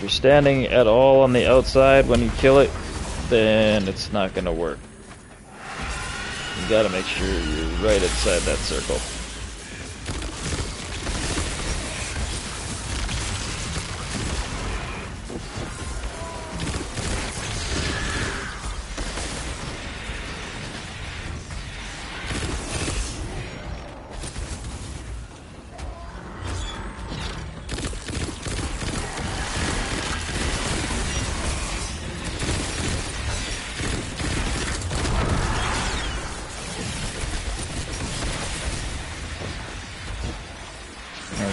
you're standing at all on the outside when you kill it, then it's not gonna work. You gotta make sure you're right inside that circle.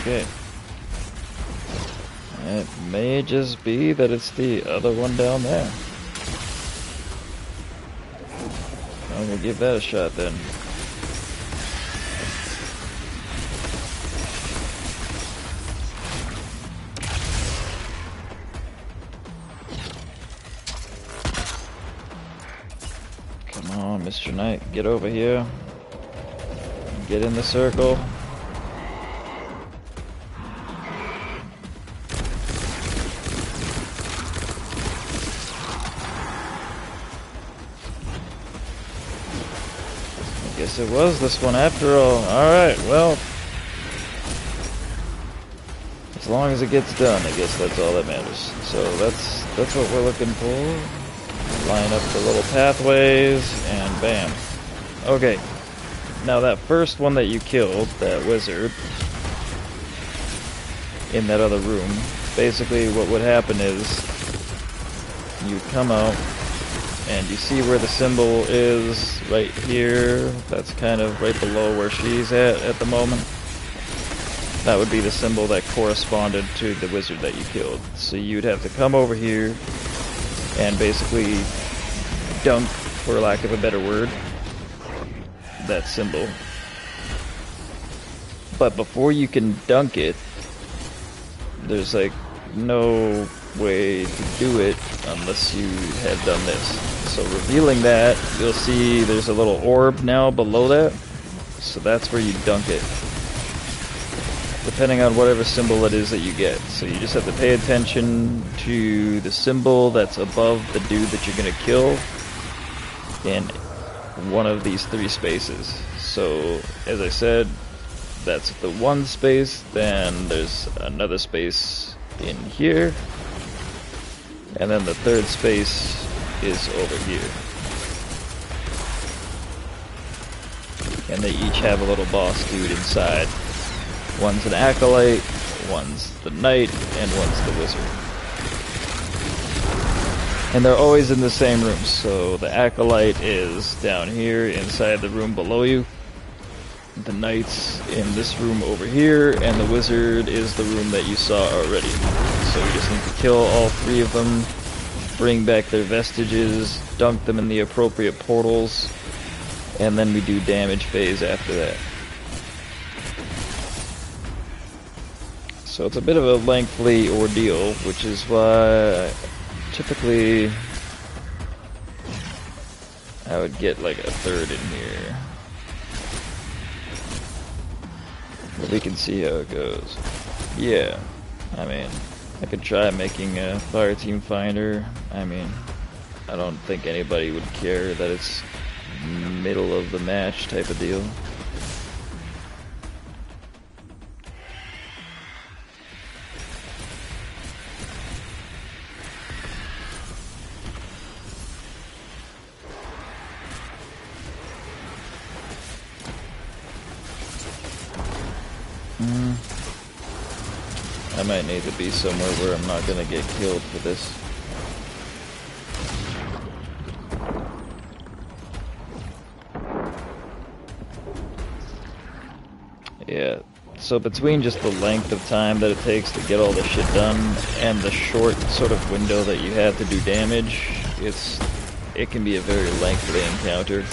Okay. It may just be that it's the other one down there. I'm gonna give that a shot then. Come on, Mr. Knight, get over here. Get in the circle. Guess it was this one after all. Alright, well. As long as it gets done, I guess that's all that matters. So that's what we're looking for. Line up the little pathways, and bam. Okay. Now that first one that you killed, that wizard, in that other room, basically what would happen is you come out, and you see where the symbol is right here. That's kind of right below where she's at the moment. That would be the symbol that corresponded to the wizard that you killed. So you'd have to come over here and basically dunk, for lack of a better word, that symbol. But before you can dunk it, there's like no way to do it unless you have done this. So revealing that, you'll see there's a little orb now below that. So that's where you dunk it, depending on whatever symbol it is that you get. So you just have to pay attention to the symbol that's above the dude that you're gonna kill in one of these three spaces. So as I said, that's the one space, then there's another space in here, and then the third space is over here. And they each have a little boss dude inside. One's an acolyte, one's the knight, and one's the wizard. And they're always in the same room. So the acolyte is down here inside the room below you. The knight's in this room over here, and the wizard is the room that you saw already. So you just need to kill all three of them, bring back their vestiges, dunk them in the appropriate portals, and then we do damage phase after that. So it's a bit of a lengthy ordeal, which is why typically I would get like a third in here. But we can see how it goes. Yeah, I mean, I could try making a fire team finder. I mean, I don't think anybody would care that it's middle of the match type of deal. I might need to be somewhere where I'm not gonna get killed for this. Yeah, so between just the length of time that it takes to get all this shit done and the short sort of window that you have to do damage, it can be a very lengthy encounter.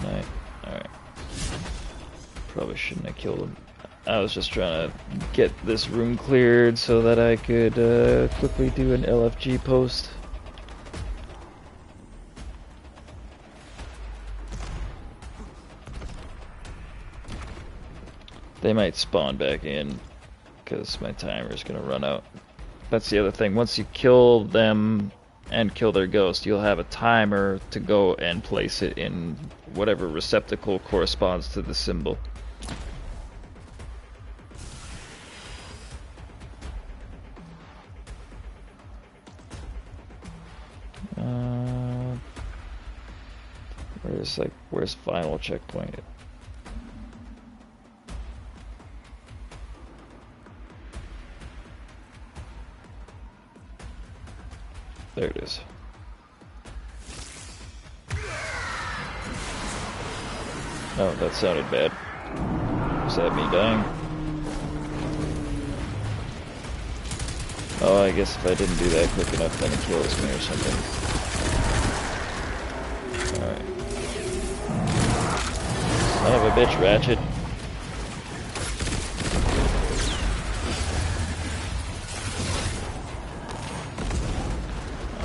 Night. Alright. Probably shouldn't have killed him. I was just trying to get this room cleared so that I could quickly do an LFG post. They might spawn back in because my timer is going to run out. That's the other thing. Once you kill them and kill their ghost, you'll have a timer to go and place it in whatever receptacle corresponds to the symbol. Where's final checkpoint? There it is. Oh, that sounded bad. Is that me dying? Oh, I guess if I didn't do that quick enough, then it kills me or something. Alright. Son of a bitch, Ratchet.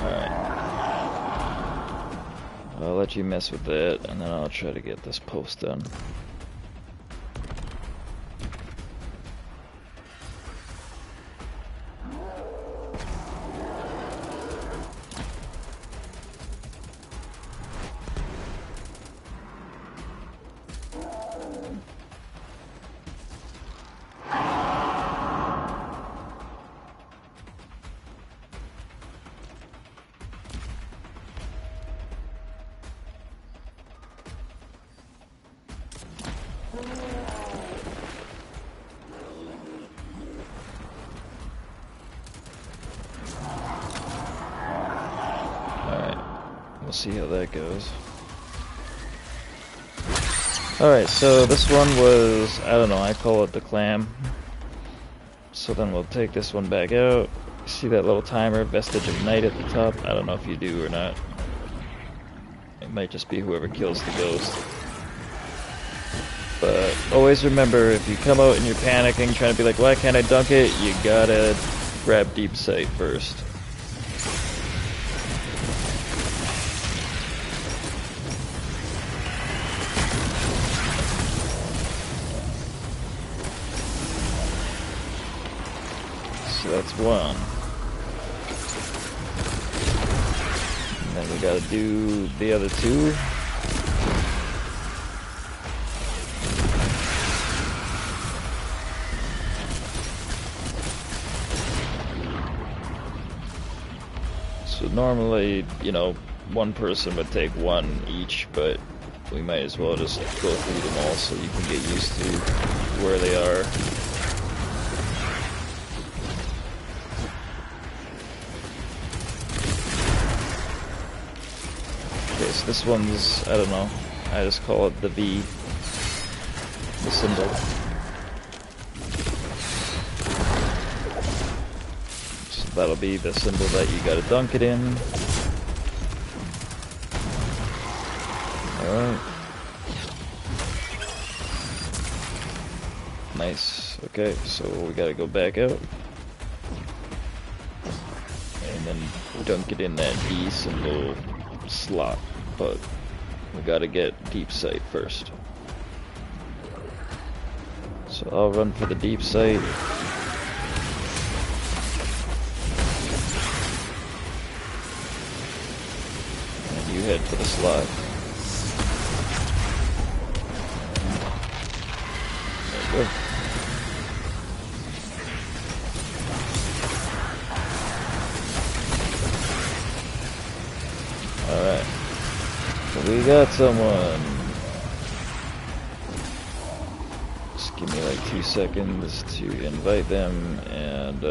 Alright. I'll let you mess with that, and then I'll try to get this post done. We'll see how that goes. Alright, so this one was, I don't know, I call it the clam. So then we'll take this one back out. See that little timer, vestige of night at the top? I don't know if you do or not. It might just be whoever kills the ghost. But always remember, if you come out and you're panicking, trying to be like, why can't I dunk it? You gotta grab deep sight first. So that's one. And then we gotta do the other two. So normally, you know, one person would take one each, but we might as well just go through them all so you can get used to where they are. Okay, so this one's, I don't know, I just call it the V, the symbol. So that'll be the symbol that you gotta dunk it in. Alright. Nice. Okay, so we gotta go back out. And then dunk it in that D symbol slot, but we gotta get deep sight first. So I'll run for the deep sight. And you head for the slot. There you go. Alright, so we got someone. Just give me like 2 seconds to invite them and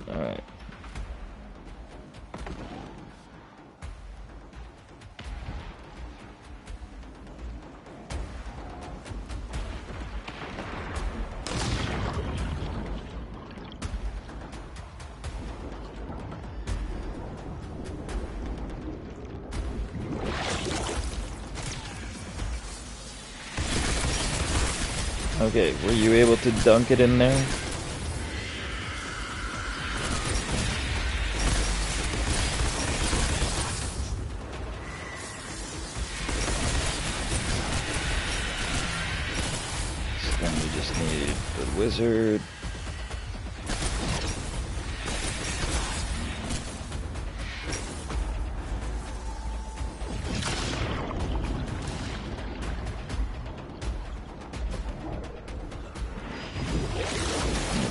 alright. Okay, were you able to dunk it in there? So then we just need the wizard.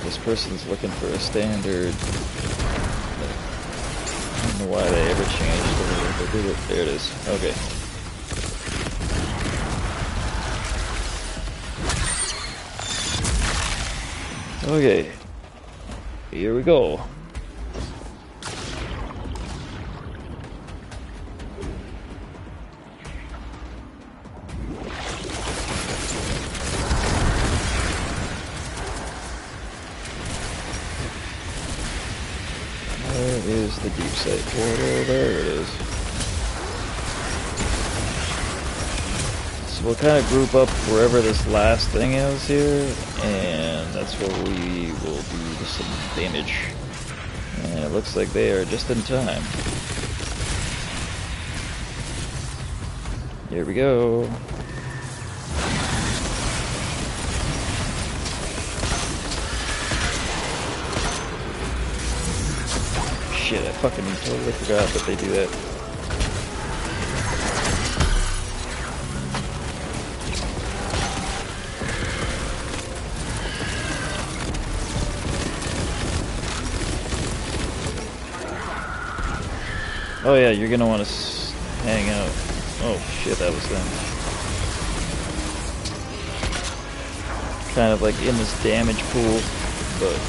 This person's looking for a standard. I don't know why they ever changed the way they did it. There it is. Okay. Okay. Here we go. Where is the deep site portal? There it is. So we'll kind of group up wherever this last thing is here, and that's where we will do some damage. And it looks like they are just in time. Here we go. Shit, I fucking totally forgot that they do that. Oh yeah, you're gonna want to hang out. Oh shit, that was them. Kind of like in this damage pool, but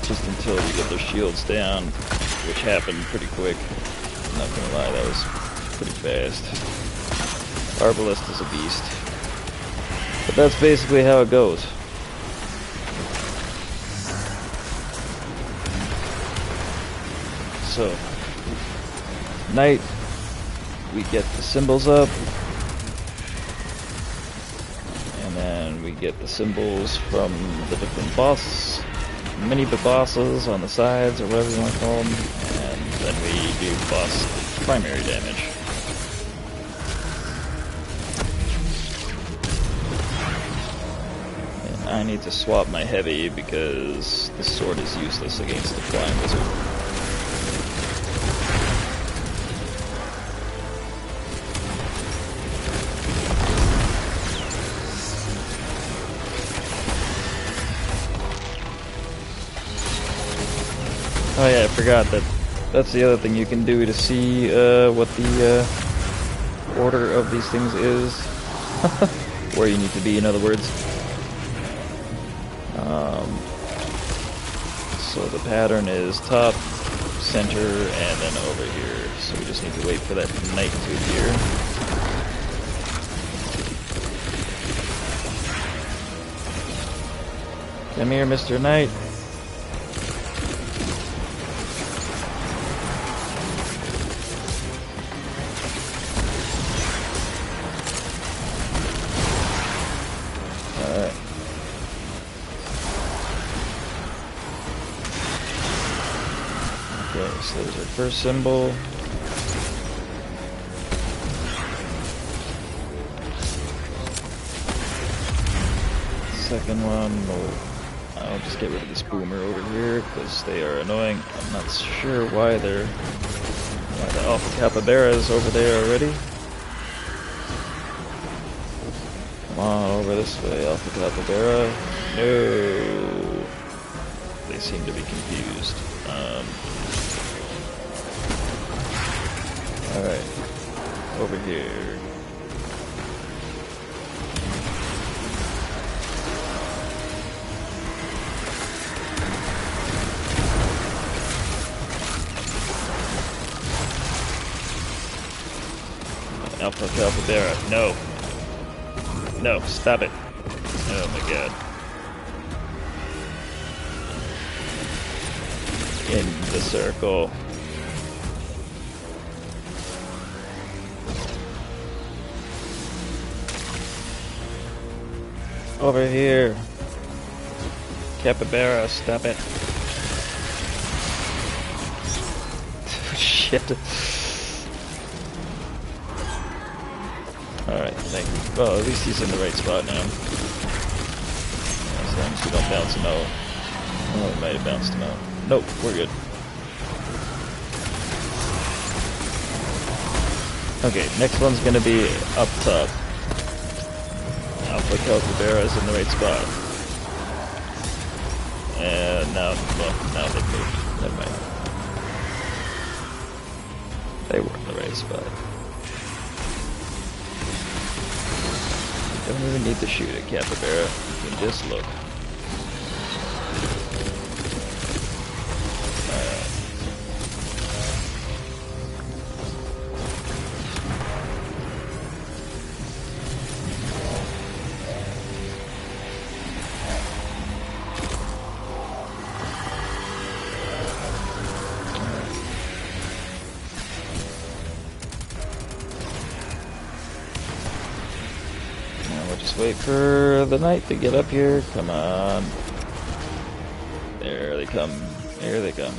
just until you get their shields down, which happened pretty quick. I'm not gonna lie, that was pretty fast. Arbalest is a beast. But that's basically how it goes. So, night, we get the symbols up, and then we get the symbols from the different bosses, mini bosses on the sides, or whatever you want to call them, and then we do boss primary damage. And I need to swap my heavy because this sword is useless against the flying wizard. Oh yeah, I forgot that that's the other thing you can do to see what the order of these things is. Where you need to be, in other words. So the pattern is top, center, and then over here. So we just need to wait for that knight to appear. Come here, Mr. Knight. So there's our first symbol. Second one, I'll just get rid of this boomer over here because they are annoying. I'm not sure why the Alpha Capybara is over there already. Come on, over this way, Alpha Capybara. No. They seem to be confused. Alright, over here. Alpha Capybara, no. No, stop it. Oh my god. In the circle. Over here. Capybara, stop it. Shit. Alright, thank you. Well, at least he's in the right spot now. As long as we don't bounce him out. Oh, we might have bounced him out. Nope, we're good. Okay, next one's gonna be up top. Alpha Capybara's in the right spot. And now, well, now they've moved. Never mind. They were in the right spot. You don't even need to shoot at Capybara. You can just look. Wait for the knight to get up here. Come on. There they come. Here they come.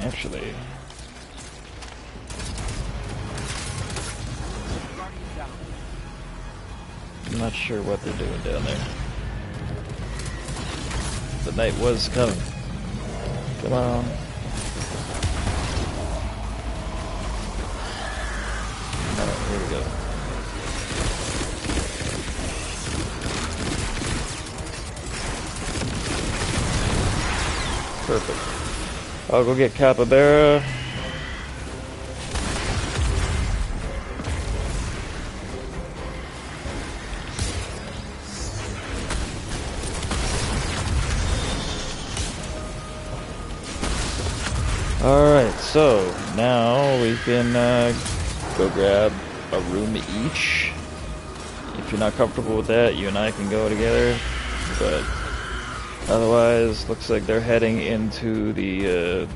Actually, I'm not sure what they're doing down there. The knight was coming. Come on. Alright, here we go. Perfect. I'll go get Capybara. Alright, so now we can go grab a room each. If you're not comfortable with that, you and I can go together. But otherwise, looks like they're heading into the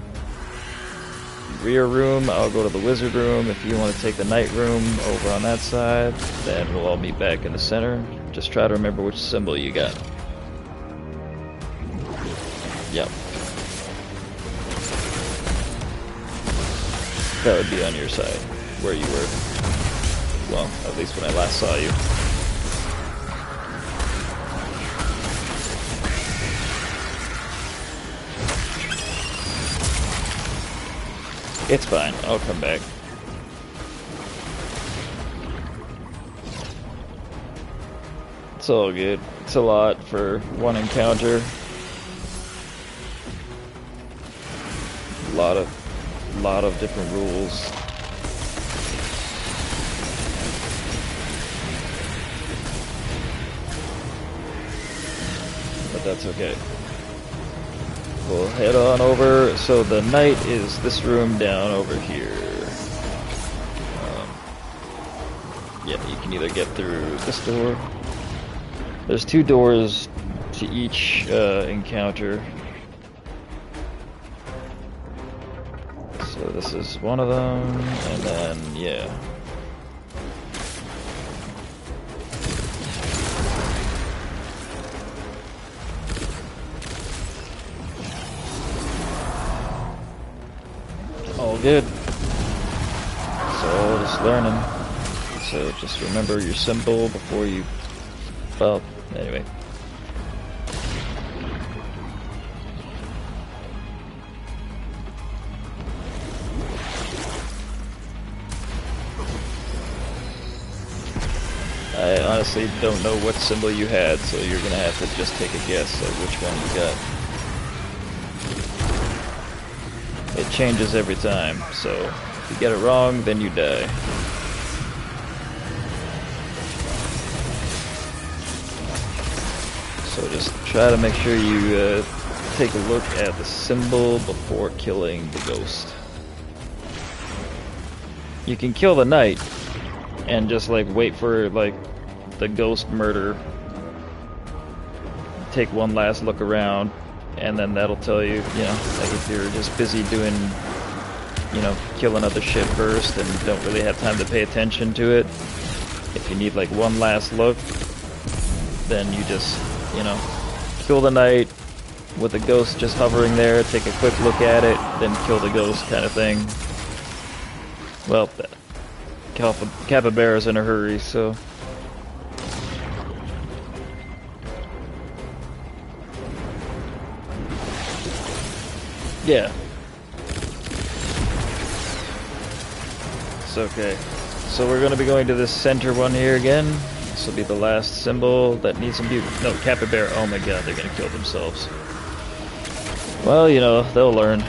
rear room. I'll go to the wizard room. If you want to take the night room over on that side, then we'll all meet back in the center. Just try to remember which symbol you got. Yep. That would be on your side, where you were. Well, at least when I last saw you. It's fine, I'll come back. It's all good. It's a lot for one encounter. A lot of different rules. But that's okay. We'll head on over. So the knight is this room down over here. Yeah, you can either get through this door. There's two doors to each encounter. So this is one of them, and then, yeah. All good. It's all just learning. So just remember your symbol before you, well, anyway. I honestly don't know what symbol you had, so you're gonna have to just take a guess at which one you got. It changes every time, so if you get it wrong, then you die. So just try to make sure you take a look at the symbol before killing the ghost. You can kill the knight and just like wait for like the ghost murder. Take one last look around and then that'll tell you, you know, like if you're just busy doing, you know, killing other shit first and don't really have time to pay attention to it. If you need like one last look, then you just, you know, kill the knight with the ghost just hovering there, take a quick look at it, then kill the ghost kind of thing. Well, Capybara's in a hurry, so... Yeah. It's okay. So we're going to be going to this center one here again. This will be the last symbol that needs some beauty. No, Capybara. Oh my god, they're going to kill themselves. Well, you know, they'll learn.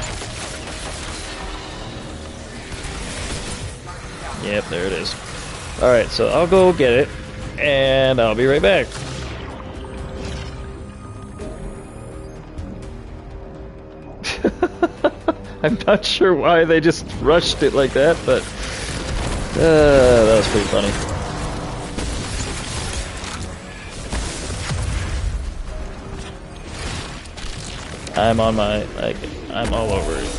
Yep, there it is. Alright, so I'll go get it, and I'll be right back. I'm not sure why they just rushed it like that, but that was pretty funny. I'm on my, like, I'm all over it.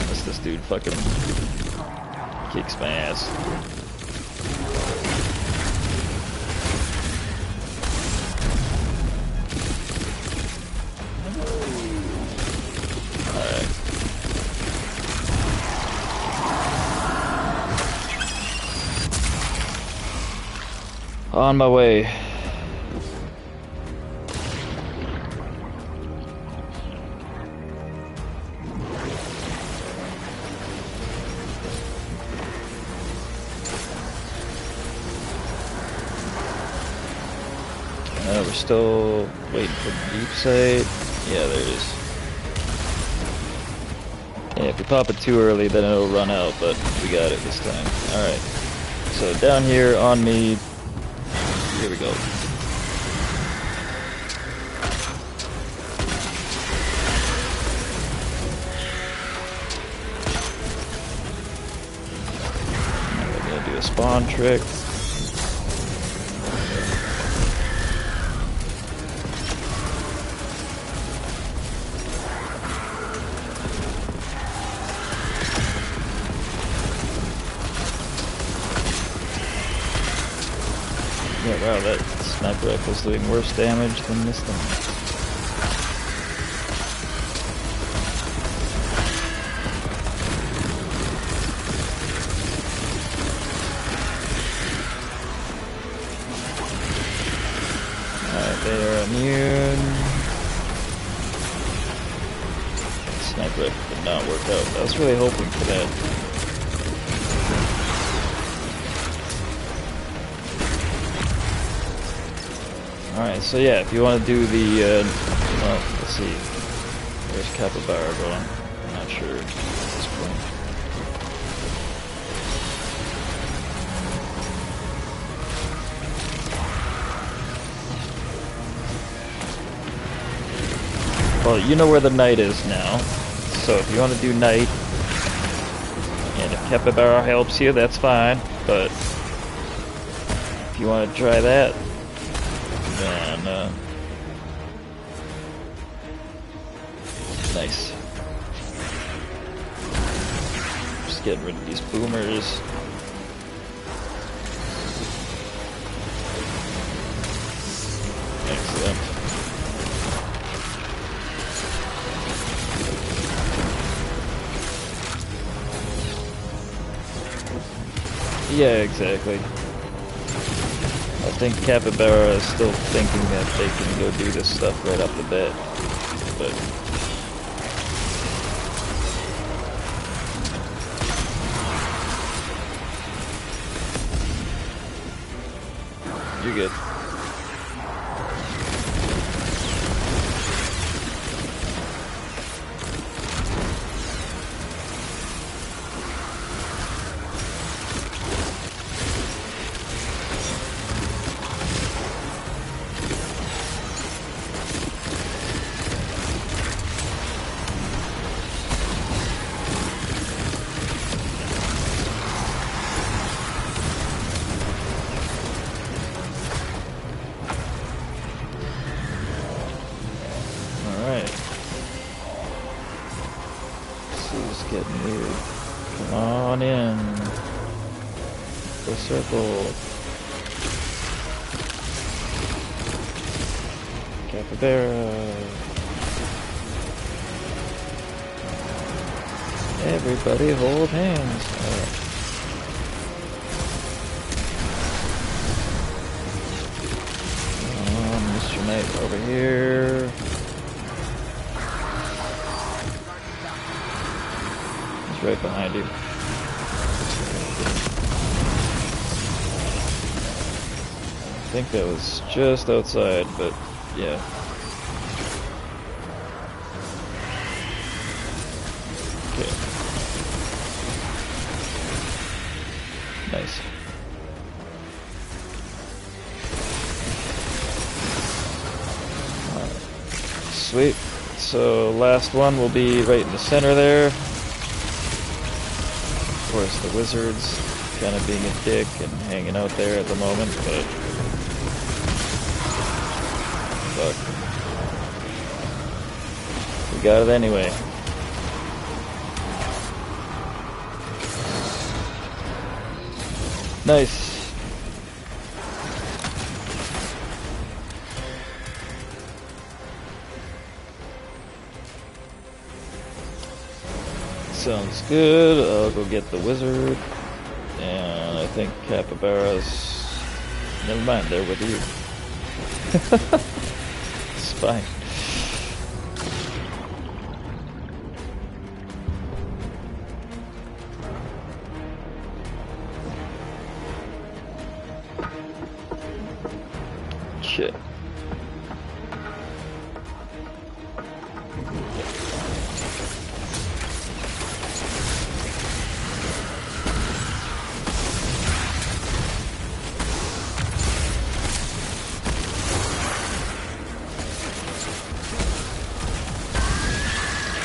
Unless this dude fucking kicks my ass. On my way. We're still waiting for the deep site. Yeah, there it is. Yeah, if we pop it too early, then it'll run out, but we got it this time. Alright. So down here on me. Here we go. We're gonna do a spawn trick. Yeah, wow, that sniper rifle's doing worse damage than this thing. Alright, they are immune. Sniper rifle did not work out. I was really hoping for that. Alright, so yeah, if you want to do the, well, let's see, where's Capybara going? I'm not sure at this point. Well, you know where the knight is now, so if you want to do knight, and if Capybara helps you, that's fine, but if you want to try that, then, nice. Just getting rid of these boomers. Excellent. Yeah, exactly. I think Capybara is still thinking that they can go do this stuff right off the bat, but you're good. getting weird. Come on in. The circle. Capybara. Everybody hold hands. Alright. Mr. Knight over here. He's right behind you. I think that was just outside, but yeah. Okay. Nice. Sweet. So last one will be right in the center there. Of course, the wizard's kind of being a dick and hanging out there at the moment, but fuck. We got it anyway. Nice. Sounds good. I'll go get the wizard. And I think Capybara's... Never mind, they're with you. It's fine. Shit.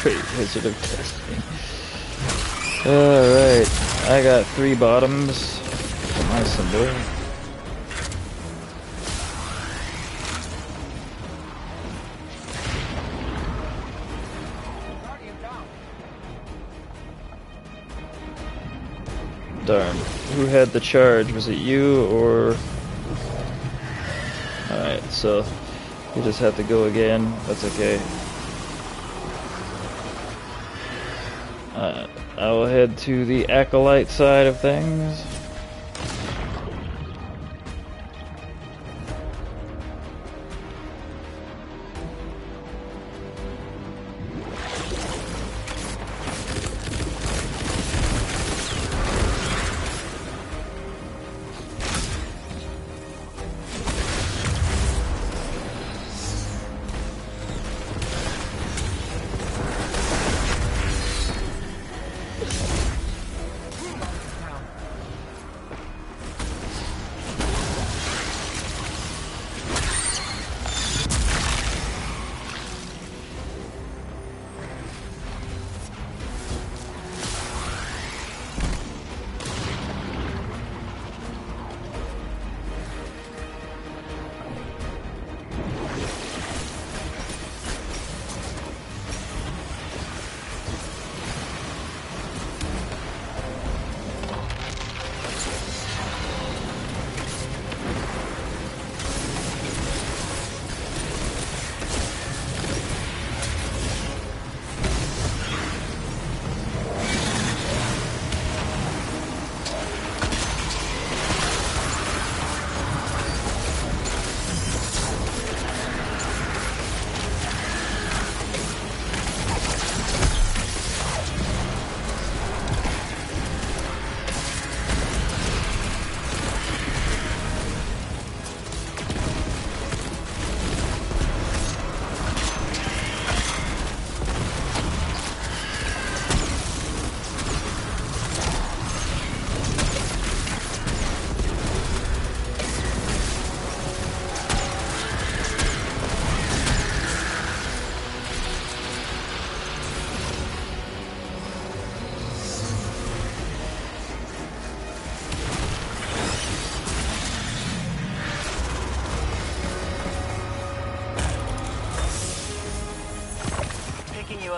Great Wizard of Destiny. Alright, I got 3 bottoms. Come on, some boy. Darn. Who had the charge? Was it you or... Alright, so you just have to go again. That's okay. I will head to the Acolyte side of things.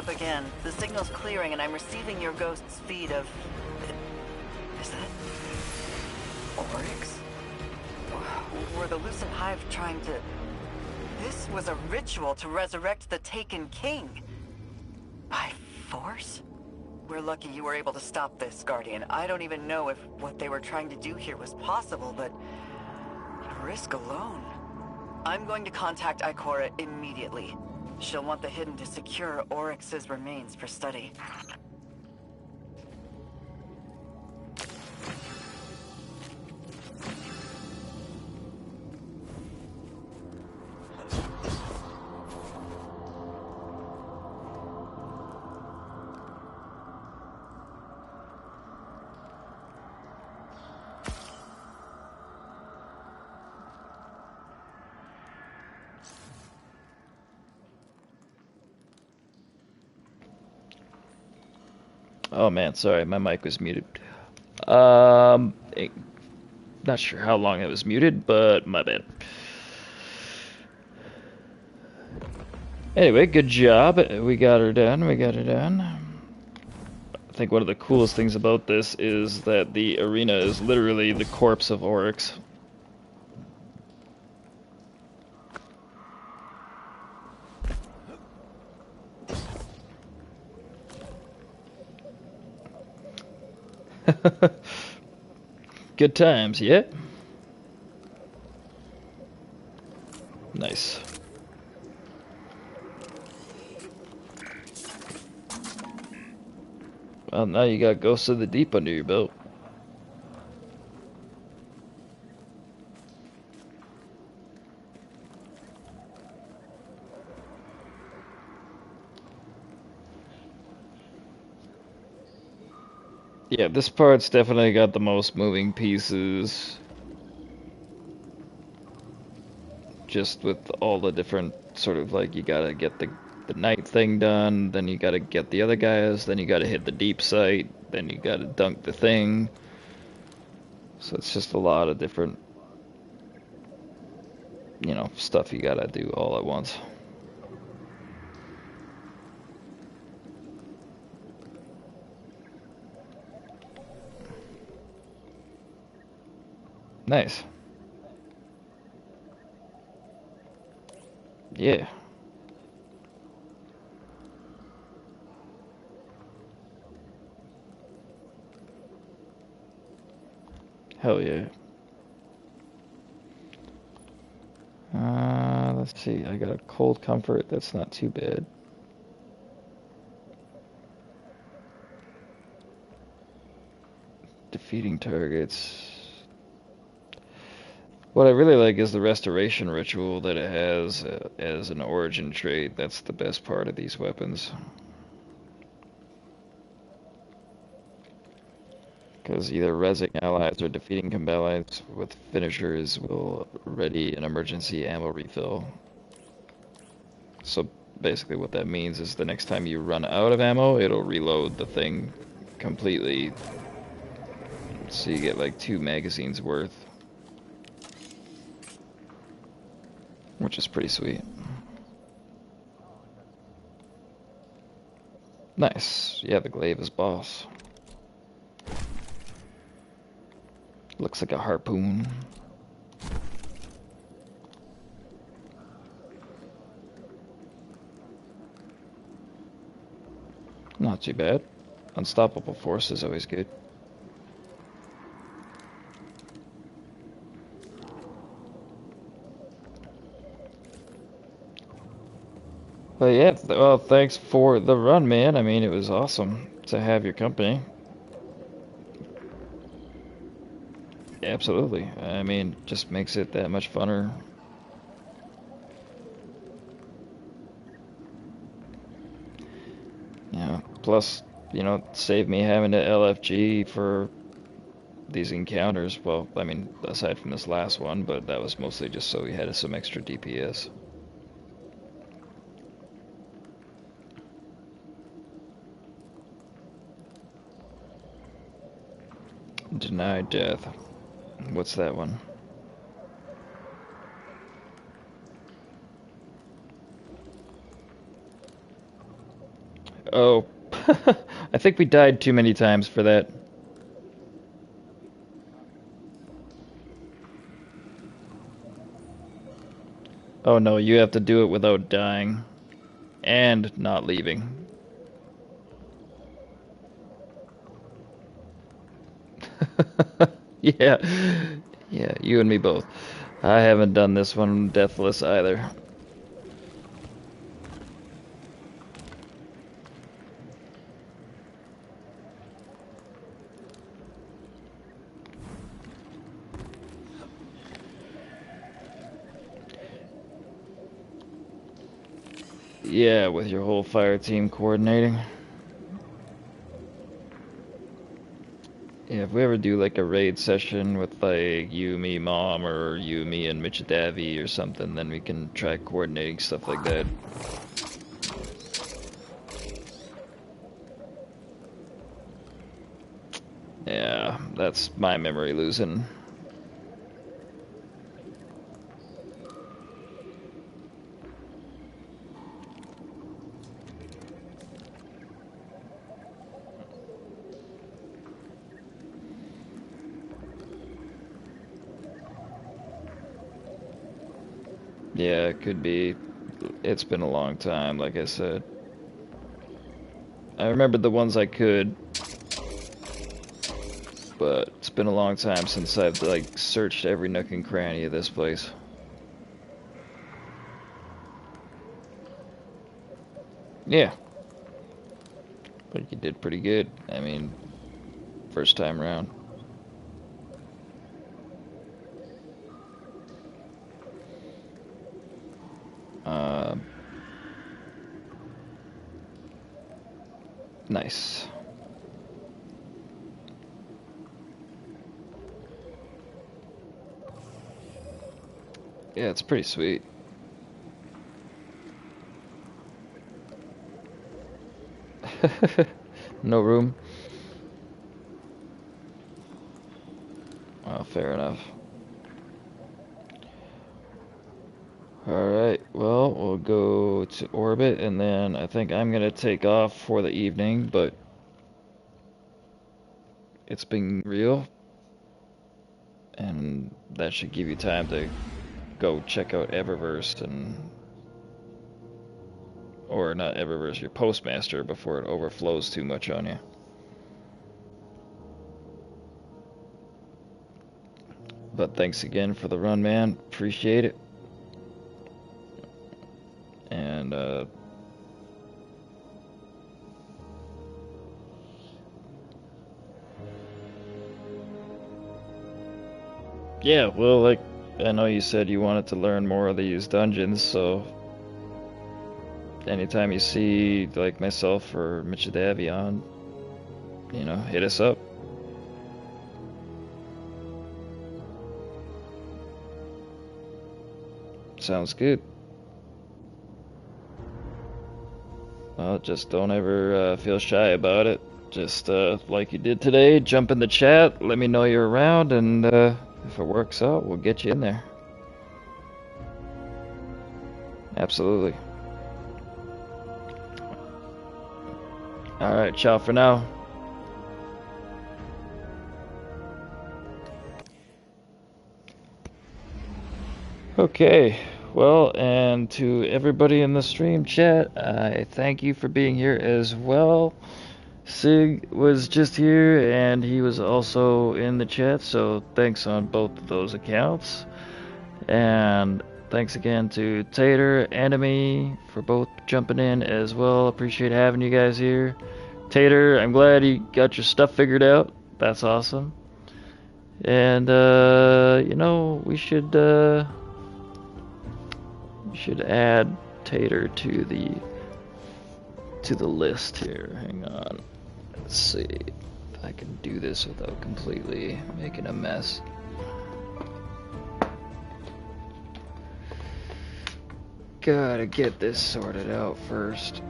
up again. The signal's clearing and I'm receiving your ghost's feed of... Is that... Oryx? Were the Lucent Hive trying to... This was a ritual to resurrect the taken king. By force? We're lucky you were able to stop this, Guardian. I don't even know if what they were trying to do here was possible, but... risk alone. I'm going to contact Ikora immediately. She'll want the Hidden to secure Oryx's remains for study. Oh man, sorry, my mic was muted. Not sure how long it was muted, but my bad. Anyway, good job. We got her done. We got her done. I think one of the coolest things about this is that the arena is literally the corpse of Oryx. Good times, yeah? Nice. Well, now you got Ghosts of the Deep under your belt. Yeah, this part's definitely got the most moving pieces. Just with all the different sort of like, you gotta get the night thing done, then you gotta get the other guys, then you gotta hit the deep site, then you gotta dunk the thing. So it's just a lot of different, stuff you gotta do all at once. Nice. Yeah. Hell yeah. Let's see. I got a cold comfort. That's not too bad. Defeating targets. What I really like is the restoration ritual that it has as an origin trait. That's the best part of these weapons. Because either rezzing allies or defeating combatants with finishers will ready an emergency ammo refill. So basically what that means is the next time you run out of ammo, it'll reload the thing completely. So you get like 2 magazines worth. Which is pretty sweet. Nice. Yeah, the glaive is boss. Looks like a harpoon. Not too bad. Unstoppable force is always good. But yeah, well, thanks for the run, man. I mean, it was awesome to have your company. Absolutely. I mean, just makes it that much funner. Yeah. Plus, save me having to LFG for these encounters. Well, I mean, aside from this last one, but that was mostly just so we had some extra DPS. Denied death. What's that one? Oh, I think we died too many times for that. Oh no, you have to do it without dying and not leaving. Yeah, yeah, you and me both. I haven't done this one deathless either. Yeah, with your whole fire team coordinating. Yeah, if we ever do like a raid session with like you, me, mom, or you, me, and Mitch Davy or something, then we can try coordinating stuff like that. Yeah, that's my memory losing. Yeah, it could be. It's been a long time, like I said. I remembered the ones I could, but it's been a long time since I've like searched every nook and cranny of this place. Yeah, but you did pretty good. I mean, first time around. Uh, nice. Yeah, it's pretty sweet. No room? Oh, fair enough. Alright, well, we'll go to orbit, and then I think I'm gonna take off for the evening, but it's been real, and that should give you time to go check out Eververse and, or not Eververse, your Postmaster before it overflows too much on you. But thanks again for the run, man. Appreciate it. And yeah, well, like I know you said you wanted to learn more of these dungeons, so anytime you see like myself or Mitch Davy on, hit us up. Sounds good. Well, just don't ever feel shy about it. Just like you did today, jump in the chat, let me know you're around, and if it works out, we'll get you in there. Absolutely. Alright, ciao for now. Okay, well, and to everybody in the stream chat, I thank you for being here as well. Sig was just here, and he was also in the chat, so thanks on both of those accounts. And thanks again to Tater, Enemy, for both jumping in as well. Appreciate having you guys here. Tater, I'm glad you got your stuff figured out. That's awesome. And, we should add Tater to the list here. Hang on. Let's see if I can do this without completely making a mess. Gotta get this sorted out first.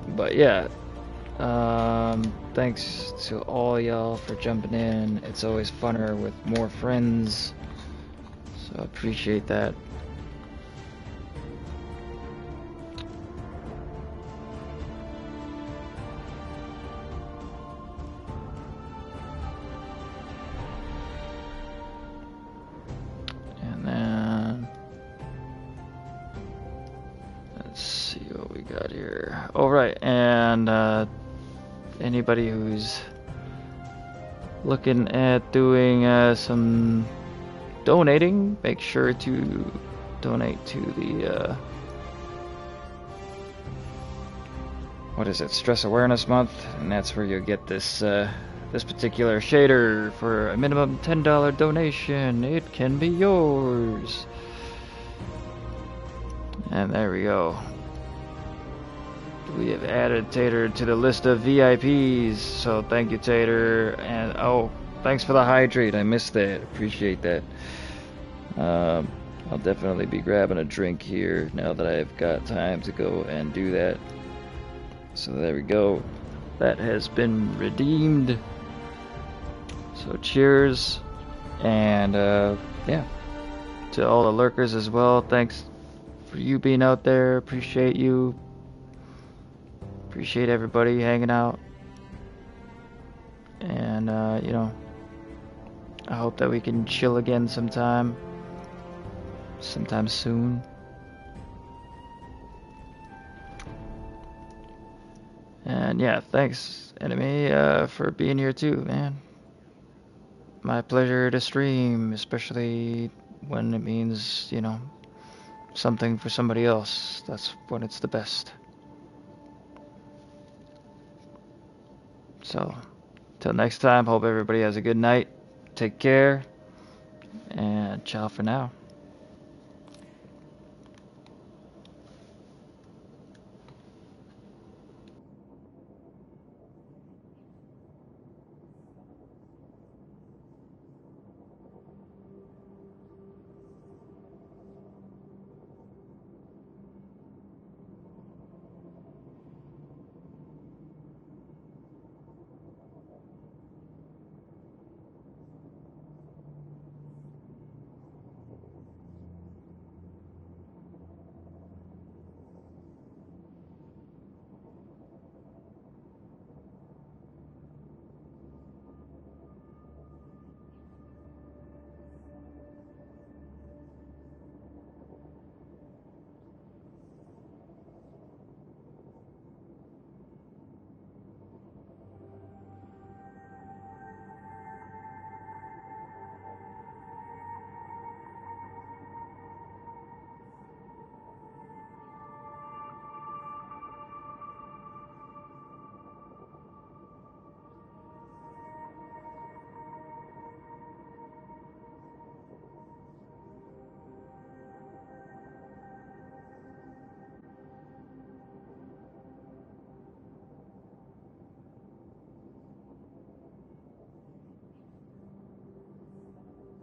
But yeah, thanks to all y'all for jumping in. It's always funner with more friends, so I appreciate that. All right, and anybody who's looking at doing some donating, make sure to donate to the what is it, Stress Awareness Month, and that's where you'll get this this particular shader for a minimum $10 donation. It can be yours. And there we go. We have added Tater to the list of VIPs, so thank you, Tater. And oh, thanks for the hydrate. I missed that. Appreciate that. I'll definitely be grabbing a drink here now that I've got time to go and do that. So there we go. That has been redeemed. So cheers. And yeah, to all the lurkers as well. Thanks for you being out there. Appreciate you. Appreciate everybody hanging out. And you know, I hope that we can chill again sometime soon. And yeah, thanks, Enemy, for being here too, man. My pleasure to stream, especially when it means, you know, something for somebody else. That's when it's the best. So, till next time, hope everybody has a good night. Take care, and ciao for now.